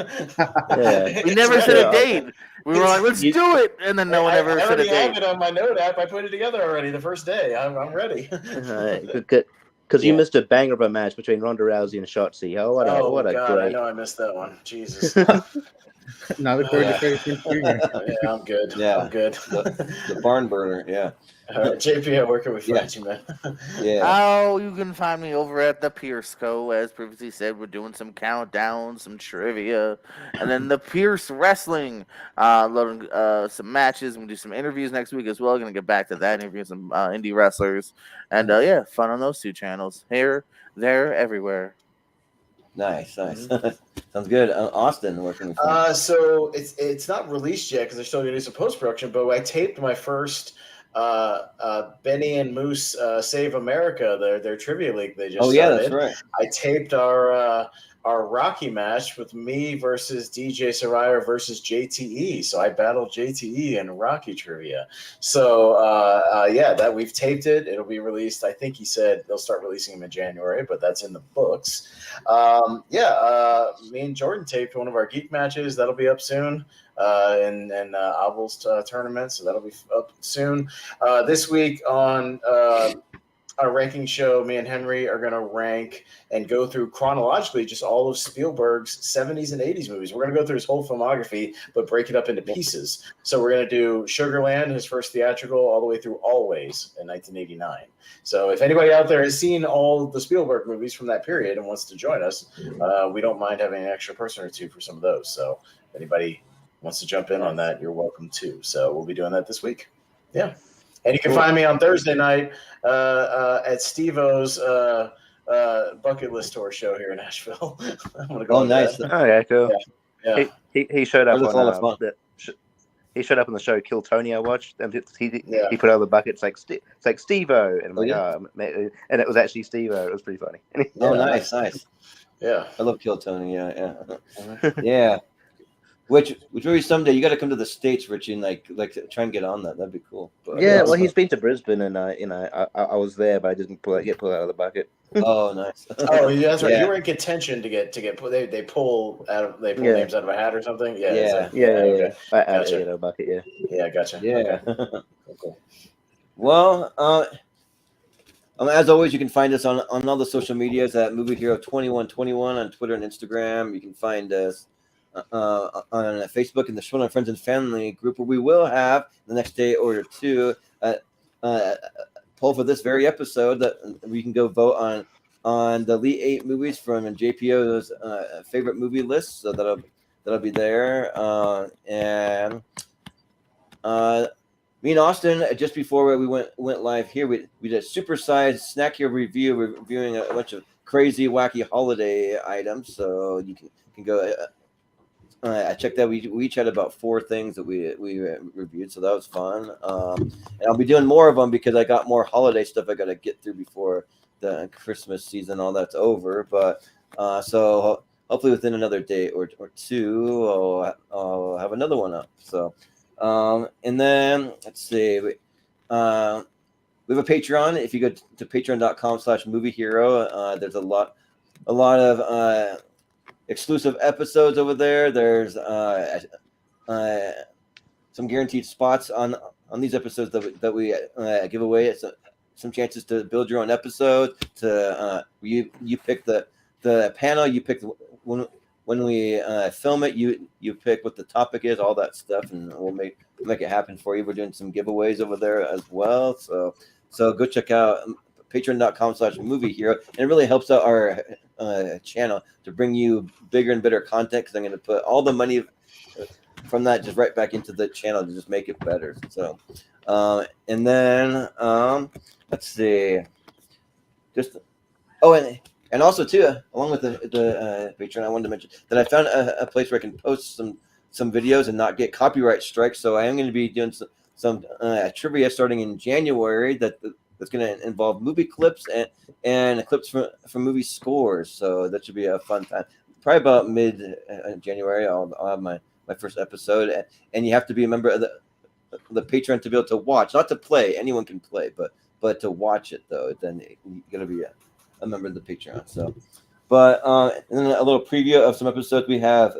never set a date. We were like, let's do it. And then no one ever set a date. I already have it on my note app. I put it together already the first day. I'm ready. Because you missed a banger of a match between Ronda Rousey and Shotzi. Oh, what a great... I know I missed that one. Jesus. Not according to Freddie Prinze Jr. Yeah, I'm good. Yeah. I'm good. The barn burner. Yeah. All right, JPO, where can we find you, man? Yeah. Oh, you can find me over at the Pierce Co. As previously said, we're doing some countdowns, some trivia, and then the Pierce Wrestling, loading some matches. We'll do some interviews next week as well. Gonna get back to that, interviewing some indie wrestlers, and yeah, fun on those two channels. Here, there, everywhere. Nice. Sounds good. Austin, where can we find? So it's not released yet because they're still gonna do some post production. But I taped my first Benny and Moose Save America, their trivia league they just started. That's right. I taped our Rocky match with me versus DJ Saraya versus JTE. So I battled JTE in Rocky trivia. So yeah, that we've taped it. It'll be released. I think he said they'll start releasing them in January, but that's in the books. Me and Jordan taped one of our geek matches. That'll be up soon. In Abel's tournament, so that'll be up soon. This week on our ranking show, me and Henry are going to rank and go through chronologically just all of Spielberg's 70s and 80s movies. We're going to go through his whole filmography, but break it up into pieces. So we're going to do Sugarland, his first theatrical, all the way through Always in 1989. So if anybody out there has seen all the Spielberg movies from that period and wants to join us, we don't mind having an extra person or two for some of those. So if anybody wants to jump in on that, you're welcome to. So we'll be doing that this week. Yeah. And you can find me on Thursday night at Steve-O's bucket list tour show here in Nashville. I'm gonna go. Nice. That. Oh yeah, cool. Yeah. He showed up on he showed up on the show Kill Tony I watched, and he put out the bucket. It's like Steve-O, and I'm like, and it was actually Steve-O. It was pretty funny. Nice. Yeah, I love Kill Tony. Yeah. Which maybe someday you got to come to the States, Richie, and like try and get on that. That'd be cool. But, well, he's been to Brisbane, and I was there, but I didn't get pulled out of the bucket. Oh, nice. Oh, yeah, that's right. You were in contention to get they pull names out of a hat or something. Yeah. Gotcha. Bucket. Yeah, gotcha. Yeah. Okay. Cool. Well, as always, you can find us on all the social medias at Movie Hero 2121 on Twitter and Instagram. You can find us on Facebook in the Schwinn Friends and Family group, where we will have the next day or two poll for this very episode that we can go vote on the Elite 8 movies from JPO's favorite movie list. So that'll be there. And me and Austin, just before we went live here, we did a supersized snack here review. We're reviewing a bunch of crazy, wacky holiday items. So you can go. I checked that. We each had about 4 things that we reviewed, so that was fun. And I'll be doing more of them because I got more holiday stuff I got to get through before the Christmas season, all that's over. But so hopefully within another day or two, I'll have another one up. So and then let's see. We have a Patreon. If you go to patreon.com/moviehero, there's a lot of exclusive episodes over there. There's some guaranteed spots on these episodes that we give away. Some chances to build your own episode. You pick the panel. You pick when we film it. You pick what the topic is, all that stuff, and we'll make it happen for you. We're doing some giveaways over there as well. So go check out patreon.com/moviehero, and it really helps out our channel to bring you bigger and better content, because I'm going to put all the money from that just right back into the channel to just make it better. So and then let's see, and also too, along with the Patreon, I wanted to mention that I found a place where I can post some videos and not get copyright strikes. So I am going to be doing some trivia starting in January that's going to involve movie clips and clips from movie scores. So that should be a fun time. Probably about mid-January, I'll have my first episode. And you have to be a member of the Patreon to be able to watch, not to play. Anyone can play, but to watch it, though. Then you got to be a member of the Patreon. So, but and then a little preview of some episodes we have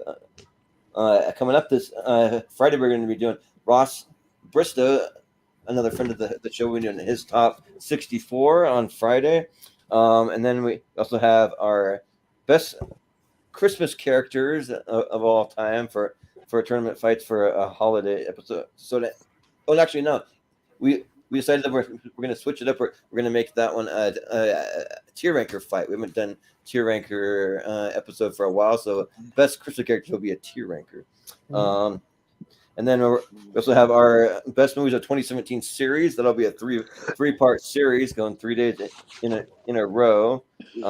coming up this Friday. We're going to be doing Ross Bristow, another friend of the show. We're doing his top 64 on Friday. And then we also have our best Christmas characters of all time for for tournament fights for a holiday episode. So that, actually no, we decided that we're going to switch it up. We're going to make that one a tier ranker fight. We haven't done tier ranker episode for a while, so best Christmas characters will be a tier ranker. And then we also have our best movies of 2017 series. That'll be a three-part series going 3 days in a row. We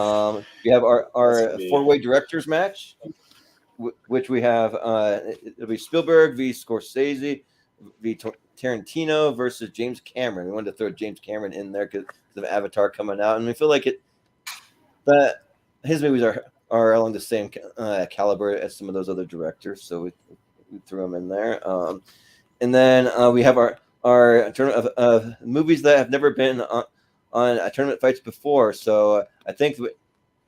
have our four-way directors match, which we have. It'll be Spielberg v. Scorsese v. Tarantino versus James Cameron. We wanted to throw James Cameron in there because of Avatar coming out, and we feel like that his movies are along the same caliber as some of those other directors, so we threw them in there. And then we have our tournament of movies that have never been on tournament fights before. So I think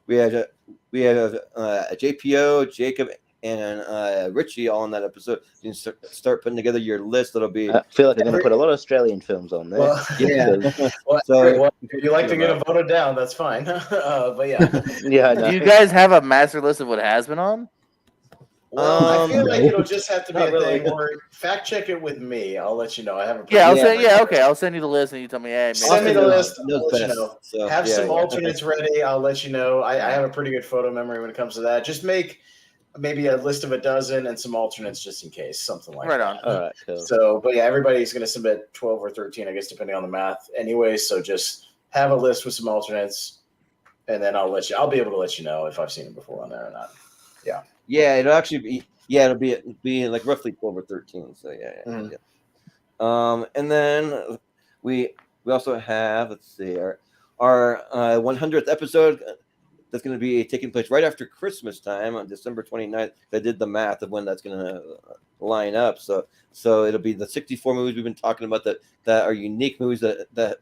we had a JPO, Jacob, and Richie all in that episode. You can start putting together your list. That'll be. I feel like I'm going to put a lot of Australian films on there. Well, yeah. Well, if you like to get them voted down, that's fine. But yeah. Yeah. No. Do you guys have a master list of what has been on? Well, I feel like no. it'll just have to be Not a really. thing where fact check it with me. I'll let you know. I haven't. Yeah, Okay. I'll send you the list and you tell me, hey, maybe Send me the list. Knows I'll let you best, know. so, Have yeah, some yeah. alternates ready. I'll let you know. I have a pretty good photo memory when it comes to that. Just make maybe a list of a dozen and some alternates just in case, something like Right that. on. All right, cool. So, but yeah, everybody's going to submit 12 or 13, I guess, depending on the math anyway. So just have a list with some alternates, and then I'll be able to let you know if I've seen it before on there or not. Yeah. Yeah, it'll actually be. Yeah, it'll be like roughly 12 or 13. So yeah. And then we also have, let's see, our 100th episode that's going to be taking place right after Christmas time on December 29th. I did the math of when that's going to line up. So it'll be the 64 movies we've been talking about that are unique movies that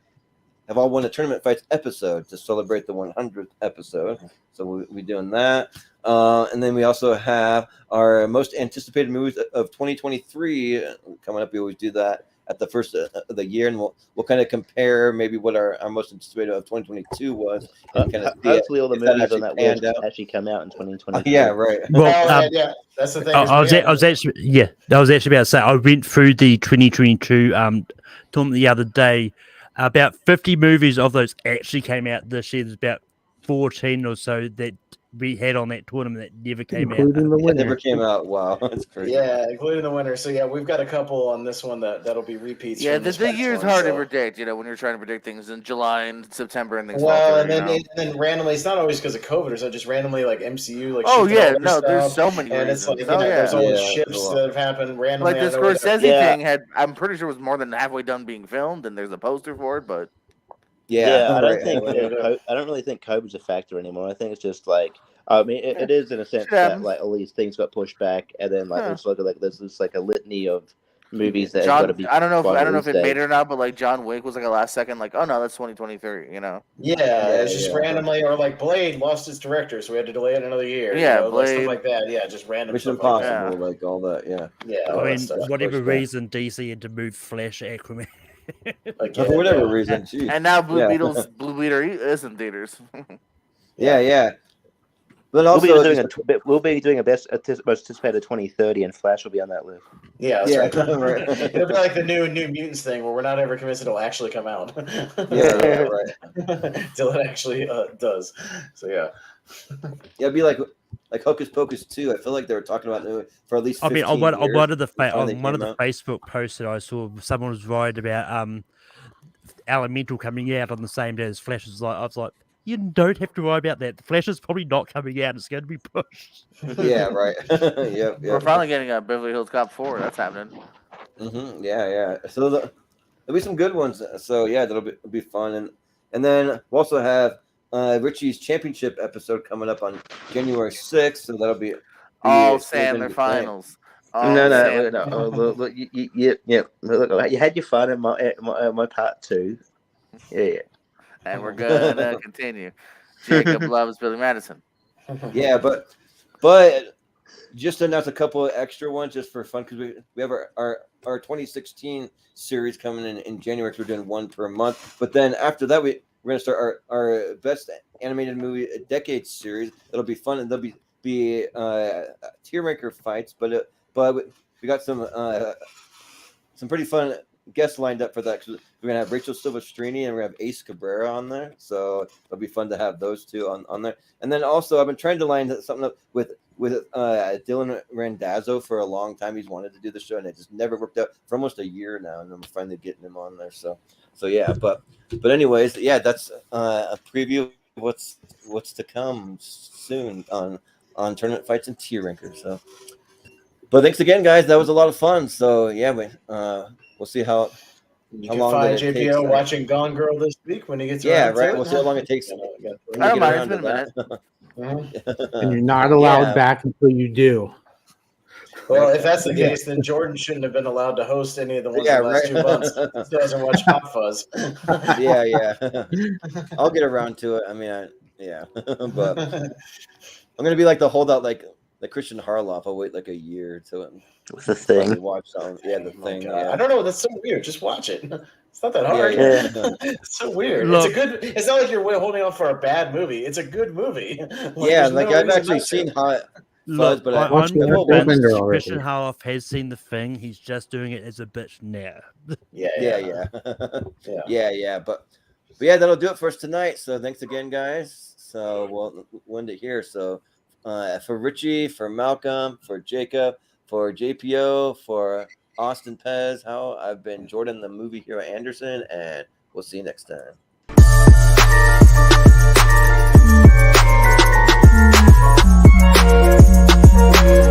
have all won a tournament fights episode to celebrate the 100th episode. So we'll be doing that. And then we also have our most anticipated movies of 2023 coming up. We always do that at the first of the year, and we'll kind of compare maybe what our most anticipated of 2022 was. And kind of Hopefully, all the movies on that list actually come out in 2023. Yeah, right. Well, Yeah, that's the thing. I was actually about to say I went through the 2022 tournament the other day. About 50 movies of those actually came out this year. There's about 14 or so that we had on that tournament that never came out. Including the It winner. never came out. Wow, that's crazy. Yeah, including the winner. So yeah, we've got a couple on this one that'll be repeats. Yeah, from the this past year is one, hard to so. predict, when you're trying to predict things in July and September and things Well, fall and through, then, and then randomly, it's not always because of COVID or so. Just randomly, like MCU, like Oh, shifted yeah, all their no, there's stuff, so many and it's reasons. like there's all these Yeah, shifts a lot. that have happened randomly. Like the out of nowhere. Scorsese Yeah. thing I'm pretty sure was more than halfway done being filmed, and there's a poster for it, but Yeah, I don't right. think I don't really think COVID's a factor anymore. I think it's just like it is in a sense that like all these things got pushed back, and then like it's like there's this like a litany of movies that have got to be. I don't know if it made it or not, but like John Wick was like a last second, like, oh no, that's 2023, Yeah, it's just randomly, or like Blade lost its director, so we had to delay it another year. Yeah, like Blade. stuff like that. Yeah, just random. Mission stuff Impossible, like like all that. Yeah. Yeah, I mean, stuff. whatever reason DC had to move Flash Aquaman. For whatever reason, geez. And now Blue Beetle is in theaters. Yeah. But also, we'll be doing a most anticipated 2030, and Flash will be on that list. Yeah, that's right. right. It'll be like the new Mutants thing, where we're not ever convinced it'll actually come out. Yeah, right. Till it actually does. So yeah. Yeah, it'd be like Hocus Pocus 2. I feel like they were talking about it for at least 15 on one of the years. Facebook posts that I saw, someone was worried about Elemental coming out on the same day as Flash. I was like, you don't have to worry about that. The Flash is probably not coming out. It's going to be pushed. Yeah, right. Yep. We're finally getting a Beverly Hills Cop 4. That's happening. Mm-hmm. Yeah. So there'll be some good ones. So yeah, that'll be fun. And then we'll also have Richie's championship episode coming up on January 6th. So that'll be all Sandler finals. No. Look, Look, you had your fun in my part 2. Yeah. And we're gonna continue. Jacob loves Billy Madison. Yeah, but just to announce a couple of extra ones just for fun, because we have our 2016 series coming in January, because we're doing one per month. But then after that, we're going to start our best animated movie decade series. It'll be fun, and there'll be tier ranker fights, but but we got some pretty fun guests lined up for that. We're gonna have Rachel Silvestrini and we're gonna have Ace Cabrera on there, so it'll be fun to have those two on there. And then also I've been trying to line something up with Dylan Randazzo for a long time. He's wanted to do the show and it just never worked out for almost a year now, and I'm finally getting him on there. So yeah, but anyways, yeah, that's a preview of what's to come soon on Tournament Fights and Tier Ranker. So, but thanks again, guys. That was a lot of fun. So yeah, we'll see how can long find it JPO takes, watching Gone Girl this week when he gets yeah, around right. to We'll it. see how long it takes. I don't mind. It's been a minute. And you're not allowed back until you do. Well, if that's the case, then Jordan shouldn't have been allowed to host any of the ones in the last 2 months. He doesn't watch Hot Fuzz. Yeah. I'll get around to it. I mean, but I'm gonna be like the holdout, like Christian Harloff. I'll wait like a year to The Thing. watch something. Yeah, The Thing. Yeah. I don't know. That's so weird. Just watch it. It's not that hard. Yeah. It's so weird. Look, It's not like you're holding out for a bad movie. It's a good movie. Yeah, like I've actually seen Hot Fuzz, but I'm watched the convinced Bender already. Christian Harloff has seen The Thing. He's just doing it as a bitch now. Yeah. But yeah, that'll do it for us tonight. So thanks again, guys. So we'll end it here. So for Richie, for Malcolm, for Jacob, for JPO, for Austin Pez Howell, I've been Jordan, the movie hero Anderson, and we'll see you next time.